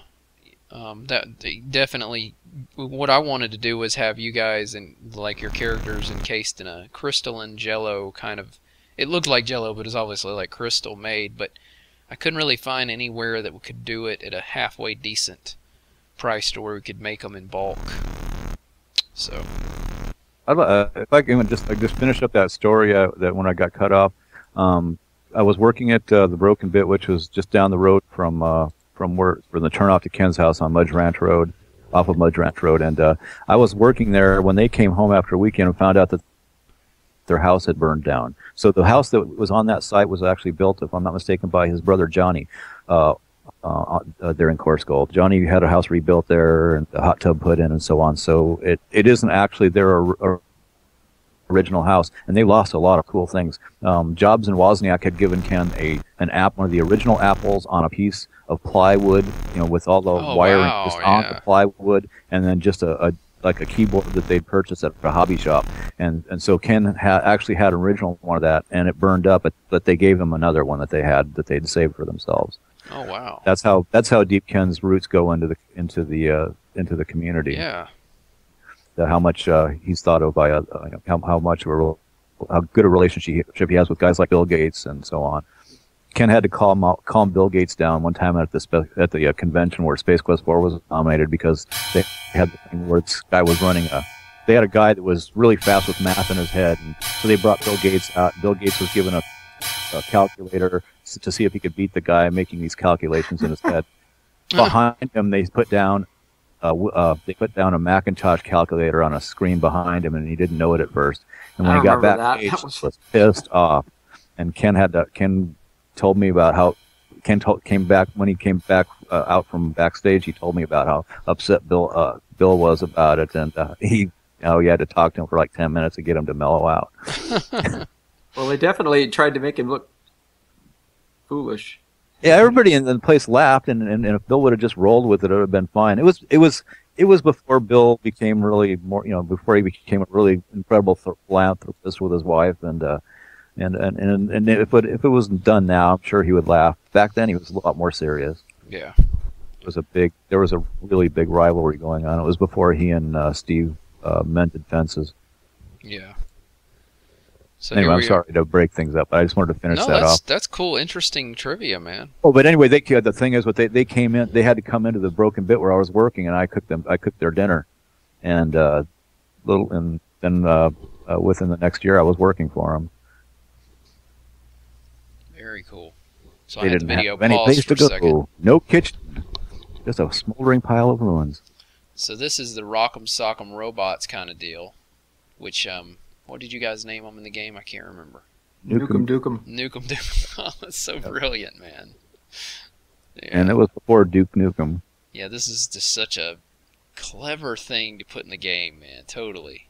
That definitely. What I wanted to do was have you guys and like your characters encased in a crystalline Jello kind of. It looked like Jello, but it's obviously like crystal made. But I couldn't really find anywhere that we could do it at a halfway decent price to where we could make them in bulk. So. If I can just finish up that story that when I got cut off, I was working at the Broken Bit, which was just down the road from the turnoff to Ken's house on Mudge Ranch Road, off of Mudge Ranch Road, and I was working there when they came home after a weekend and found out that their house had burned down. So the house that was on that site was actually built, if I'm not mistaken, by his brother Johnny. There in Coarse Gold. Johnny had a house rebuilt there and a hot tub put in and so on. So it isn't actually their original house, and they lost a lot of cool things. Jobs and Wozniak had given Ken one of the original apples on a piece of plywood, with all the wiring just on the plywood, and then just a keyboard that they'd purchased at a hobby shop. And so Ken actually had an original one of that, and it burned up, but they gave him another one that they'd saved for themselves. Oh wow! That's how deep Ken's roots go into the community. Yeah. How much he's thought of by how good a relationship he has with guys like Bill Gates and so on. Ken had to calm Bill Gates down one time at the convention where Space Quest 4 was nominated because they had the thing where this guy was running they had a guy that was really fast with math in his head, and so they brought Bill Gates out. Bill Gates was given a calculator to see if he could beat the guy making these calculations in his head. Behind him, they put down a Macintosh calculator on a screen behind him, and he didn't know it at first. And when he got back, he was pissed off. And Ken told me about how came back out from backstage. He told me about how upset Bill was about it, and he had to talk to him for like 10 minutes to get him to mellow out. Well, they definitely tried to make him look foolish. Yeah, everybody in the place laughed, and if Bill would have just rolled with it, it would have been fine. It was before Bill became really more, before he became a really incredible philanthropist with his wife, and if it wasn't done now, I'm sure he would laugh. Back then, he was a lot more serious. Yeah, there was a really big rivalry going on. It was before he and Steve mended fences. Yeah. So anyway, I'm sorry to break things up, but I just wanted to finish that off. That's cool, interesting trivia, man. Oh, but anyway, the thing is, they came in. They had to come into the Broken Bit where I was working, and I cooked their dinner, and then within the next year, I was working for them. Very cool. So they I had didn't the video have any place to go. No kitchen, just a smoldering pile of ruins. So this is the Rock'em Sock'em Robots kind of deal, which what did you guys name them in the game? I can't remember. Nukem Dukem. Nukem Dukem. Oh, that's so brilliant, man. Yeah. And it was before Duke Nukem. Yeah, this is just such a clever thing to put in the game, man. Totally.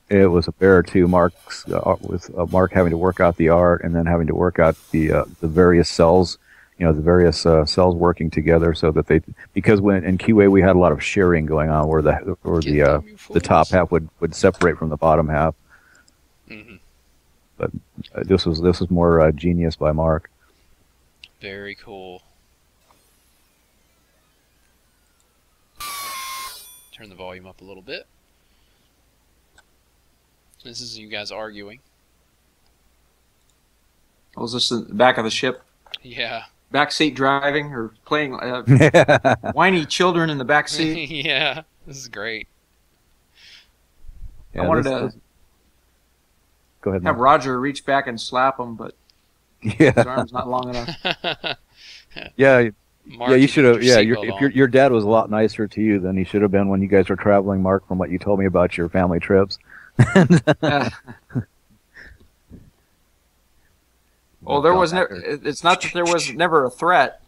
It was a bear too. Mark's with Mark having to work out the art and then having to work out the various cells. You know, the various cells working together so that because when in QA we had a lot of sharing going on where the top half would separate from the bottom half. Mm-hmm. But this was more genius by Mark. Very cool. Turn the volume up a little bit. This is you guys arguing. Was this in the back of the ship? Yeah. Backseat driving or playing whiny children in the back seat. Yeah, this is great. Yeah, I wanted to go ahead. Have Roger reach back and slap him, but his arm's not long enough. Yeah, Mark, yeah, you should have. Yeah, if your dad was a lot nicer to you than he should have been when you guys were traveling, Mark. From what you told me about your family trips. Well, there was never. It's not that there was never a threat.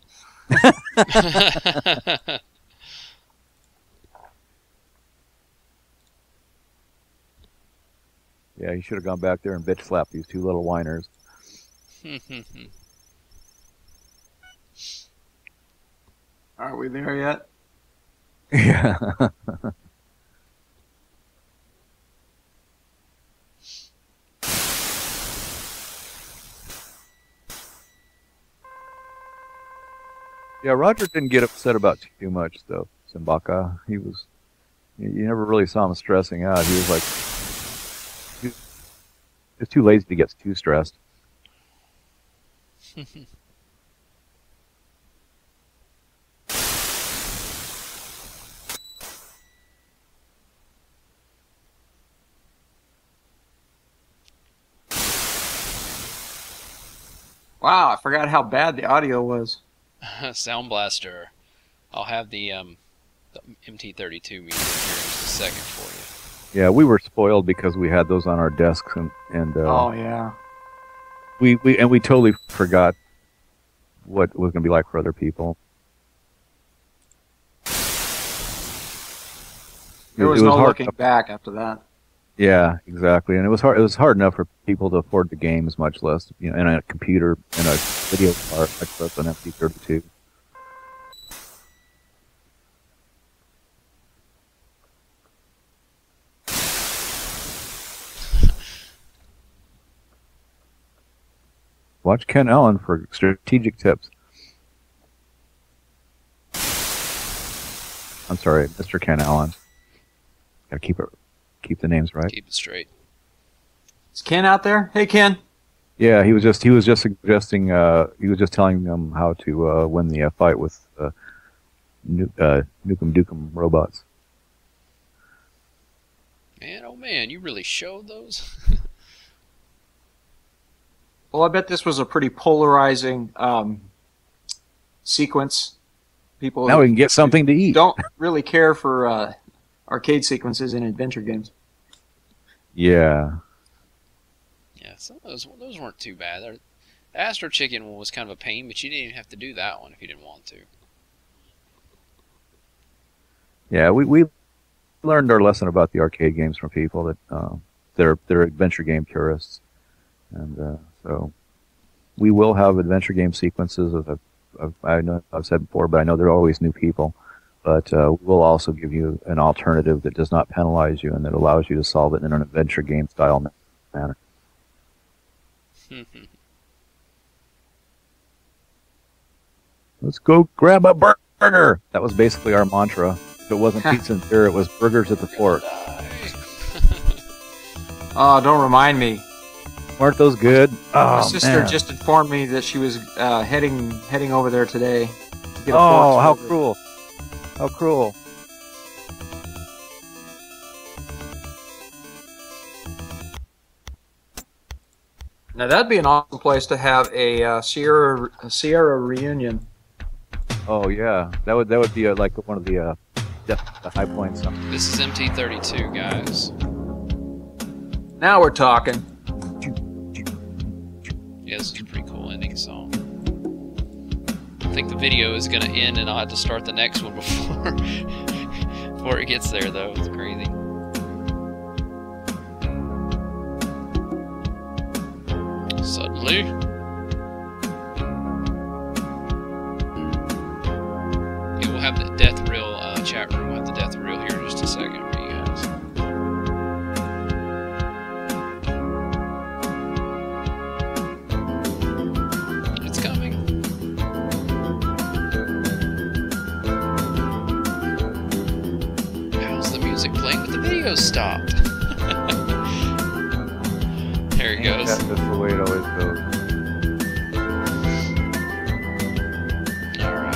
Yeah, you should have gone back there and bitch slapped these two little whiners. Aren't we there yet? Yeah. Yeah, Roger didn't get upset about too much, though, Simbaka. You never really saw him stressing out. He was like, he was too lazy to get too stressed. Wow, I forgot how bad the audio was. Sound Blaster. I'll have the MT32 music here in just a second for you. Yeah, we were spoiled because we had those on our desks, and oh yeah, we totally forgot what it was going to be like for other people. There was no looking back after that. Yeah, exactly, and it was hard. It was hard enough for people to afford the games, much less in a computer and a video card, much less an MT32. Watch Ken Allen for strategic tips. I'm sorry, Mr. Ken Allen. Gotta keep the names right. Keep it straight. Is Ken out there? Hey, Ken. Yeah, he was just suggesting. He was just telling them how to win the fight with Nukem Dukem robots. Man, oh man, you really showed those. Well, I bet this was a pretty polarizing sequence. People now we can get something to eat. Don't really care for arcade sequences in adventure games. Yeah. Yeah, some of those weren't too bad. The Astro Chicken one was kind of a pain, but you didn't even have to do that one if you didn't want to. Yeah, we learned our lesson about the arcade games from people that they're adventure game purists, and so we will have adventure game sequences I know I've said before, but I know there are always new people. But we'll also give you an alternative that does not penalize you and that allows you to solve it in an adventure game style manner. Let's go grab a burger. That was basically our mantra. If it wasn't pizza and beer, it was burgers at the fort. Oh, don't remind me. Weren't those good? My sister just informed me that she was heading over there today to get a Oh, how burger. cruel. How cruel. Now that'd be an awesome place to have a Sierra reunion. Oh yeah, that would be like one of the high points. This is MT32, guys. Now we're talking. guess it's a pretty cool ending song. I think the video is gonna end and I'll have to start the next one before it gets there, though. It's crazy. Suddenly. Yeah, we'll have the Death Reel chat room. We'll have the Death Reel here in just a second for you guys. It's coming. How's the music playing but the video stopped? There it goes. That's just the way it always goes. Alright.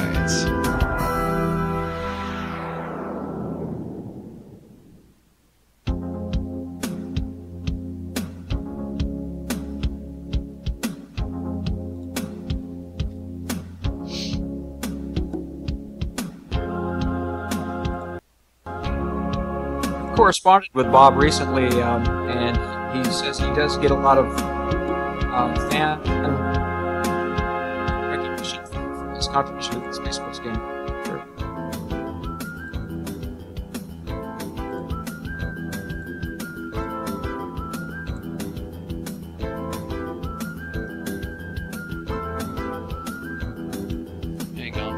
Corresponded with Bob recently, and he says he does get a lot of fan recognition for his contribution to the Space Force game. Sure. Hang on.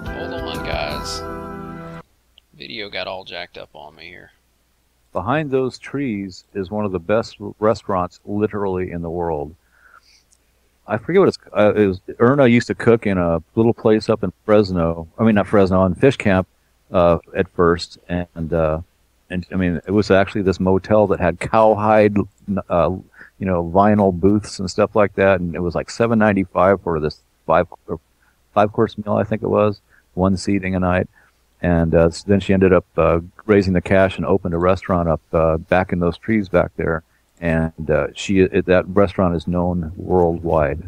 Hold on, guys. Video got all jacked up on me here. Behind those trees is one of the best restaurants literally in the world. I forget what it was. Erna used to cook in a little place up in Fresno. I mean, not Fresno, in Fish Camp at first. And I mean, it was actually this motel that had cowhide, vinyl booths and stuff like that. And it was like $7.95 for this five-course meal, I think it was, one seating a night. And then she ended up raising the cash and opened a restaurant up back in those trees back there. And that restaurant is known worldwide.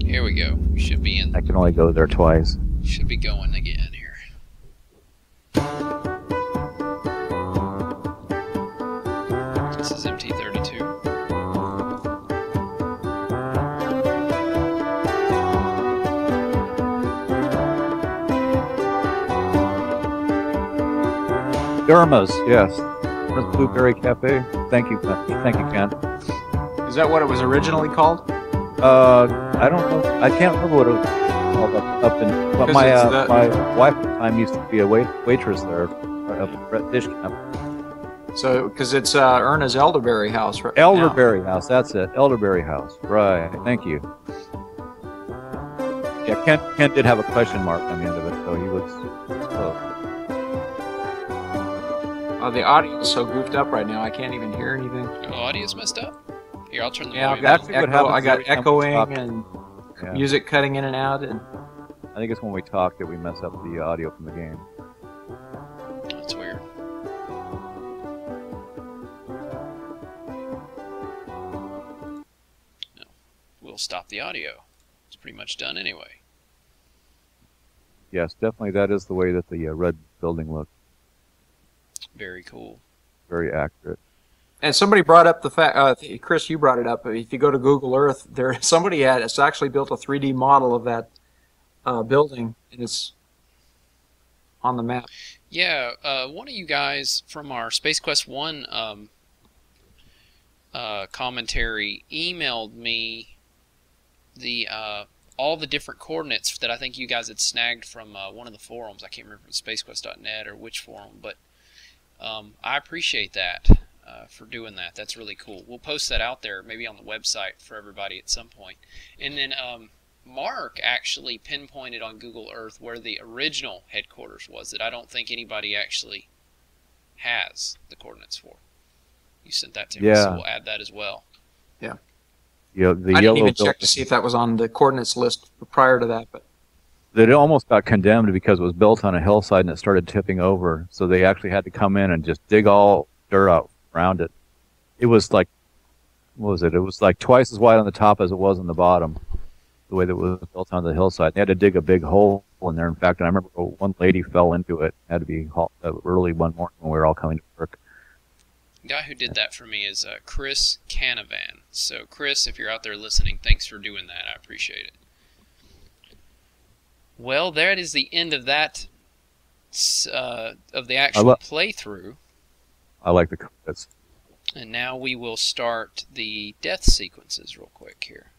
Here we go. We should be in. I can only go there twice. Should be going again here. This is MT32. Derma's, yes. Blueberry Cafe. Thank you, Ken. Thank you, Ken. Is that what it was originally called? I don't know. I can't remember what it was called up in. But my wife at the time used to be a waitress there up at Fish Camp. So, because it's Erna's Elderberry House, right? Elderberry House. That's it. Elderberry House. Right. Thank you. Yeah, Ken did have a question mark on the end of it, so he was close. Oh, the audio is so goofed up right now. I can't even hear anything. Oh, audio's messed up? Here, I'll turn the Yeah, volume I got echoing and Yeah. music cutting in and out. And I think it's when we talk that we mess up the audio from the game. That's weird. No. We'll stop the audio. It's pretty much done anyway. Yes, definitely that is the way that the red building looked. Very cool. Very accurate. And somebody brought up the fact, Chris, you brought it up. If you go to Google Earth, somebody has actually built a 3D model of that building, and it's on the map. Yeah, one of you guys from our Space Quest 1 commentary emailed me the all the different coordinates that I think you guys had snagged from one of the forums. I can't remember if it was spacequest.net or which forum, but I appreciate that. For doing that. That's really cool. We'll post that out there, maybe on the website for everybody at some point. And then Mark actually pinpointed on Google Earth where the original headquarters was that I don't think anybody actually has the coordinates for. You sent that to me, so we'll add that as well. Yeah. Yeah, the I didn't even building, check to see if that was on the coordinates list prior to that, but it almost got condemned because it was built on a hillside and it started tipping over. So they actually had to come in and just dig all dirt out around it. It was like, what was it? It was like twice as wide on the top as it was on the bottom, the way that it was built on the hillside. They had to dig a big hole in there. In fact, I remember one lady fell into it. Had to be hauled early one morning when we were all coming to work. The guy who did that for me is Chris Canavan. So, Chris, if you're out there listening, thanks for doing that. I appreciate it. Well, that is the end of that, of the actual playthrough. I like the credits. And now we will start the death sequences real quick here.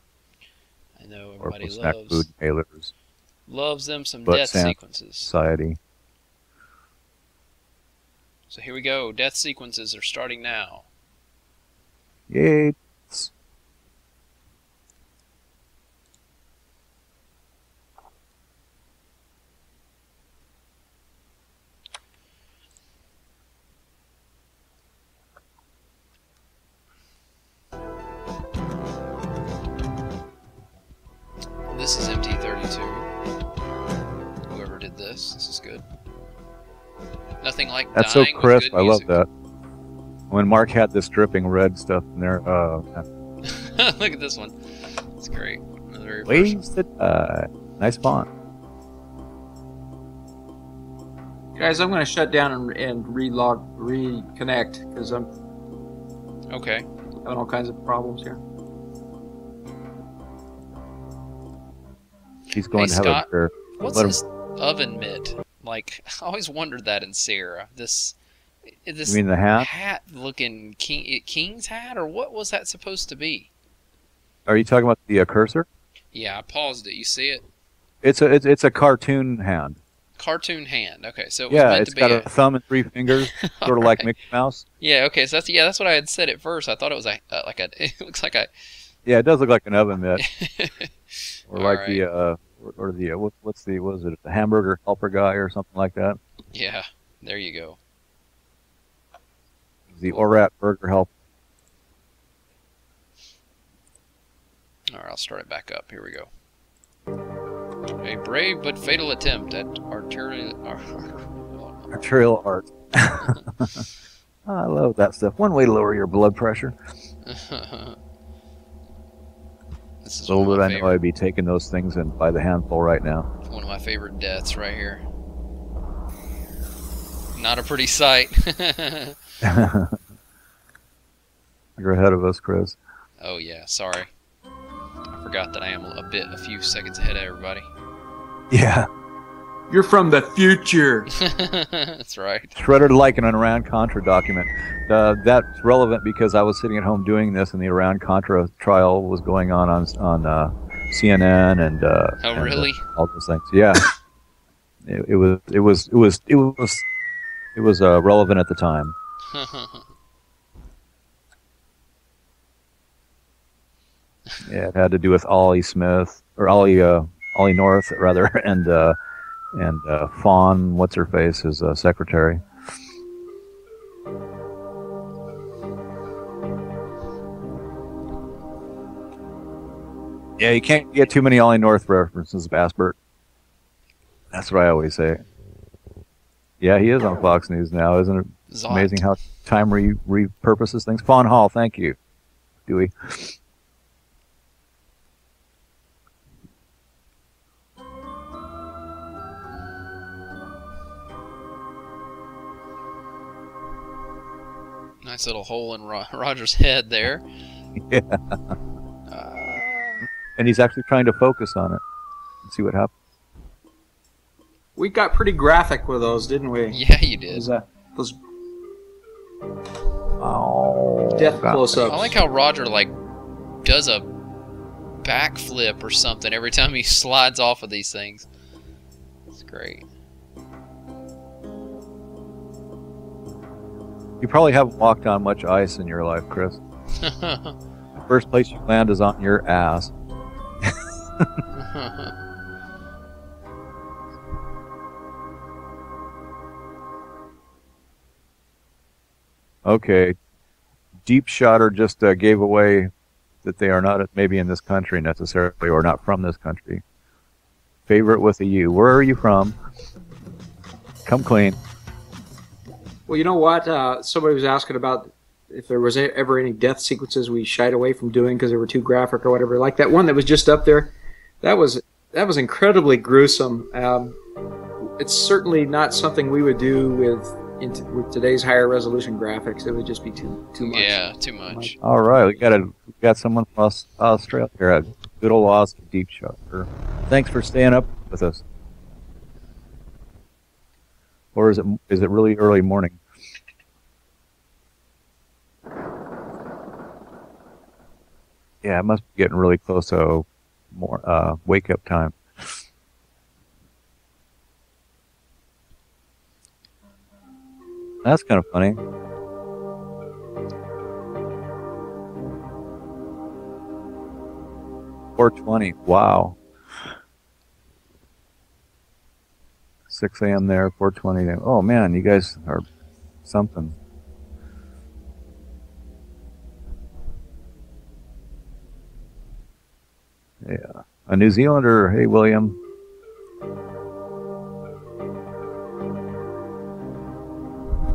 I know everybody loves them some death sequences. Society. So here we go. Death sequences are starting now. Yay. This is MT32. Whoever did this is good. Nothing like that's so dying crisp. with good I love music. that. When Mark had this dripping red stuff in there. Look at this one. It's great. Very Wasted. Nice font. Guys, I'm going to shut down and reconnect because I'm okay. having all kinds of problems here. He's going to have Scott, a beer. What's this oven mitt? Like, I always wondered that in Sierra. This you mean the hat? Hat-looking king's hat, or what was that supposed to be? Are you talking about the cursor? Yeah, I paused it. You see it? It's a cartoon hand. Cartoon hand. Okay, so it was meant it's to be got a thumb and 3 fingers, sort of like Mickey Mouse. Yeah. Okay. So that's what I had said at first. I thought it was it looks like a. Yeah, it does look like an oven mitt. Or All like right. what's the hamburger helper guy or something like that? Yeah, there you go. The Orat burger helper. All right, I'll start it back up. Here we go. A brave but fatal attempt at arterial art. I love that stuff. One way to lower your blood pressure. This is Little did I know I'd be taking those things in by the handful right now. One of my favorite deaths right here. Not a pretty sight. You're ahead of us, Chris. Oh yeah, sorry. I forgot that I am a few seconds ahead of everybody. Yeah. You're from the future. That's right. Shredded like an Iran-Contra document. That's relevant because I was sitting at home doing this, and the Iran-Contra trial was going on CNN and. Oh really? All those things. Yeah. It was relevant at the time. Yeah, it had to do with Ollie North rather, and Fawn, what's her face, his secretary. Yeah, you can't get too many Ollie North references, Bassbert. That's what I always say. Yeah, he is on Fox News now, isn't it? Zot. Amazing how time repurposes things. Fawn Hall, thank you, Dewey. Nice little hole in Roger's head there. Yeah. And he's actually trying to focus on it and see what happens. We got pretty graphic with those, didn't we? Yeah, you did. Those Oh, death close-ups. I like how Roger does a backflip or something every time he slides off of these things. It's great. You probably haven't walked on much ice in your life, Chris. First place you land is on your ass. Okay. Deep Shotter just gave away that they are not maybe in this country necessarily, or not from this country. Favorite with a U. Where are you from? Come clean. Well, you know what? Somebody was asking about if there was ever any death sequences we shied away from doing because they were too graphic or whatever. Like that one that was just up there. That was that was incredibly gruesome. It's certainly not something we would do with today's higher resolution graphics. It would just be too much. Yeah, too much. All right, we got someone from Australia here. Good old Oz Deep Shocker. Thanks for staying up with us. Or is it really early morning? Yeah, it must be getting really close to more wake up time. That's kind of funny. $4:20. Wow. 6 a.m. there, 4:20 there. Oh man, you guys are something. Yeah. A New Zealander. Hey, William.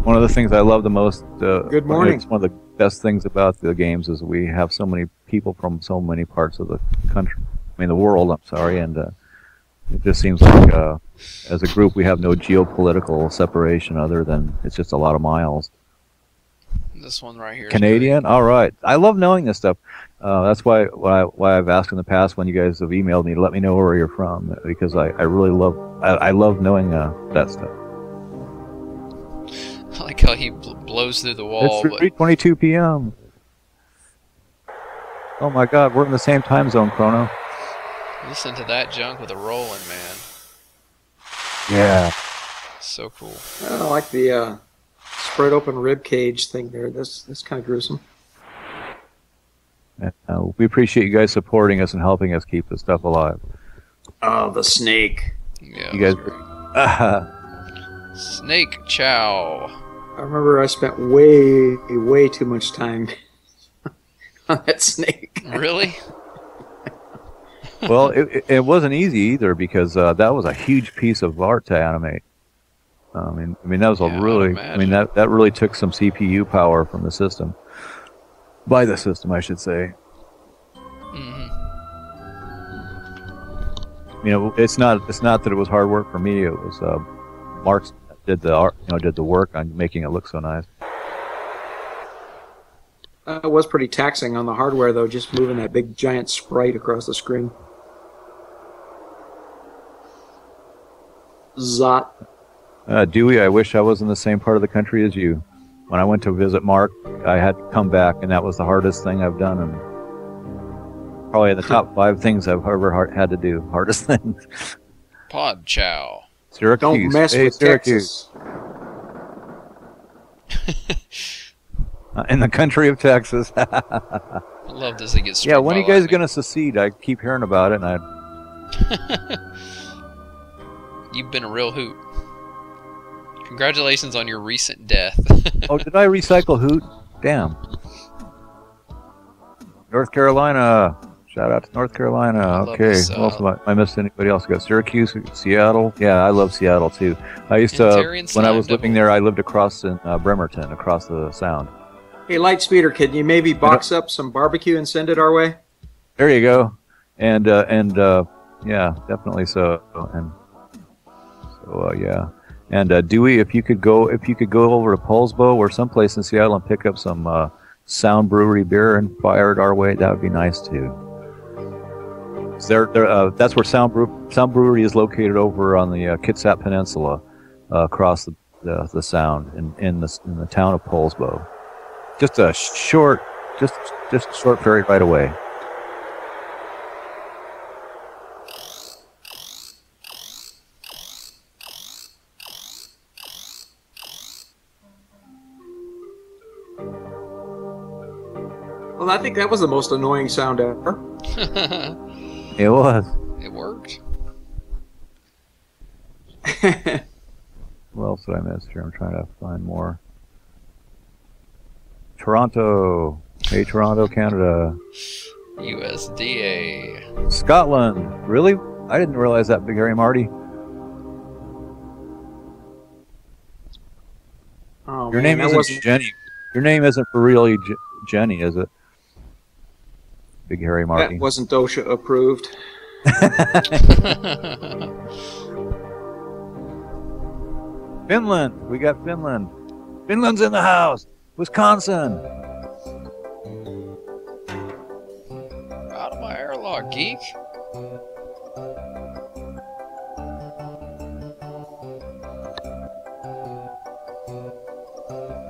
One of the things I love the most. Good morning. It's one of the best things about the games is we have so many people from so many parts of the country. I mean, the world. I'm sorry, and it just seems like as a group we have no geopolitical separation other than it's just a lot of miles. This one right here. Canadian. All right. I love knowing this stuff. That's why I've asked in the past when you guys have emailed me to let me know where you're from, because I really love knowing that stuff. I like how he blows through the wall. It's 3:22 p.m. Oh my God, we're in the same time zone, Chrono. Listen to that junk with a rolling, man. Yeah. So cool. I like the spread open rib cage thing there. That's kind of gruesome. We appreciate you guys supporting us and helping us keep this stuff alive. Oh, the snake. Yeah. You guys. Snake chow. I remember I spent way too much time on that snake. Really? Well, it wasn't easy either because that was a huge piece of art to animate. I mean that was that really took some CPU power from the system. By the system, I should say. Mm-hmm. You know, it's not that it was hard work for me. It was Mark did the art, did the work on making it look so nice. It was pretty taxing on the hardware, though, just moving that big giant sprite across the screen. Zot. Dewey, I wish I was in the same part of the country as you. When I went to visit Mark, I had to come back, and that was the hardest thing I've done, and probably in the top 5 things I've ever had to do. Hardest things. Pod chow. Syracuse. Don't mess with Syracuse. Texas. In the country of Texas. I love this. It gets yeah, when are you guys going to secede? I keep hearing about it, and You've been a real hoot. Congratulations on your recent death. Oh, did I recycle hoot? Damn. North Carolina. Shout out to North Carolina. Okay. What else am I missed anybody else? We got Syracuse, Seattle. Yeah, I love Seattle too. I used to, when I was living there, I lived across in Bremerton, across the Sound. Hey, Lightspeeder, can you maybe box up some barbecue and send it our way? There you go. And yeah, definitely so. And so yeah. And Dewey, if you could go over to Poulsbo or someplace in Seattle and pick up some Sound Brewery beer and fire it our way, that would be nice too. That's where Sound Brewery is located, over on the Kitsap Peninsula, across the Sound in the town of Poulsbo. Just a short ferry ride away. Well, I think that was the most annoying sound ever. It was. It worked. What else did I miss here? I'm trying to find more. Toronto. Hey, Toronto, Canada. USDA. Scotland. Really? I didn't realize that, Big Harry Marty. Oh, Your name isn't Jenny. Your name isn't for really Jenny, is it? Big Harry Marty. That wasn't OSHA approved. Finland. We got Finland. Finland's in the house. Wisconsin. Out of my airlock, geek.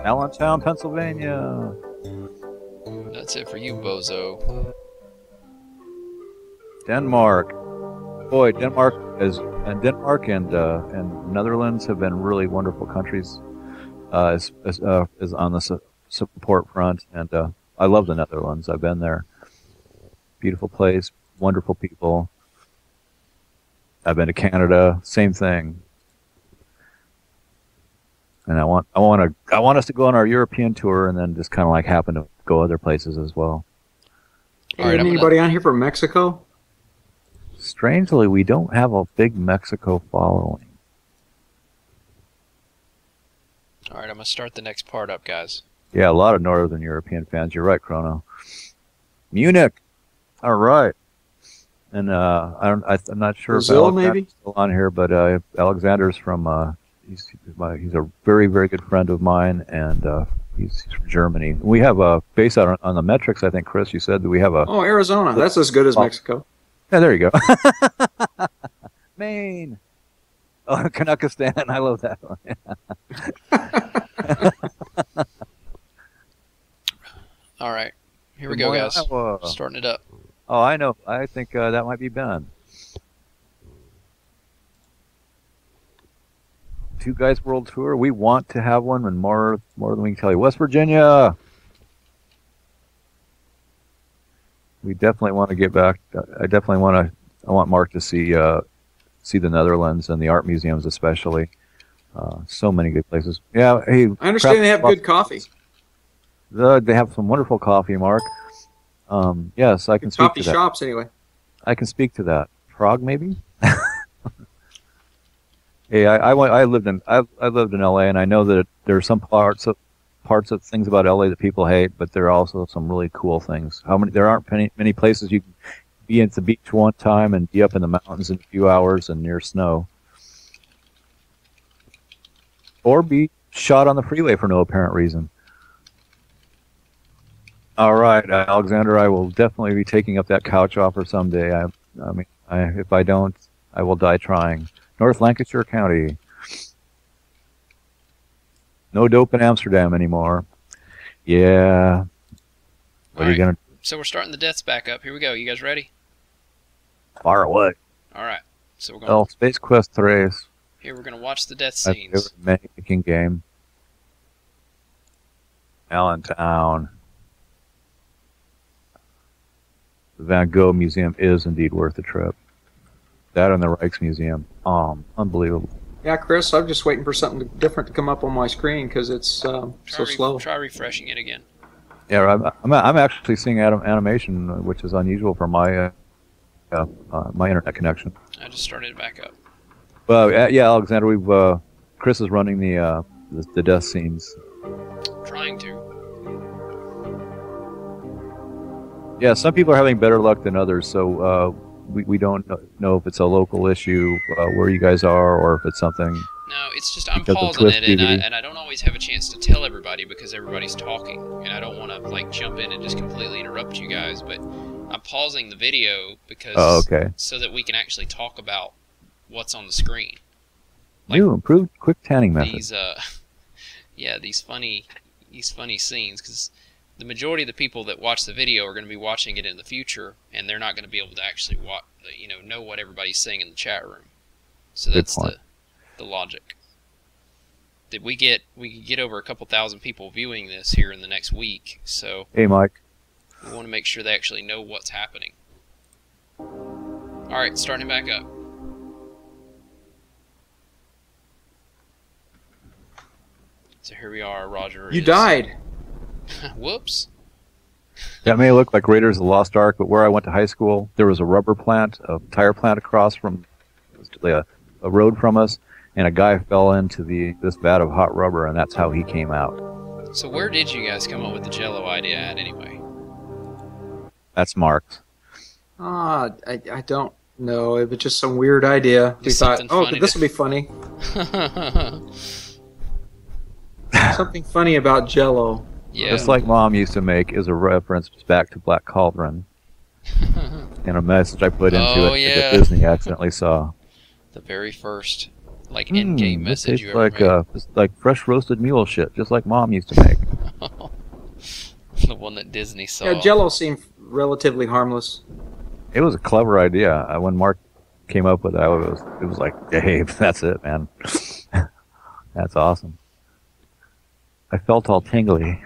Allentown, Pennsylvania. That's it for you, bozo. Denmark. Boy, Denmark and Netherlands have been really wonderful countries. Is on the support front, and I love the Netherlands. I've been there. Beautiful place, wonderful people. I've been to Canada, same thing. And I want us to go on our European tour, and then just kind of like happen to go other places as well. All right, anybody on here from Mexico? Strangely, we don't have a big Mexico following. All right, I'm gonna start the next part up, guys. Yeah, a lot of Northern European fans. You're right, Chrono. Munich. All right. And I'm not sure Brazil, if Alexander's maybe still on here, but Alexander's from. He's a very, very good friend of mine, and he's from Germany. We have a base out on the metrics, I think, Chris. You said that we have a. Oh, Arizona. That's as good as Mexico. Yeah, there you go. Maine. Oh, Kanakistan. I love that one. All right, here we go, guys. Starting it up. Oh, I know. I think that might be Ben. Two Guys World Tour. We want to have one, and more than we can tell you. West Virginia. We definitely want to get back. I want Mark to see the Netherlands and the art museums, especially. So many good places. Yeah, hey. I understand they have good coffee. They have some wonderful coffee, Mark. Yes, I can speak to that. Coffee shops, anyway. I can speak to that. Prague, maybe. Hey, I lived in LA, and I know that there are some parts of things about LA that people hate, but there are also some really cool things. There aren't many places you can be at the beach one time and be up in the mountains in a few hours and near snow, or be shot on the freeway for no apparent reason. All right, Alexander, I will definitely be taking up that couch offer someday. If I don't, I will die trying. North Lancashire County. No dope in Amsterdam anymore. Yeah. What are you gonna? So we're starting the deaths back up. Here we go. You guys ready? Far away. All right. So we're going. Space Quest 3. Here we're gonna watch the death scenes. Making game. Allentown. The Van Gogh Museum is indeed worth the trip. That and the Rijksmuseum. Unbelievable. Yeah, Chris, I'm just waiting for something different to come up on my screen because it's so slow. Try refreshing it again. Yeah, I'm actually seeing animation, which is unusual for my my internet connection. I just started it back up. Well, yeah, Alexander, Chris is running the death scenes. Trying to. Yeah, some people are having better luck than others, so we don't know if it's a local issue where you guys are, or if it's something. No, it's just I'm pausing it, and I don't always have a chance to tell everybody because everybody's talking, and I don't want to like jump in and just completely interrupt you guys. But I'm pausing the video because so that we can actually talk about what's on the screen. Like new improved quick tanning method. These funny scenes, because the majority of the people that watch the video are going to be watching it in the future, and they're not going to be able to actually know what everybody's saying in the chat room. So that's the logic. That we get over a couple thousand people viewing this here in the next week. So hey, Mike. We want to make sure they actually know what's happening. All right, starting back up. So here we are, Roger. You died. Whoops. That may look like Raiders of the Lost Ark, but where I went to high school, there was a rubber plant, a tire plant across from a road from us, and a guy fell into this vat of hot rubber, and that's how he came out. So where did you guys come up with the Jello idea at anyway? That's Mark's. I don't No, it was just some weird idea. We Just thought, something oh, funny this to- will be funny. Something funny about Jell-O. Yeah. Just like Mom used to make is a reference back to Black Cauldron. And a message I put into Oh, it yeah. that Disney accidentally saw. The very first, like, in-game This message tastes you ever like made. it's like fresh roasted mule shit, just like Mom used to make. The one that Disney saw. Yeah, Jell-O seemed relatively harmless. It was a clever idea. When Mark came up with it, it was like, Dave, that's it, man. That's awesome. I felt all tingly.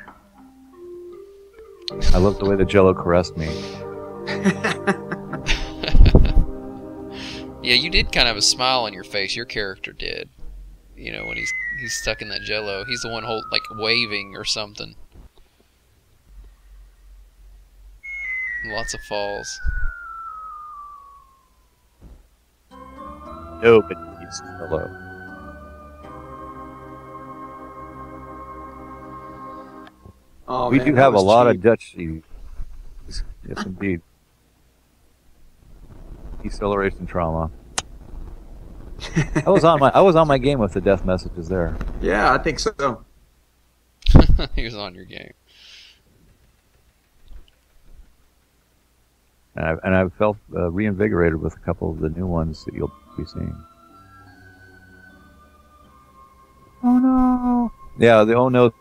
I loved the way the Jell-O caressed me. Yeah, you did kind of have a smile on your face. Your character did. You know, when he's stuck in that Jell-O. He's the one like waving or something. Lots of falls. Nobody's hello. Oh, We man, do that have a was lot cheap. of Dutch cheese. Yes, indeed. Deceleration trauma. I was on my game with the death messages there. Yeah, I think so. He was on your game. And I've felt reinvigorated with a couple of the new ones that you'll be seeing. Oh no! Yeah, the oh no.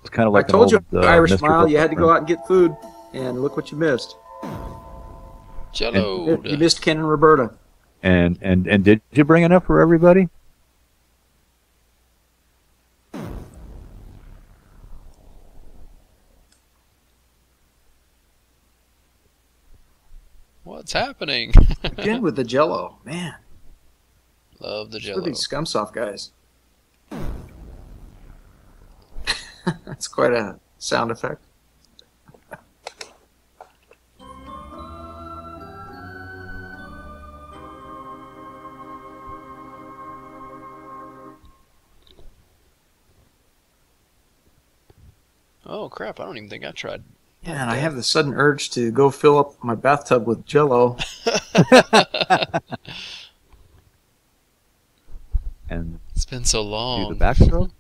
It's kind of like I told you, an old, Irish Mr. Smile, you had to go Brooklyn. out and get food, and look what you missed. Jell-O. You missed Ken and Roberta. And did you bring enough for everybody? What's happening? Again with the Jell-O, man. Love the Look Jell-O. at these Scumsoft guys. That's quite a sound effect. Oh crap! I don't even think I tried. Yeah, and I have the sudden urge to go fill up my bathtub with Jell-O. And It's been so do long. the backstroke?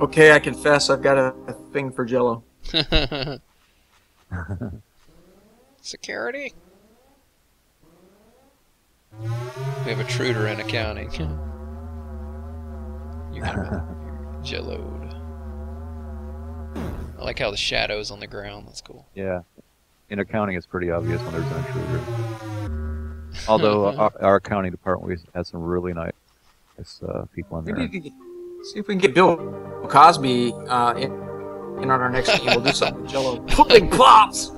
Okay, I confess I've got a thing for Jell-O. Security. We have a Truder in accounting. You're gonna be Jell-O'd. I like how the shadows on the ground. That's cool. Yeah. In accounting, it's pretty obvious when there's an intruder. Although our accounting department, we had some really nice people in We there. need to see if we can get Bill Cosby in on our next game. We'll do something with Jell-O. Pudding pops!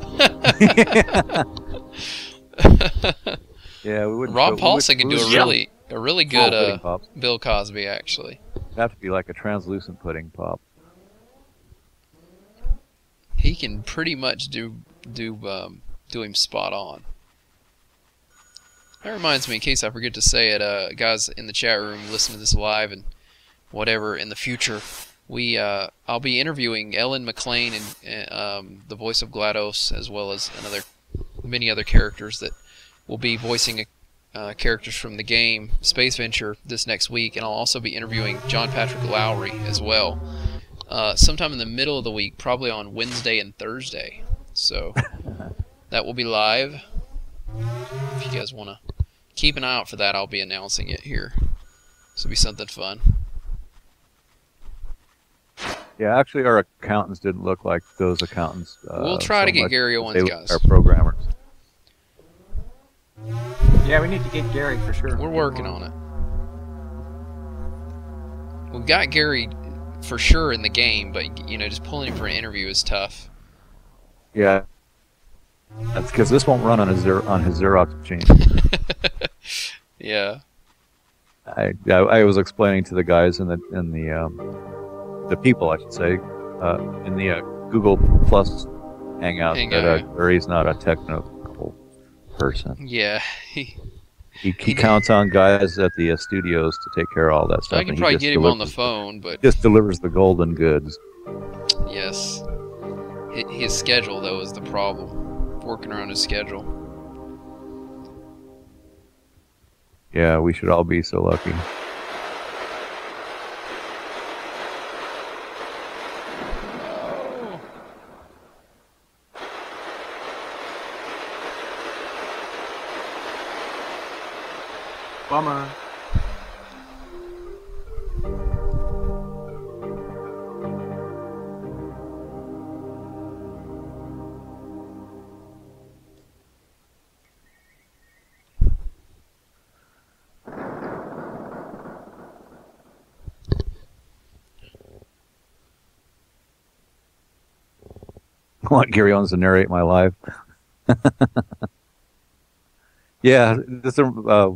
Yeah, we wouldn't. Rob Paulson can do a really good pudding pops. Bill Cosby actually. It'd have to be like a translucent pudding pop. He can pretty much do him spot on. That reminds me, in case I forget to say it, guys in the chat room, listen to this live and whatever in the future. I'll be interviewing Ellen McLean and the voice of GLaDOS, as well as many other characters that will be voicing characters from the game Space Venture this next week, and I'll also be interviewing John Patrick Lowry as well. Sometime in the middle of the week, probably on Wednesday and Thursday. So that will be live. If you guys want to keep an eye out for that, I'll be announcing it here. So it'll be something fun. Yeah, actually, our accountants didn't look like those accountants. We'll try to get much Gary as Owens, they were guys. Our programmers. Yeah, we need to get Gary for sure. We're working on it. We've got Gary for sure in the game, but just pulling him for an interview is tough. Yeah, that's because this won't run on his Xerox machine. Yeah. I was explaining to the guys in the people, I should say, in the Google Plus Hangout that Gary's not a technical person. Yeah. He counts on guys at the studios to take care of all that stuff. I can and he probably just get him on the delivers- phone, but Just delivers the golden goods. Yes. His schedule, though, is the problem. Working around his schedule. Yeah, we should all be so lucky. Bummer. I want Gary Owens to narrate my life. Yeah, this is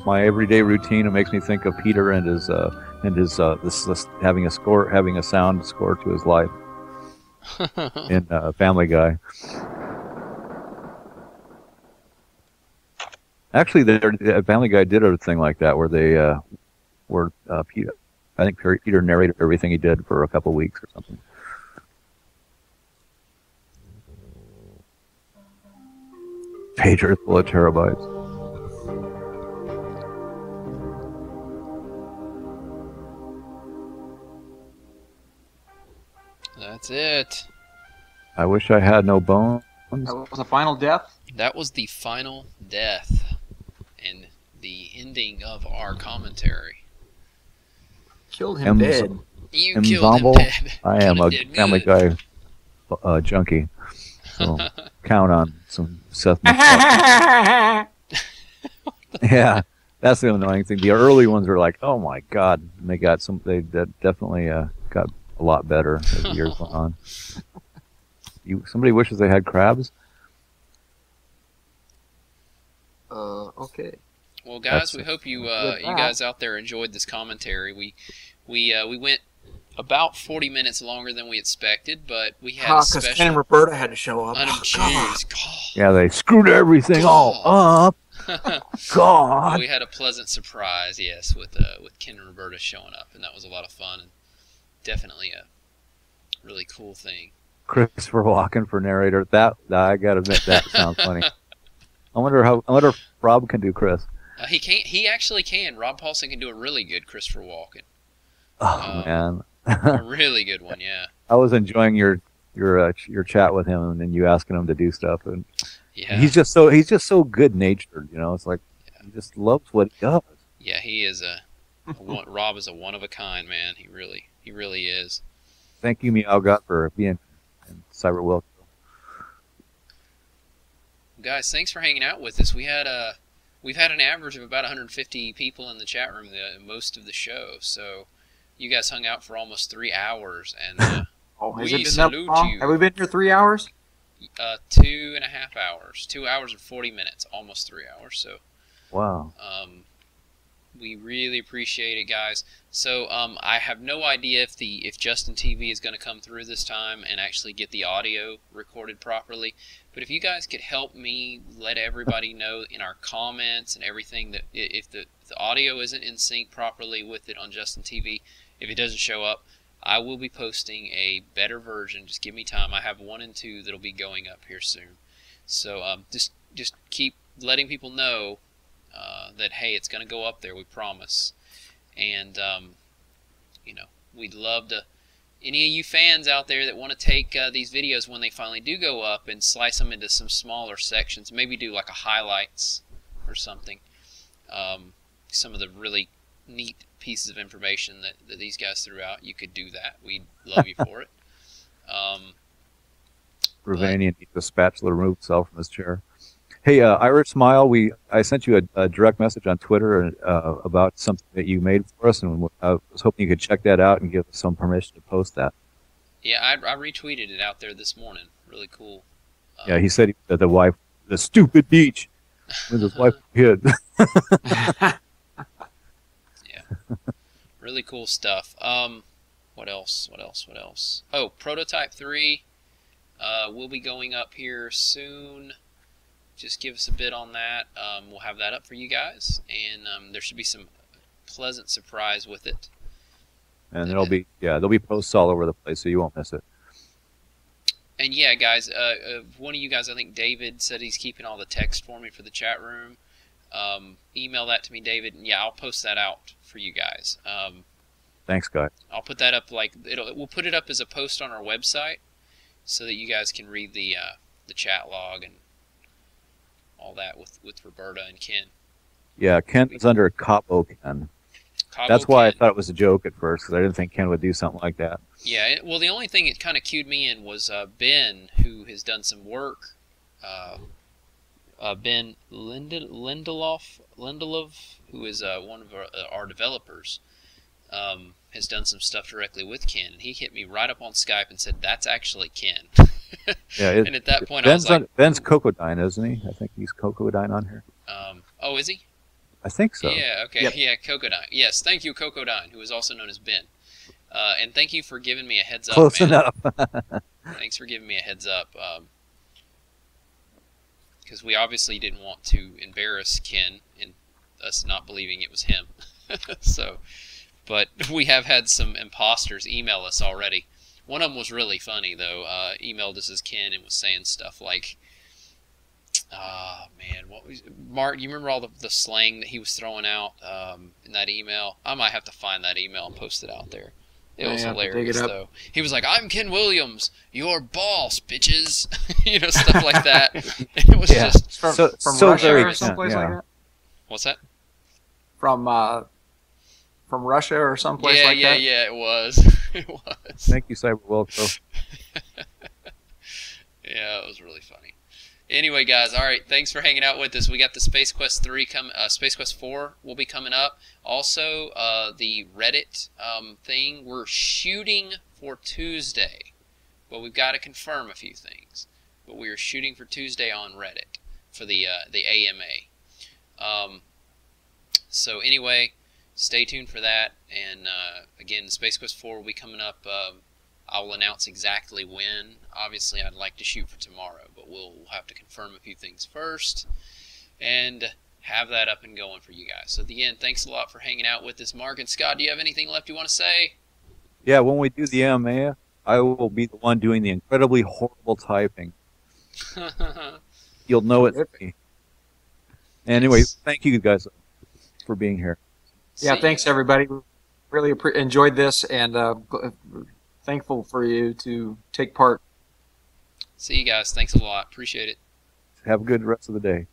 my everyday routine. It makes me think of Peter and his this having a sound score to his life in Family Guy. Actually, Family Guy did a thing like that where they Peter, I think Peter narrated everything he did for a couple of weeks or something. Pager full of terabytes. That's it. I wish I had no bones. That was the final death? That was the final death and the ending of our commentary. Killed him dead. You killed him dead. I am a Family Guy junkie. So count on some Seth MacFarlane. Yeah, that's the annoying thing. The early ones were like, oh my god, and they definitely got a lot better as the years went on. Somebody wishes they had crabs. Okay. Well, guys, we hope you guys out there enjoyed this commentary. We went about 40 minutes longer than we expected, but we had because Ken and Roberta had to show up. Jeez, yeah, they screwed everything all up. God. We had a pleasant surprise, yes, with Ken and Roberta showing up, and that was a lot of fun and definitely a really cool thing. Christopher Walken for narrator. That I gotta admit, that sounds funny. I wonder if Rob can do Chris. He can't. He actually can. Rob Paulson can do a really good Christopher Walken. Oh man, a really good one. Yeah. I was enjoying your chat with him, and then you asking him to do stuff, and yeah, he's just so good natured. You know, it's like he just loves what he does. Yeah, he is Rob is a one of a kind man. He really is. Thank you, Meow God, for being in Cyber Wilk. Guys, thanks for hanging out with us. We've had an average of about 150 people in the chat room most of the show. So you guys hung out for almost 3 hours, and we salute you. Have we been here 3 hours? 2.5 hours. 2 hours and 40 minutes, almost 3 hours. So wow. We really appreciate it, guys. So I have no idea if Justin TV is going to come through this time and actually get the audio recorded properly. But if you guys could help me let everybody know in our comments and everything that if the audio isn't in sync properly with it on Justin TV, if it doesn't show up, I will be posting a better version. Just give me time. I have 1 and 2 that'll be going up here soon. So just keep letting people know that, hey, it's going to go up there, we promise. And, we'd love to, any of you fans out there that want to take these videos when they finally do go up and slice them into some smaller sections, maybe do like a highlights or something. Some of the really neat pieces of information that these guys threw out, you could do that. We'd love you for it. Ravanian needs a spatula to remove himself from his chair. Hey, Irish Smile, I sent you a direct message on Twitter about something that you made for us, and I was hoping you could check that out and give us some permission to post that. Yeah, I retweeted it out there this morning. Really cool. Yeah, he said that the stupid beach, with his wife and kid. Yeah, really cool stuff. What else? Oh, Prototype 3 will be going up here soon. Just give us a bit on that. We'll have that up for you guys, and there should be some pleasant surprise with it. And there'll be posts all over the place, so you won't miss it. And yeah, guys, one of you guys, I think David, said he's keeping all the text for me for the chat room. Email that to me, David, and yeah, I'll post that out for you guys. Thanks, guys. I'll put that up we'll put it up as a post on our website so that you guys can read the chat log and all that with Roberta and Ken. Yeah, Ken is under Cabo Ken. That's why I thought it was a joke at first, because I didn't think Ken would do something like that. Yeah, well, the only thing that kind of cued me in was Ben, who has done some work. Ben Lindelof, who is one of our developers, has done some stuff directly with Ken. And he hit me right up on Skype and said, "That's actually Ken." Yeah, and at that point, I was like, Ben's Cocodine, isn't he? I think he's Cocodine on here. Oh, is he? I think so. Yeah, okay. Yep. Yeah, Cocodine. Yes, thank you, Cocodine, who is also known as Ben. And thank you for giving me a heads up, Close man. enough. Thanks for giving me a heads up. Because we obviously didn't want to embarrass Ken in us not believing it was him. But we have had some imposters email us already. One of them was really funny, though. Emailed us as Ken and was saying stuff like, man, what was Mark? You remember all the slang that he was throwing out in that email? I might have to find that email and post it out there. It was hilarious, though. He was like, "I'm Ken Williams, your boss, bitches," stuff like that. It was just from so Russia very or someplace like that. What's that? From Russia or someplace like that. Yeah, it was. It was. Thank you, Cyber Wilco. Yeah, it was really funny. Anyway, guys, all right, thanks for hanging out with us. We got the Space Quest 3 Space Quest 4 will be coming up. Also, the Reddit thing, we're shooting for Tuesday, but we've got to confirm a few things. But we are shooting for Tuesday on Reddit for the AMA. So anyway, stay tuned for that. And again, Space Quest 4 will be coming up. I will announce exactly when. Obviously, I'd like to shoot for tomorrow, but we'll have to confirm a few things first and have that up and going for you guys. So again, thanks a lot for hanging out with us. Mark and Scott, do you have anything left you want to say? Yeah, when we do the AMA, I will be the one doing the incredibly horrible typing. You'll know it's me. Anyway, thank you guys for being here. Yeah, thanks everybody. Really enjoyed this, and thankful for you to take part. See you guys. Thanks a lot. Appreciate it. Have a good rest of the day.